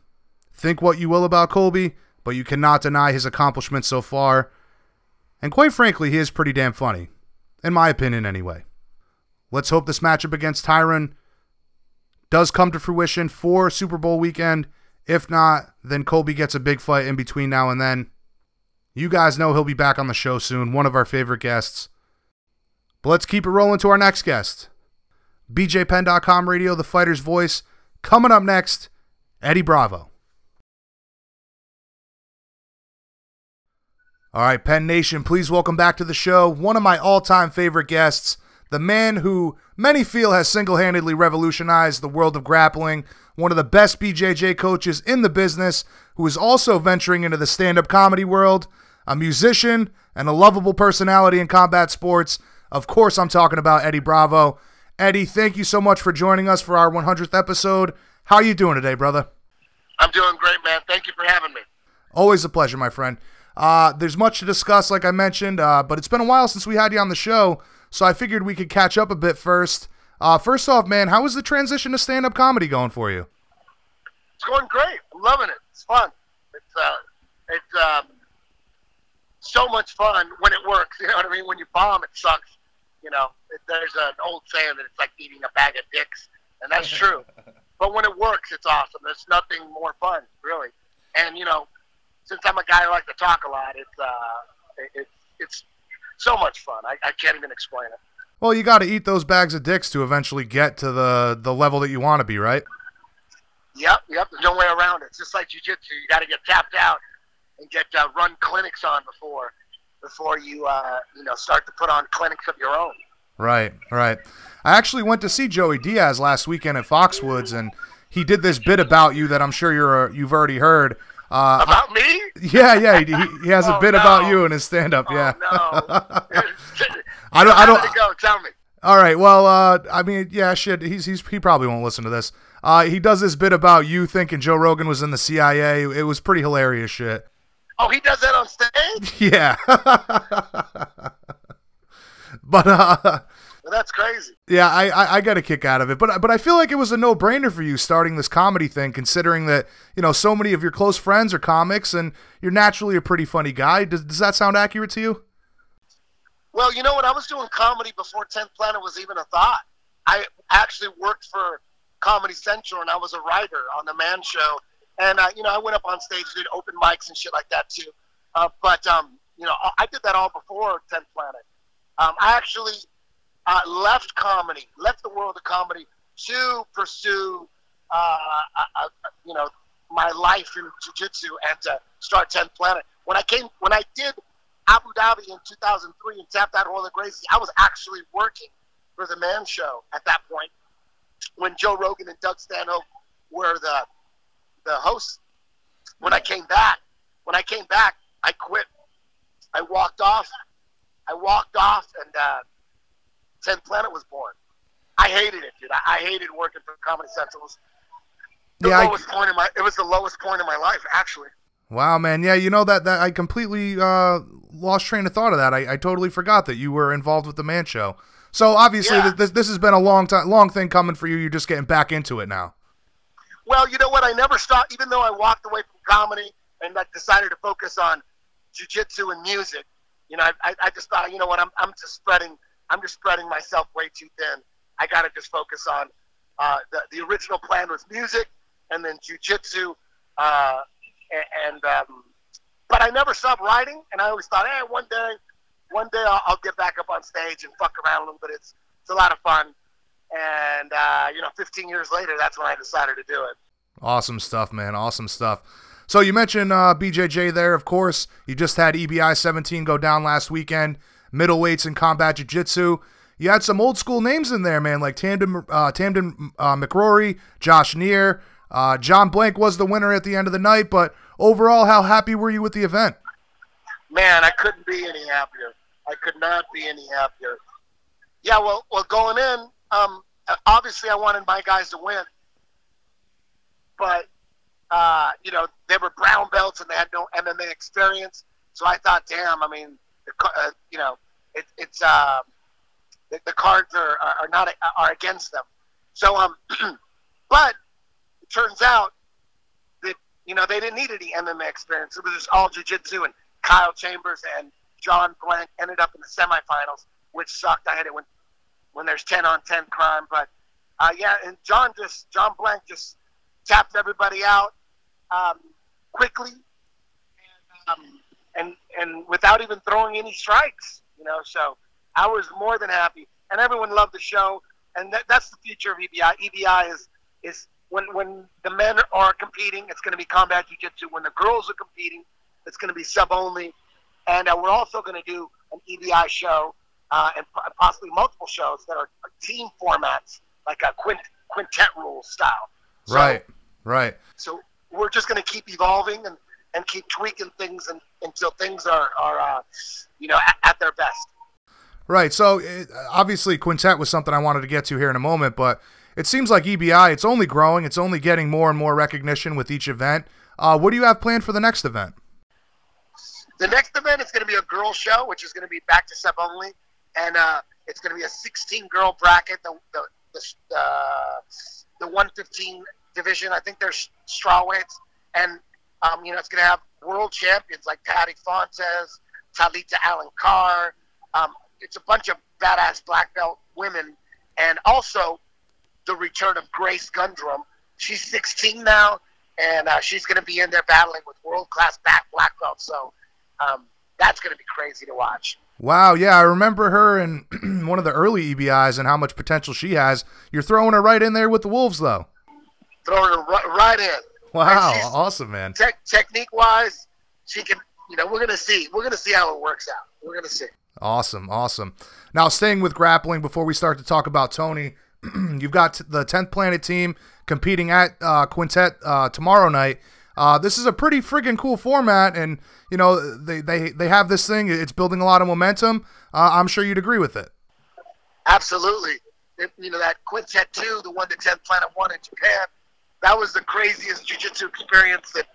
Think what you will about Colby, but you cannot deny his accomplishments so far. And quite frankly, he is pretty damn funny. In my opinion, anyway. Let's hope this matchup against Tyron does come to fruition for Super Bowl weekend. If not, then Colby gets a big fight in between now and then. You guys know he'll be back on the show soon, one of our favorite guests. But let's keep it rolling to our next guest. BJPenn.com radio, the fighter's voice. Coming up next, Eddie Bravo. All right, Penn Nation, please welcome back to the show one of my all-time favorite guests, the man who many feel has single-handedly revolutionized the world of grappling, one of the best BJJ coaches in the business, who is also venturing into the stand-up comedy world, a musician, and a lovable personality in combat sports. Of course, I'm talking about Eddie Bravo. Eddie, thank you so much for joining us for our 100th episode. How are you doing today, brother? I'm doing great, man. Thank you for having me. Always a pleasure, my friend. There's much to discuss, like I mentioned, but it's been a while since we had you on the show, so I figured we could catch up a bit first. First off, man, how is the transition to stand-up comedy going for you? It's going great. I'm loving it. It's fun. It's so much fun when it works. You know what I mean? When you bomb, it sucks. You know, there's an old saying that it's like eating a bag of dicks, and that's true. But when it works, it's awesome. There's nothing more fun, really. And, you know, since I'm a guy who likes to talk a lot, it's so much fun. I can't even explain it. Well, you got to eat those bags of dicks to eventually get to the level that you want to be, right? Yep. There's no way around it. It's just like jiu-jitsu. You got to get tapped out and get run clinics on before you start to put on clinics of your own. Right. I actually went to see Joey Diaz last weekend at Foxwoods, and he did this bit about you that I'm sure you've already heard. About me? Yeah. He has a bit about you in his stand-up. Oh, yeah. No. I don't. Go. Tell me. All right. Well, I mean, yeah, shit. He probably won't listen to this. He does this bit about you thinking Joe Rogan was in the CIA. It was pretty hilarious shit. Oh, he does that on stage? Yeah. But well, that's crazy. Yeah, I got a kick out of it. But I feel like it was a no-brainer for you starting this comedy thing, considering that, you know, so many of your close friends are comics and you're naturally a pretty funny guy. Does that sound accurate to you? Well, you know, when I was doing comedy before 10th Planet was even a thought, I actually worked for Comedy Central, and I was a writer on the Man Show. And, I went up on stage, did open mics and shit like that, too. But I did that all before 10th Planet. I actually left the world of comedy to pursue, my life in jiu-jitsu and to start 10th Planet. When I did Abu Dhabi in 2003 and tapped out Royal Gracie, I was actually working for the Man Show at that point when Joe Rogan and Doug Stanhope were the hosts. When I came back, I quit. I walked off, and 10th Planet was born. I hated it, dude. I hated working for Comedy Central. It was the lowest point in my life, actually. Wow, man. Yeah, you know that I completely lost train of thought of that. I totally forgot that you were involved with the Man Show. So obviously, yeah. This has been a long thing coming for you. You're just getting back into it now. Well, you know what? I never stopped, even though I walked away from comedy and I decided to focus on jiu-jitsu and music. You know, I just thought, you know what? I'm just spreading myself way too thin. I got to just focus on the original plan was music and then jiu-jitsu. But I never stopped writing, and I always thought, hey, one day I'll get back up on stage and fuck around a little bit. It's a lot of fun. And, 15 years later, that's when I decided to do it. Awesome stuff, man. Awesome stuff. So you mentioned BJJ there, of course. You just had EBI 17 go down last weekend, middleweights in combat jiu-jitsu. You had some old school names in there, man, like Tamden McRory, Josh Neer. John Blank was the winner at the end of the night, but overall, how happy were you with the event? Man, I couldn't be any happier. I could not be any happier. Yeah, well, going in, obviously I wanted my guys to win, but they were brown belts and they had no MMA experience. So I thought, damn, I mean, the cards are against them. So but it turns out that they didn't need any MMA experience. It was just all jiu-jitsu, and Kyle Chambers and John Blank ended up in the semifinals, which sucked. I had it when there's 10-on-10 crime, but and John Blank just tapped everybody out quickly and without even throwing any strikes. So I was more than happy, and everyone loved the show, and that's the future of EBI. EBI is when the men are competing, it's going to be combat jiu-jitsu. When the girls are competing, it's going to be sub only, and we're also going to do an EBI show and possibly multiple shows that are team formats, like a quintet rules style. So, Right. So we're just going to keep evolving and keep tweaking things until things are at their best. Right. So obviously quintet was something I wanted to get to here in a moment, but it seems like EBI, it's only growing. It's only getting more and more recognition with each event. What do you have planned for the next event? The next event is going to be a girls show, which is going to be back to sub only, and it's going to be a 16-girl bracket. The the 115 division. I think there's strawweights, and it's going to have world champions like Patty Fontes, Talita Allen Carr. It's a bunch of badass black belt women, and also the return of Grace Gundrum. She's 16 now, and she's going to be in there battling with world-class black belts. So that's going to be crazy to watch. Wow, yeah, I remember her in one of the early EBIs and how much potential she has. You're throwing her right in there with the Wolves, though. Throwing her right in. Wow, awesome, man. Technique-wise, she can. We're gonna see. We're gonna see how it works out. We're gonna see. Awesome. Now, staying with grappling, before we start to talk about Tony, you've got the 10th Planet team competing at Quintet tomorrow night. This is a pretty friggin' cool format, and they have this thing. It's building a lot of momentum. I'm sure you'd agree with it. Absolutely. That Quintet 2, the one that 10th Planet won in Japan, that was the craziest jiu-jitsu experience that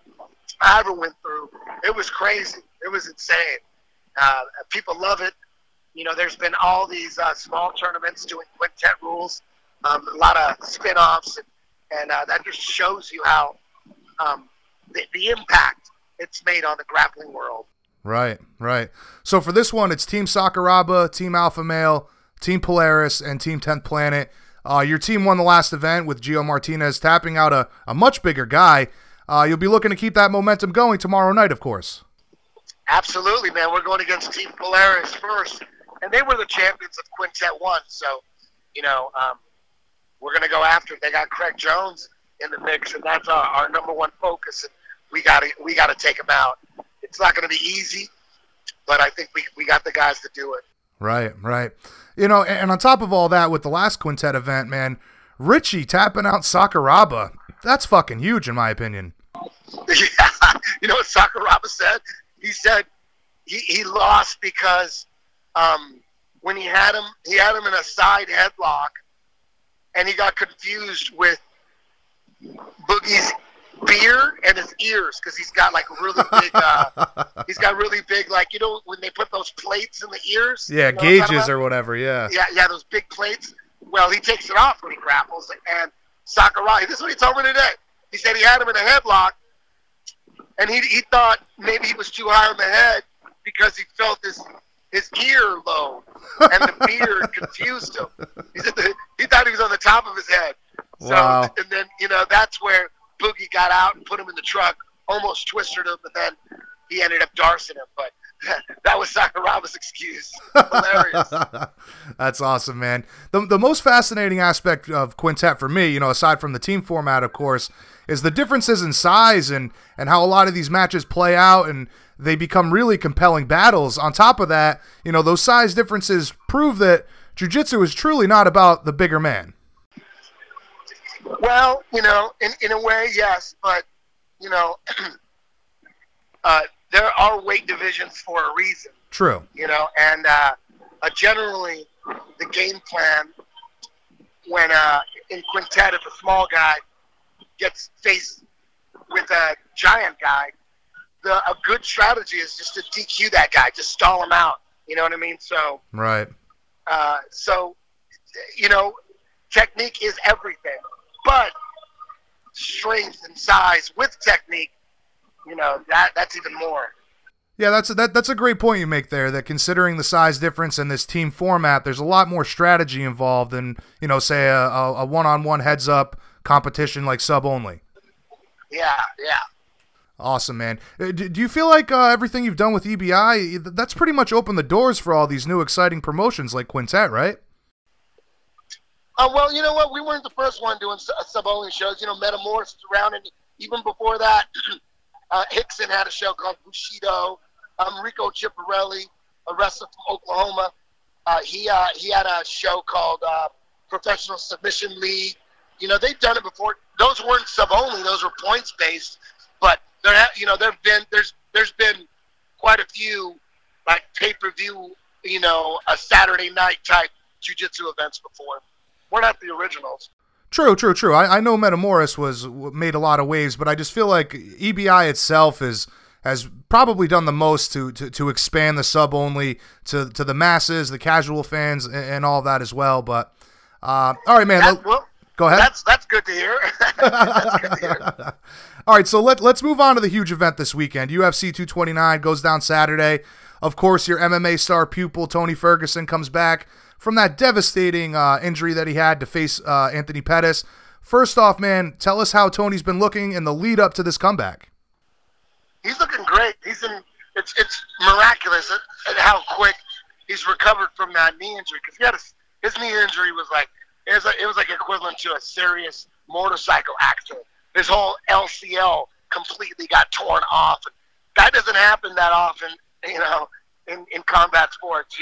I ever went through. It was crazy. It was insane. People love it. There's been all these small tournaments doing Quintet rules, a lot of spin-offs, and that just shows you how the impact it's made on the grappling world. Right. So for this one, it's Team Sakuraba, Team Alpha Male, Team Polaris, and Team 10th Planet. Your team won the last event with Gio Martinez tapping out a much bigger guy. You'll be looking to keep that momentum going tomorrow night, of course. Absolutely, man. We're going against Team Polaris first, and they were the champions of Quintet 1. So, we're going to go after it. They got Craig Jones in the mix, and that's our number one focus. And we got to take him out. It's not going to be easy, but I think we got the guys to do it. Right. And on top of all that, with the last Quintet event, man, Richie tapping out Sakuraba, that's fucking huge in my opinion. Yeah. You know what Sakuraba said? He said he lost because when he had him in a side headlock, and he got confused with Boogie's beard and his ears because he's got like really big. He's got really big, like when they put those plates in the ears. Yeah, gauges or whatever. Yeah, those big plates. Well, he takes it off when he grapples, and Sakuraba. This is what he told me today. He said he had him in a headlock, and he thought maybe he was too high on the head because he felt his ear lobe, and the beard confused him. He said he thought he was on the top of his head. So, wow. And then, that's where Boogie got out and put him in the truck, almost twisted him, but then he ended up darsing him. But that was Sakuraba's excuse. Hilarious. That's awesome, man. The most fascinating aspect of Quintet for me, aside from the team format, of course, is the differences in size and how a lot of these matches play out, and they become really compelling battles. On top of that, those size differences prove that jiu-jitsu is truly not about the bigger man. Well, in a way, yes, but, there are weight divisions for a reason. True. And generally the game plan when in Quintet, if a small guy gets faced with a giant guy, a good strategy is just to DQ that guy, just stall him out. You know what I mean? So right. Technique is everything, but strength and size with technique, that's even more. Yeah, that's a great point you make there, that considering the size difference in this team format, there's a lot more strategy involved than, say a one-on-one heads-up competition like sub-only. Yeah. Awesome, man. Do you feel like everything you've done with EBI, that's pretty much opened the doors for all these new exciting promotions like Quintet, right? Well, you know what? We weren't the first one doing sub-only shows. Metamorphosis around, and even before that, Hickson had a show called Bushido. Rico Chiapparelli, a wrestler from Oklahoma, he had a show called Professional Submission League. They've done it before. Those weren't sub-only; those were points-based. But there's been quite a few like pay-per-view, a Saturday night type jiu-jitsu events before. We're not the originals. True. I know Metamoris made a lot of waves, but I just feel like EBI itself has probably done the most to expand the sub only to the masses, the casual fans, and all of that as well. But All right, man. Go ahead. That's good to hear. That's good to hear. All right, so let's move on to the huge event this weekend. UFC 229 goes down Saturday. Of course, your MMA star pupil, Tony Ferguson, comes back from that devastating injury that he had to face Anthony Pettis. First off, man, tell us how Tony's been looking in the lead up to this comeback. He's looking great. It's miraculous at how quick he's recovered from that knee injury, because his knee injury was like it was like equivalent to a serious motorcycle accident. His whole LCL completely got torn off. That doesn't happen that often, in combat sports,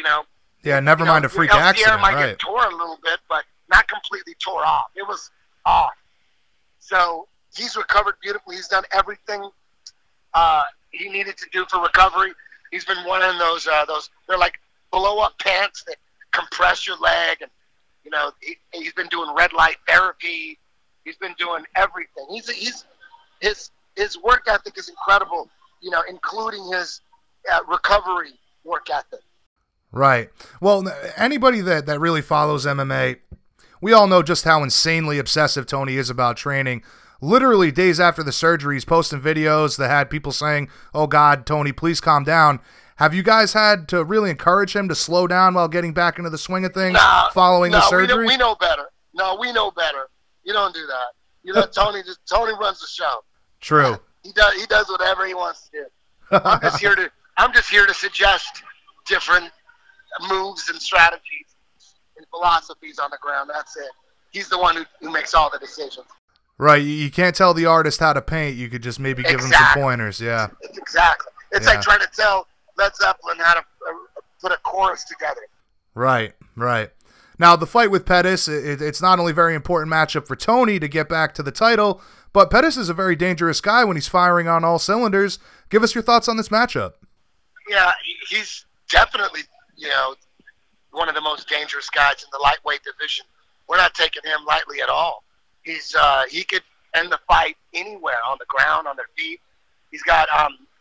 Yeah, never mind a freak accident, might right? get torn a little bit, but not completely tore off. It was off. So he's recovered beautifully. He's done everything he needed to do for recovery. He's been wearing those they're like blow-up pants that compress your leg, and he's been doing red light therapy. He's been doing everything. His work ethic is incredible, including his recovery work ethic. Right. Well, anybody that really follows MMA, we all know just how insanely obsessive Tony is about training. Literally days after the surgery, he's posting videos that had people saying, "Oh God, Tony, please calm down." Have you guys had to really encourage him to slow down while getting back into the swing of things following the surgery? We know better. No, we know better. You don't do that. Tony runs the show. True. He does whatever he wants to do. I'm just here to suggest different moves and strategies and philosophies on the ground. That's it. He's the one who makes all the decisions. Right. You can't tell the artist how to paint. You could just maybe give him some pointers. Yeah. Exactly. It's like trying to tell Led Zeppelin how to put a chorus together. Right. Now, the fight with Pettis, it's not only a very important matchup for Tony to get back to the title, but Pettis is a very dangerous guy when he's firing on all cylinders. Give us your thoughts on this matchup. Yeah, he's definitely, one of the most dangerous guys in the lightweight division. We're not taking him lightly at all. He could end the fight anywhere, on the ground, on their feet. He's got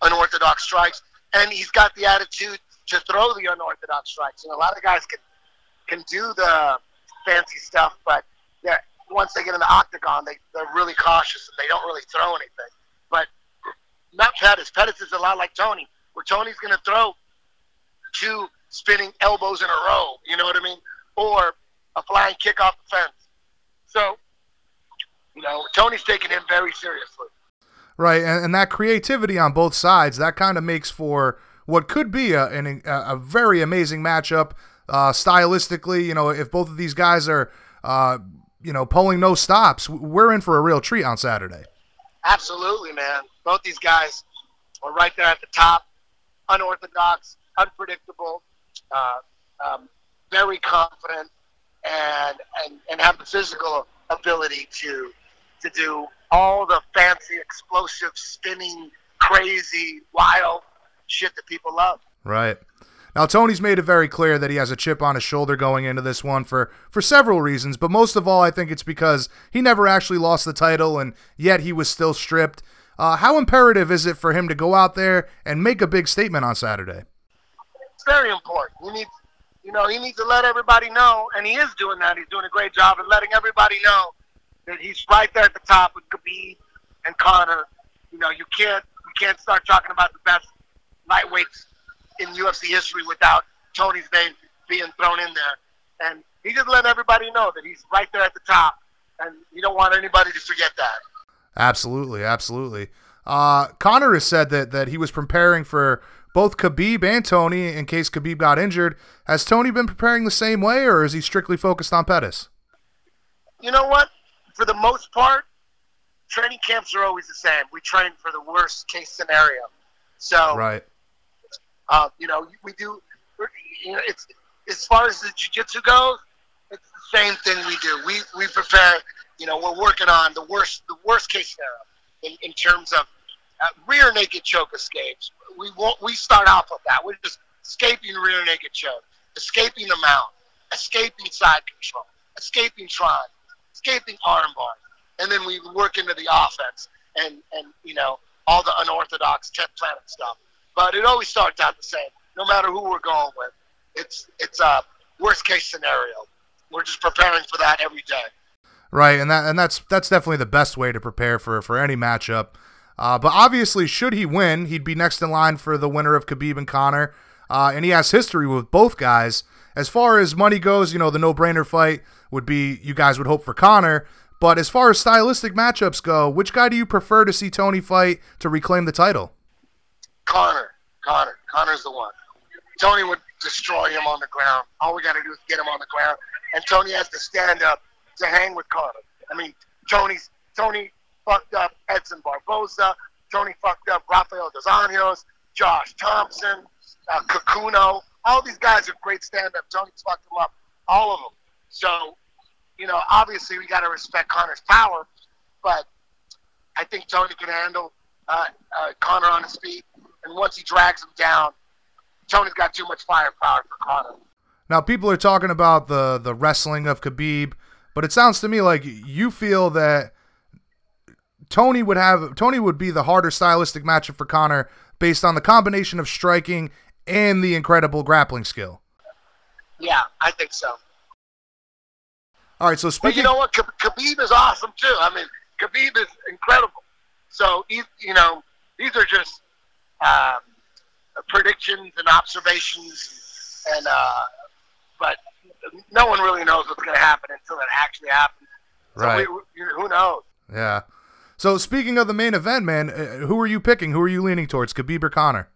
unorthodox strikes, and he's got the attitude to throw the unorthodox strikes. And a lot of guys can do the fancy stuff, but once they get in the octagon, they're really cautious and they don't really throw anything. But not Pettis. Pettis is a lot like Tony, where Tony's going to throw 2 spinning elbows in a row, you know what I mean? Or a flying kick off the fence. So, Tony's taking him very seriously. Right, and that creativity on both sides, that kind of makes for what could be a very amazing matchup stylistically. If both of these guys are, pulling no stops, we're in for a real treat on Saturday. Absolutely, man. Both these guys are right there at the top. Unorthodox, unpredictable, very confident, and have the physical ability to do all the fancy, explosive, spinning, crazy, wild shit that people love. Right. Now, Tony's made it very clear that he has a chip on his shoulder going into this one for several reasons, but most of all, I think it's because he never actually lost the title, and yet he was still stripped. How imperative is it for him to go out there and make a big statement on Saturday? It's very important. He needs to let everybody know, and he is doing that. He's doing a great job of letting everybody know that he's right there at the top with Khabib and Conor. You can't start talking about the best lightweights in UFC history without Tony's name being thrown in there. And he just let everybody know that he's right there at the top, and you don't want anybody to forget that. Absolutely. Conor has said that he was preparing for both Khabib and Tony in case Khabib got injured. Has Tony been preparing the same way, or is he strictly focused on Pettis? You know what? For the most part, training camps are always the same. We train for the worst case scenario. So, right. We do. It's as far as the jiu-jitsu goes, it's the same thing we do. We prepare. We're working on the worst case scenario in terms of rear naked choke escapes. We start off with that. We're just escaping rear naked choke, escaping the mount, escaping side control, escaping trine, escaping arm bars, and then we work into the offense and all the unorthodox 10th planet stuff. But it always starts out the same, no matter who we're going with. It's a worst case scenario. we're just preparing for that every day. Right, and that's definitely the best way to prepare for any matchup. But obviously, should he win, he'd be next in line for the winner of Khabib and Conor. And he has history with both guys. As far as money goes, the no-brainer fight would be, you guys would hope for Conor. But as far as stylistic matchups go, which guy do you prefer to see Tony fight to reclaim the title? Conor. Conor's the one. Tony would destroy him on the ground. All we got to do is get him on the ground. And Tony has to stand up to hang with Conor. I mean, Tony fucked up Edson Barboza. Tony fucked up Rafael Dos Anjos, Josh Thompson, Kakuno. All these guys are great stand-up. Tony's fucked them up, all of them. So, obviously we got to respect Conor's power, but I think Tony can handle Conor on his feet. And once he drags him down, Tony's got too much firepower for Conor. Now, people are talking about the wrestling of Khabib, but it sounds to me like you feel that Tony would be the harder stylistic matchup for Conor based on the combination of striking and the incredible grappling skill. Yeah, I think so. All right, so speaking... But you know what? Khabib is awesome, too. I mean, Khabib is incredible. So, these are just predictions and observations, and but no one really knows what's going to happen until it actually happens. So right. Who knows? Yeah. So speaking of the main event, man, who are you picking? Who are you leaning towards, Khabib or Conor?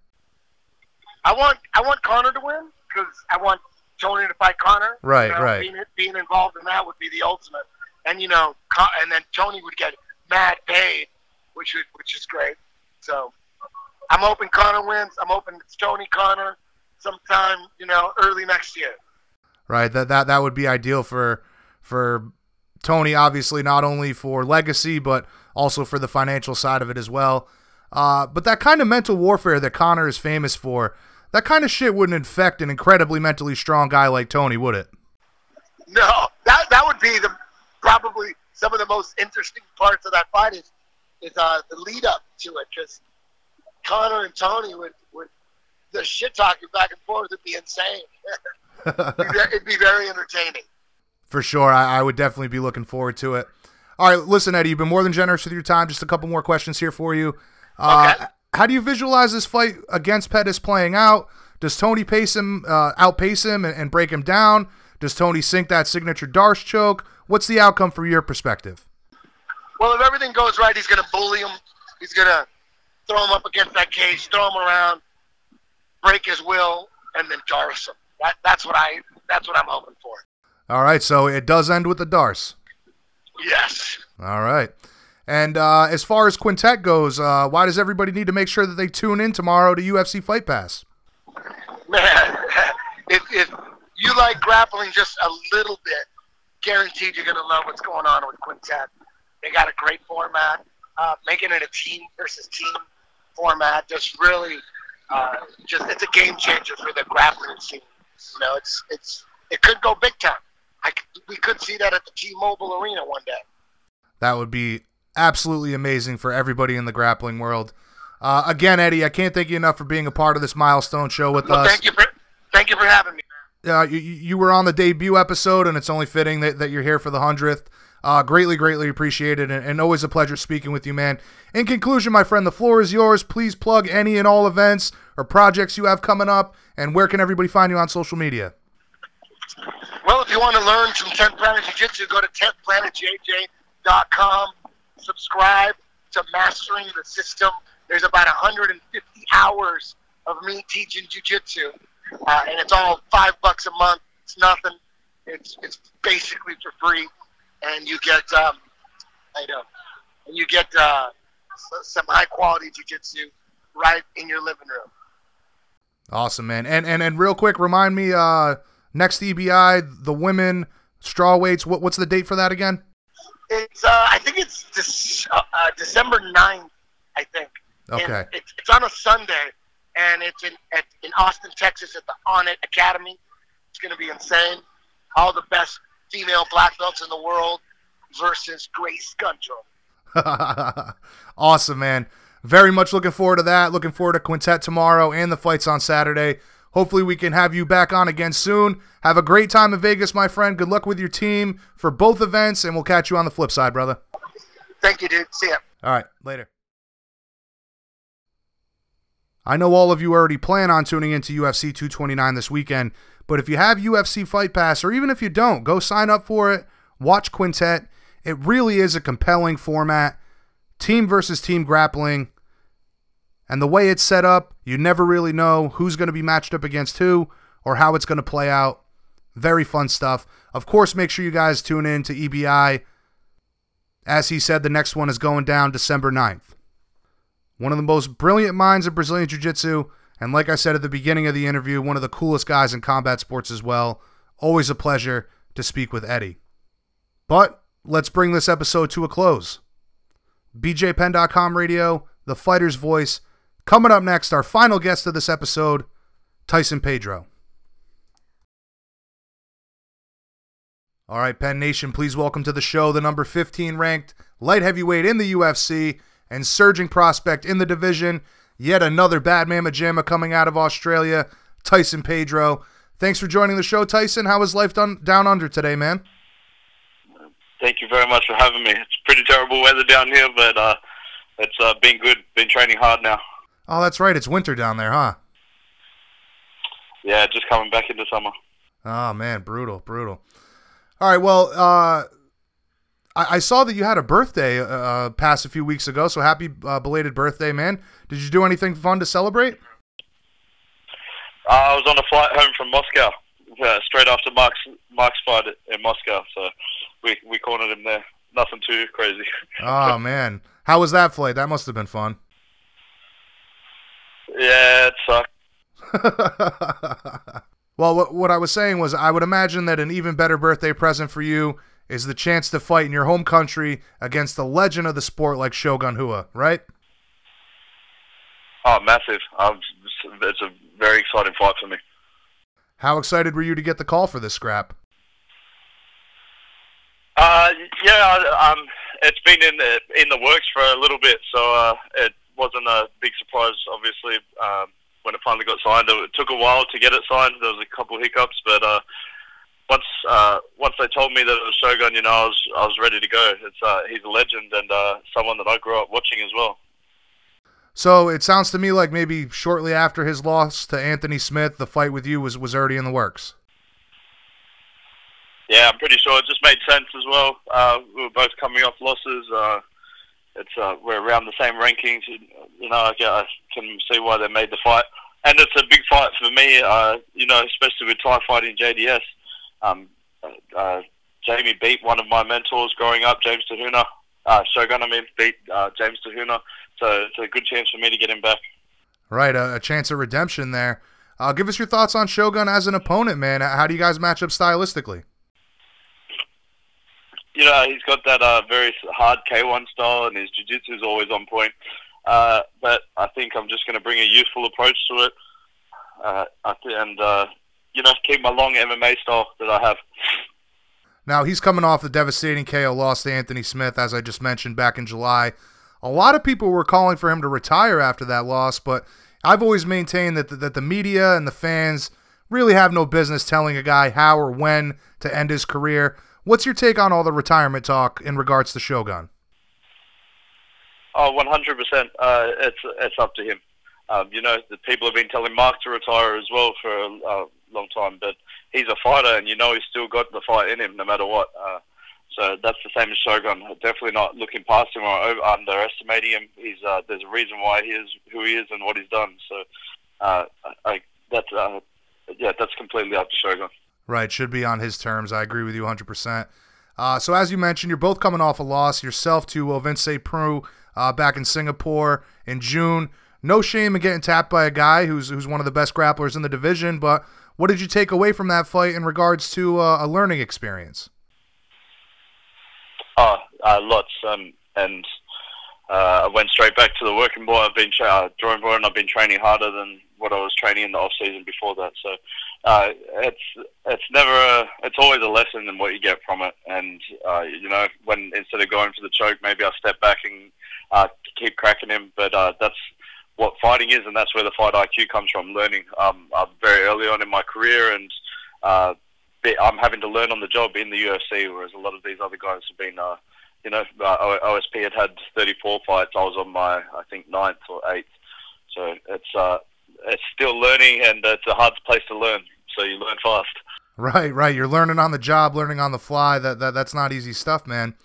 I want Conor to win because I want Tony to fight Conor. Right, right. Being involved in that would be the ultimate, and and then Tony would get mad paid, which is great. So I'm hoping Conor wins. I'm hoping it's Tony Conor sometime early next year. Right. That would be ideal for Tony, obviously, not only for legacy but also for the financial side of it as well. But that kind of mental warfare that Conor is famous for, that kind of shit wouldn't infect an incredibly mentally strong guy like Tony, would it? No, that would be probably some of the most interesting parts of that fight is the lead up to it, because Conor and Tony would the shit talking back and forth would be insane. It'd be very entertaining. For sure, I would definitely be looking forward to it. All right, listen, Eddie, you've been more than generous with your time. Just a couple more questions here for you. Okay. How do you visualize this fight against Pettis playing out? Does Tony outpace him and break him down? Does Tony sink that signature Darce choke? What's the outcome from your perspective? Well, if everything goes right, he's going to bully him. He's going to throw him up against that cage, throw him around, break his will, and then Darce him. That's what I'm hoping for. All right, so it does end with the Darce. Yes. All right. And as far as Quintet goes, why does everybody need to make sure that they tune in tomorrow to UFC Fight Pass? Man, if you like grappling just a little bit, guaranteed you're going to love what's going on with Quintet. They got a great format, making it a team versus team format. Just really, it's a game changer for the grappling scene. It could go big time. We could see that at the T-Mobile Arena one day. That would be absolutely amazing for everybody in the grappling world. Again, Eddie, I can't thank you enough for being a part of this milestone show with us. Thank you for having me. You were on the debut episode, and it's only fitting that you're here for the 100th. Greatly appreciated, and always a pleasure speaking with you, man. In conclusion, my friend, the floor is yours. Please plug any and all events or projects you have coming up, and where can everybody find you on social media? Well, if you want to learn some 10th Planet Jiu-Jitsu, go to 10thplanetjj.com. Subscribe to Mastering the System. There's about 150 hours of me teaching jiu-jitsu, and it's all $5 a month. It's nothing. It's basically for free, and you get some high quality jiu-jitsu right in your living room. Awesome, man. And real quick, remind me, next EBI, the women straw weights. What's the date for that again? It's I think it's December 9th, I think. Okay. It's on a Sunday, and it's in Austin, Texas, at the On It Academy. It's going to be insane. All the best female black belts in the world versus Grace Gunter. Awesome, man. Very much looking forward to that. Looking forward to Quintet tomorrow and the fights on Saturday. Hopefully we can have you back on again soon. Have a great time in Vegas, my friend. Good luck with your team for both events, and we'll catch you on the flip side, brother. Thank you, dude. See ya. All right, later. I know all of you already plan on tuning into UFC 229 this weekend, but if you have UFC Fight Pass, or even if you don't, go sign up for it. Watch Quintet. It really is a compelling format. Team versus team grappling. And the way it's set up, you never really know who's going to be matched up against who or how it's going to play out. Very fun stuff. Of course, make sure you guys tune in to EBI. As he said, the next one is going down December 9th. One of the most brilliant minds of Brazilian Jiu-Jitsu, and like I said at the beginning of the interview, one of the coolest guys in combat sports as well. Always a pleasure to speak with Eddie. But let's bring this episode to a close. BJPenn.com radio, the fighter's voice. Coming up next, our final guest of this episode, Tyson Pedro. All right, Penn Nation, please welcome to the show the number 15 ranked light heavyweight in the UFC and surging prospect in the division. Yet another bad mamma jamma coming out of Australia, Tyson Pedro. Thanks for joining the show, Tyson. How was life down under today, man? Thank you very much for having me. It's pretty terrible weather down here, but it's been good. Been training hard now. Oh, that's right. It's winter down there, huh? Yeah, just coming back into summer. Oh, man. Brutal. All right, well, I saw that you had a birthday pass a few weeks ago, so happy belated birthday, man. Did you do anything fun to celebrate? I was on a flight home from Moscow, straight after Mark's fight in Moscow, so we cornered him there. Nothing too crazy. Oh, man. How was that flight? That must have been fun. Yeah, it sucked. Well, what I was saying was I would imagine that an even better birthday present for you is the chance to fight in your home country against the legend of the sport like Shogun Rua, right? Oh, massive. It's a very exciting fight for me. How excited were you to get the call for this scrap? Yeah, it's been in the works for a little bit, so it wasn't a big surprise, obviously, when it finally got signed. It took a while to get it signed. There was a couple of hiccups, but once they told me that it was Shogun, I was ready to go. He's a legend and someone that I grew up watching as well. So it sounds to me like maybe shortly after his loss to Anthony Smith, the fight with you was already in the works. Yeah, I'm pretty sure it just made sense as well. We were both coming off losses. We're around the same rankings. I can see why they made the fight, and it's a big fight for me. Especially with Thai fighting JDS. Jamie beat one of my mentors growing up, James Tahuna. Shogun, beat James Tahuna. So it's a good chance for me to get him back. Right, a chance of redemption there. Give us your thoughts on Shogun as an opponent, man. How do you guys match up stylistically? He's got that very hard K1 style, and his jiu-jitsu is always on point. But I think I'm just going to bring a youthful approach to it, and keep my long MMA style that I have. Now, he's coming off the devastating KO loss to Anthony Smith, as I just mentioned, back in July. A lot of people were calling for him to retire after that loss, but I've always maintained that the media and the fans really have no business telling a guy how or when to end his career. What's your take on all the retirement talk in regards to Shogun? Oh, 100%. It's up to him. The people have been telling Mark to retire as well for a long time, but he's a fighter, and he's still got the fight in him no matter what. So that's the same as Shogun. Definitely not looking past him or underestimating him. There's a reason why he is who he is and what he's done. So that's completely up to Shogun. Right, should be on his terms. I agree with you 100%. So as you mentioned, you're both coming off a loss, yourself to Vince Prue back in Singapore in June. No shame in getting tapped by a guy who's one of the best grapplers in the division, but what did you take away from that fight in regards to a learning experience? Lots. I went straight back to the working board. I've been drawing board, and I've been training harder than what I was training in the off season before that. So it's always a lesson in what you get from it. And when instead of going for the choke, maybe I step back and keep cracking him. But that's what fighting is, and that's where the fight IQ comes from. Learning very early on in my career, and I'm having to learn on the job in the UFC, whereas a lot of these other guys have been, OSP had 34 fights. I was on my, I think, 9th or 8th. So it's still learning, and it's a hard place to learn. So you learn fast. Right. You're learning on the job, learning on the fly. That's not easy stuff, man.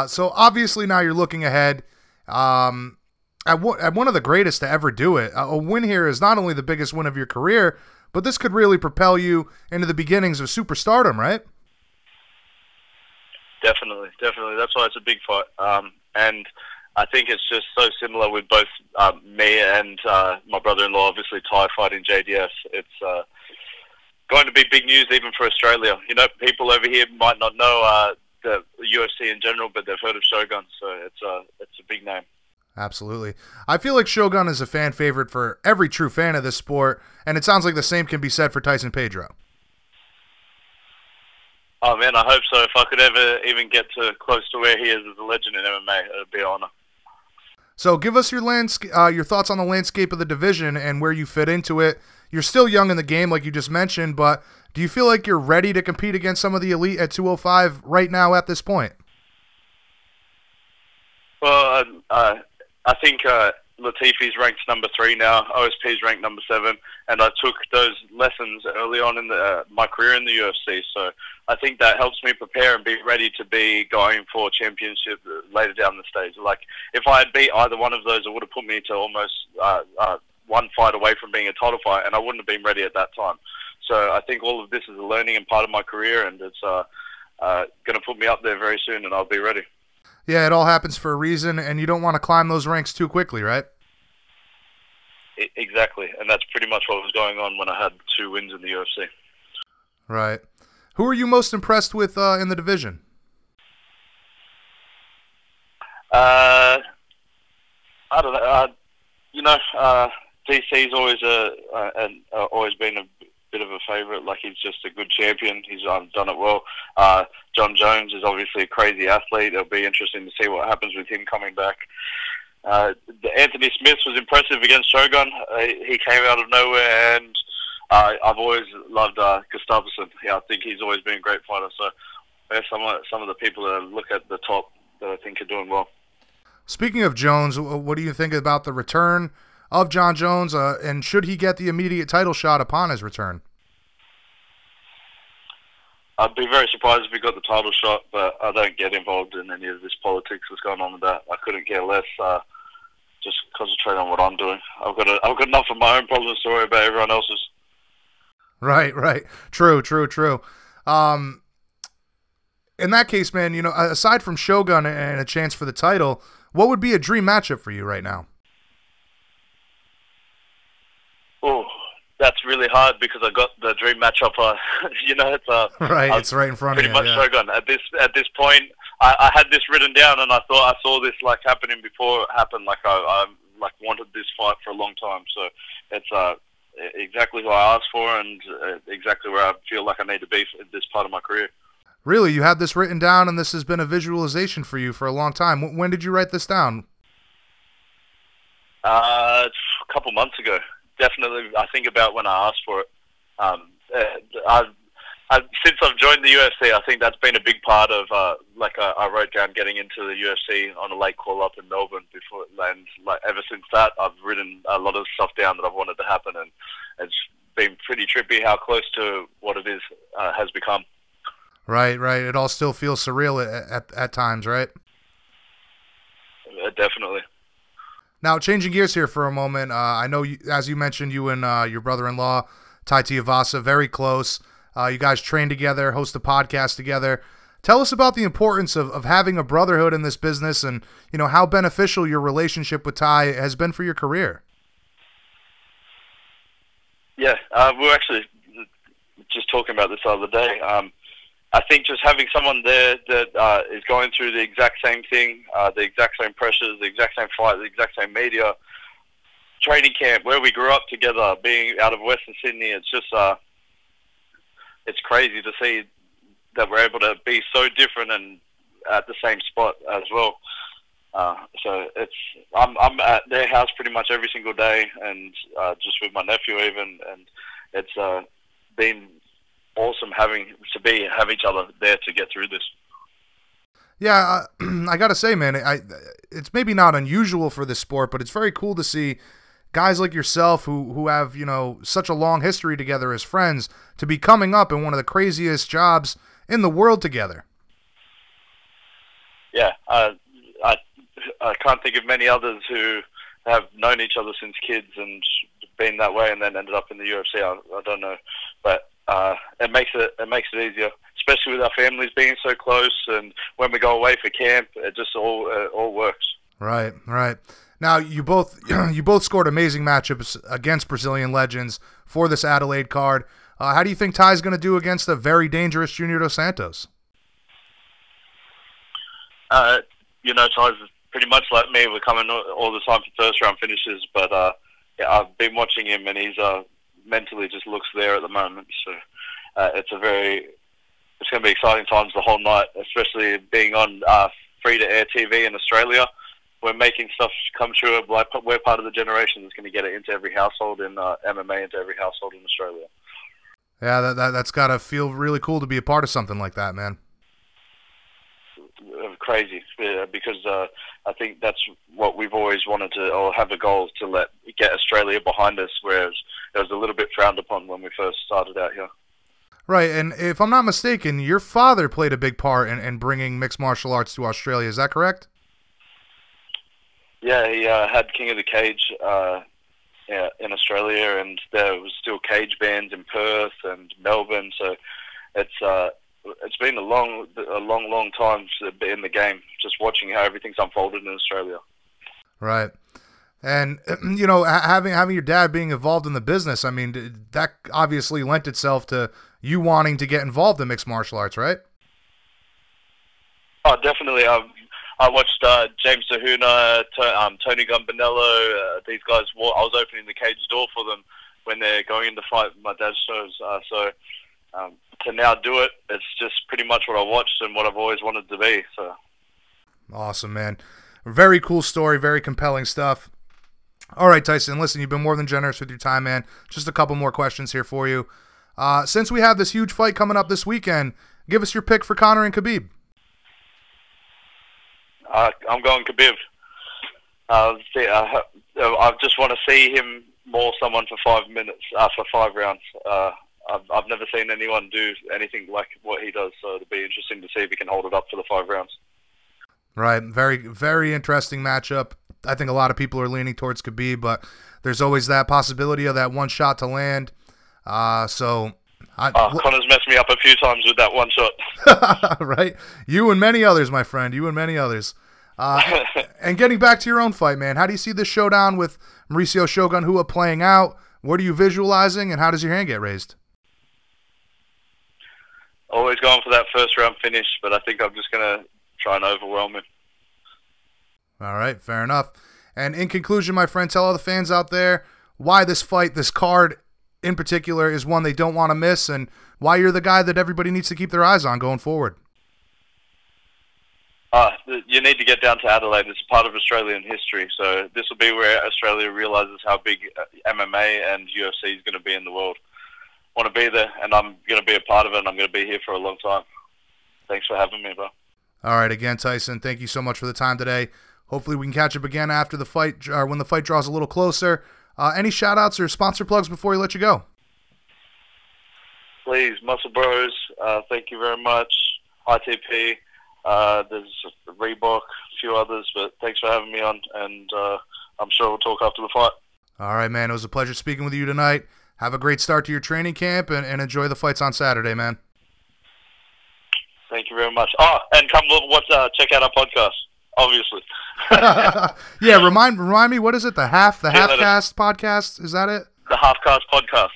So obviously now you're looking ahead. At one of the greatest to ever do it. A win here is not only the biggest win of your career, but this could really propel you into the beginnings of superstardom, right? Definitely. That's why it's a big fight. And I think it's just so similar with both me and my brother-in-law, obviously, Ty fighting JDS. It's going to be big news even for Australia. You know, people over here might not know the UFC in general, but they've heard of Shogun, so it's a big name. Absolutely. I feel like Shogun is a fan favorite for every true fan of this sport, and it sounds like the same can be said for Tyson Pedro. Oh, man, I hope so. If I could ever even get to close to where he is as a legend in MMA, it would be an honor. So give us your thoughts on the landscape of the division and where you fit into it. You're still young in the game, like you just mentioned, but do you feel like you're ready to compete against some of the elite at 205 right now at this point? Well, I think Latifi's ranked number 3 now. OSP's ranked number 7, and I took those lessons early on in my career in the UFC. So I think that helps me prepare and be ready to be going for championship later down the stage. Like if I had beat either one of those, it would have put me to almost one fight away from being a title fight, and I wouldn't have been ready at that time. So I think all of this is a learning and part of my career, and it's going to put me up there very soon, and I'll be ready. Yeah, it all happens for a reason, and you don't want to climb those ranks too quickly, right? Exactly, and that's pretty much what was going on when I had 2 wins in the UFC. Right. Who are you most impressed with in the division? I don't know. DC's always been a bit of a favourite. Like, he's just a good champion. He's done it well. John Jones is obviously a crazy athlete. It'll be interesting to see what happens with him coming back. Anthony Smith was impressive against Shogun. He came out of nowhere, and I've always loved Gustafsson. Yeah, I think he's always been a great fighter. So there's some of the people that I look at the top that I think are doing well. Speaking of Jones, what do you think about the return of John Jones, and should he get the immediate title shot upon his return? I'd be very surprised if he got the title shot, but I don't get involved in any of this politics that's going on with that. I couldn't care less. Just concentrate on what I'm doing. I've got enough of my own problems to worry about everyone else's. Right. True. In that case, man, you know, aside from Shogun and a chance for the title, what would be a dream matchup for you right now? Oh, that's really hard because I got the dream matchup. It's right. It's right in front of you. Pretty much Shogun. At this point, I had this written down, and I thought I saw this like happening before it happened. Like I wanted this fight for a long time. So it's exactly what I asked for, and exactly where I feel like I need to be in this part of my career. Really, you had this written down, and this has been a visualization for you for a long time. When did you write this down? A couple months ago. Definitely, I think about when I asked for it. Since I've joined the UFC, I think that's been a big part of, I wrote down getting into the UFC on a late call up in Melbourne before, and ever since that, I've written a lot of stuff down that I've wanted to happen, and it's been pretty trippy how close to what it is has become. Right. It all still feels surreal at times, right? Definitely. Now, changing gears here for a moment, I know, as you mentioned, you and your brother-in-law, Tai Tuivasa, very close. You guys train together, host a podcast together. Tell us about the importance of having a brotherhood in this business, and how beneficial your relationship with Tai has been for your career. Yeah, we were actually just talking about this the other day. I think just having someone there that is going through the exact same thing, the exact same pressures, the exact same fight, the exact same media, training camp, where we grew up together, being out of Western Sydney, it's just, it's crazy to see that we're able to be so different and at the same spot as well. So I'm at their house pretty much every single day, and just with my nephew even, and it's been awesome have each other there to get through this. Yeah, I gotta say, man, it's maybe not unusual for this sport, but it's very cool to see guys like yourself who have, you know, such a long history together as friends to be coming up in one of the craziest jobs in the world together. Yeah, I can't think of many others who have known each other since kids and been that way and then ended up in the UFC. I don't know, but it makes it easier, especially with our families being so close, and when we go away for camp, it just all works. Right. Now you both scored amazing matchups against Brazilian legends for this Adelaide card. How do you think Ty's going to do against a very dangerous Junior Dos Santos? You know, Ty's pretty much like me. We're coming all the time for first round finishes, but yeah, I've been watching him, and he's mentally just looks there at the moment. So it's going to be exciting times the whole night, especially being on free-to-air TV in Australia. We're making stuff come true. We're part of the generation that's going to get it into every household in MMA, into every household in Australia. Yeah, that's got to feel really cool to be a part of something like that, man. Crazy, because I think that's what we've always wanted to, or have a goal to get Australia behind us, whereas it was a little bit frowned upon when we first started out here. Right, and if I'm not mistaken, your father played a big part in bringing mixed martial arts to Australia. Is that correct? Yeah, he had King of the Cage in Australia, and there was still cage bands in Perth and Melbourne. So it's been a long time in the game, just watching how everything's unfolded in Australia. Right. And, you know, having your dad being involved in the business, I mean, that obviously lent itself to you wanting to get involved in mixed martial arts, right? Oh, definitely. I watched James Sahuna, Tony Gambinello, these guys. I was opening the cage door for them when they're going in to fight my dad's shows. To now do it, it's just pretty much what I watched and what I've always wanted to be. So awesome, man. Very cool story, very compelling stuff. All right, Tyson, listen, you've been more than generous with your time, man. Just a couple more questions here for you. Since we have this huge fight coming up this weekend, give us your pick for Conor and Khabib. I'm going Khabib. I just want to see him maul someone for 5 minutes, for 5 rounds. I've never seen anyone do anything like what he does, so it'll be interesting to see if he can hold it up for the 5 rounds. Right, very, very interesting matchup. I think a lot of people are leaning towards Khabib, but there's always that possibility of that one shot to land. Connor's messed me up a few times with that one shot. Right, you and many others, my friend. You and many others. And getting back to your own fight, man, how do you see this showdown with Mauricio Shogun Rua playing out? What are you visualizing, and how does your hand get raised? Always going for that first round finish, but I think I'm just going to try and overwhelm him. All right, fair enough. And in conclusion, my friend, tell all the fans out there why this fight, this card in particular, is one they don't want to miss, and why you're the guy that everybody needs to keep their eyes on going forward. You need to get down to Adelaide. It's a part of Australian history, so this will be where Australia realizes how big MMA and UFC is going to be in the world. I want to be there, and I'm going to be a part of it, and I'm going to be here for a long time. Thanks for having me, bro. All right, again, Tyson, thank you so much for the time today. Hopefully we can catch up again after the fight, or when the fight draws a little closer. Any shout-outs or sponsor plugs before we let you go? Please, Muscle Bros, thank you very much. ITP, there's Reebok, a few others, but thanks for having me on, and I'm sure we'll talk after the fight. All right, man, it was a pleasure speaking with you tonight. Have a great start to your training camp, and enjoy the fights on Saturday, man. Thank you very much. Oh, and come check out our podcast, obviously. Yeah, remind me, what is it? The Halfcast podcast? Is that it? The Halfcast podcast.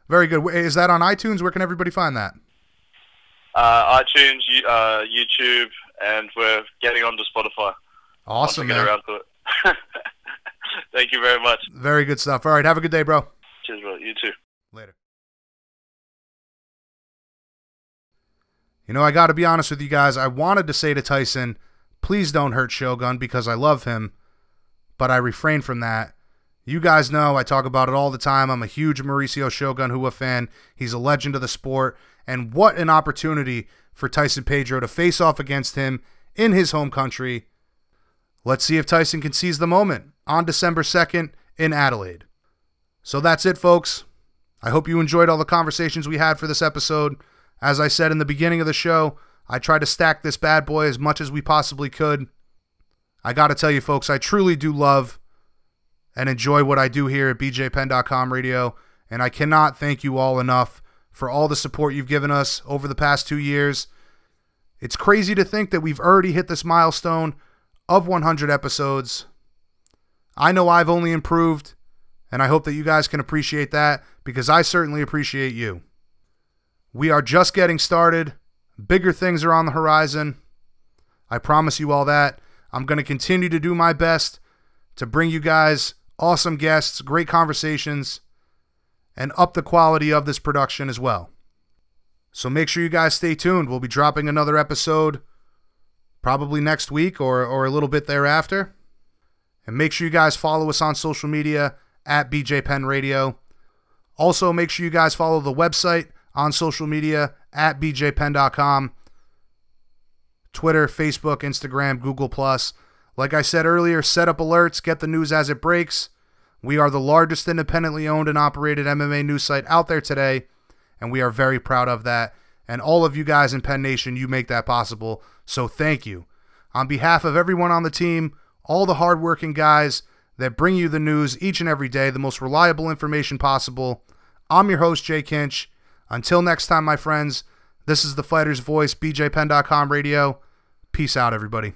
Very good. Is that on iTunes? Where can everybody find that? iTunes, YouTube, and we're getting onto Spotify. Awesome, man. Get around to it. Thank you very much. Very good stuff. All right, have a good day, bro. Cheers, bro. You too. Later. You know, I got to be honest with you guys. I wanted to say to Tyson, Please don't hurt Shogun because I love him, but I refrain from that. You guys know I talk about it all the time. I'm a huge Mauricio Shogun Rua fan. He's a legend of the sport, and what an opportunity for Tyson Pedro to face off against him in his home country. Let's see if Tyson can seize the moment on December 2nd in Adelaide. So that's it, folks. I hope you enjoyed all the conversations we had for this episode. As I said in the beginning of the show, I tried to stack this bad boy as much as we possibly could. I got to tell you, folks, I truly do love and enjoy what I do here at bjpenn.com radio, and I cannot thank you all enough for all the support you've given us over the past 2 years. It's crazy to think that we've already hit this milestone of 100 episodes. I know I've only improved, and I hope that you guys can appreciate that, because I certainly appreciate you. We are just getting started. Bigger things are on the horizon. I promise you all that. I'm going to continue to do my best to bring you guys awesome guests, great conversations, and up the quality of this production as well. So make sure you guys stay tuned. We'll be dropping another episode probably next week or a little bit thereafter. And make sure you guys follow us on social media at BJPenn Radio. Also, make sure you guys follow the website on social media at bjpenn.com. Twitter, Facebook, Instagram, Google+. Like I said earlier, set up alerts, get the news as it breaks. We are the largest independently owned and operated MMA news site out there today, and we are very proud of that. And all of you guys in Penn Nation, you make that possible, so thank you. On behalf of everyone on the team, all the hardworking guys that bring you the news each and every day, the most reliable information possible, I'm your host, Jay Kinch. Until next time, my friends, this is the Fighter's Voice, bjpenn.com radio. Peace out, everybody.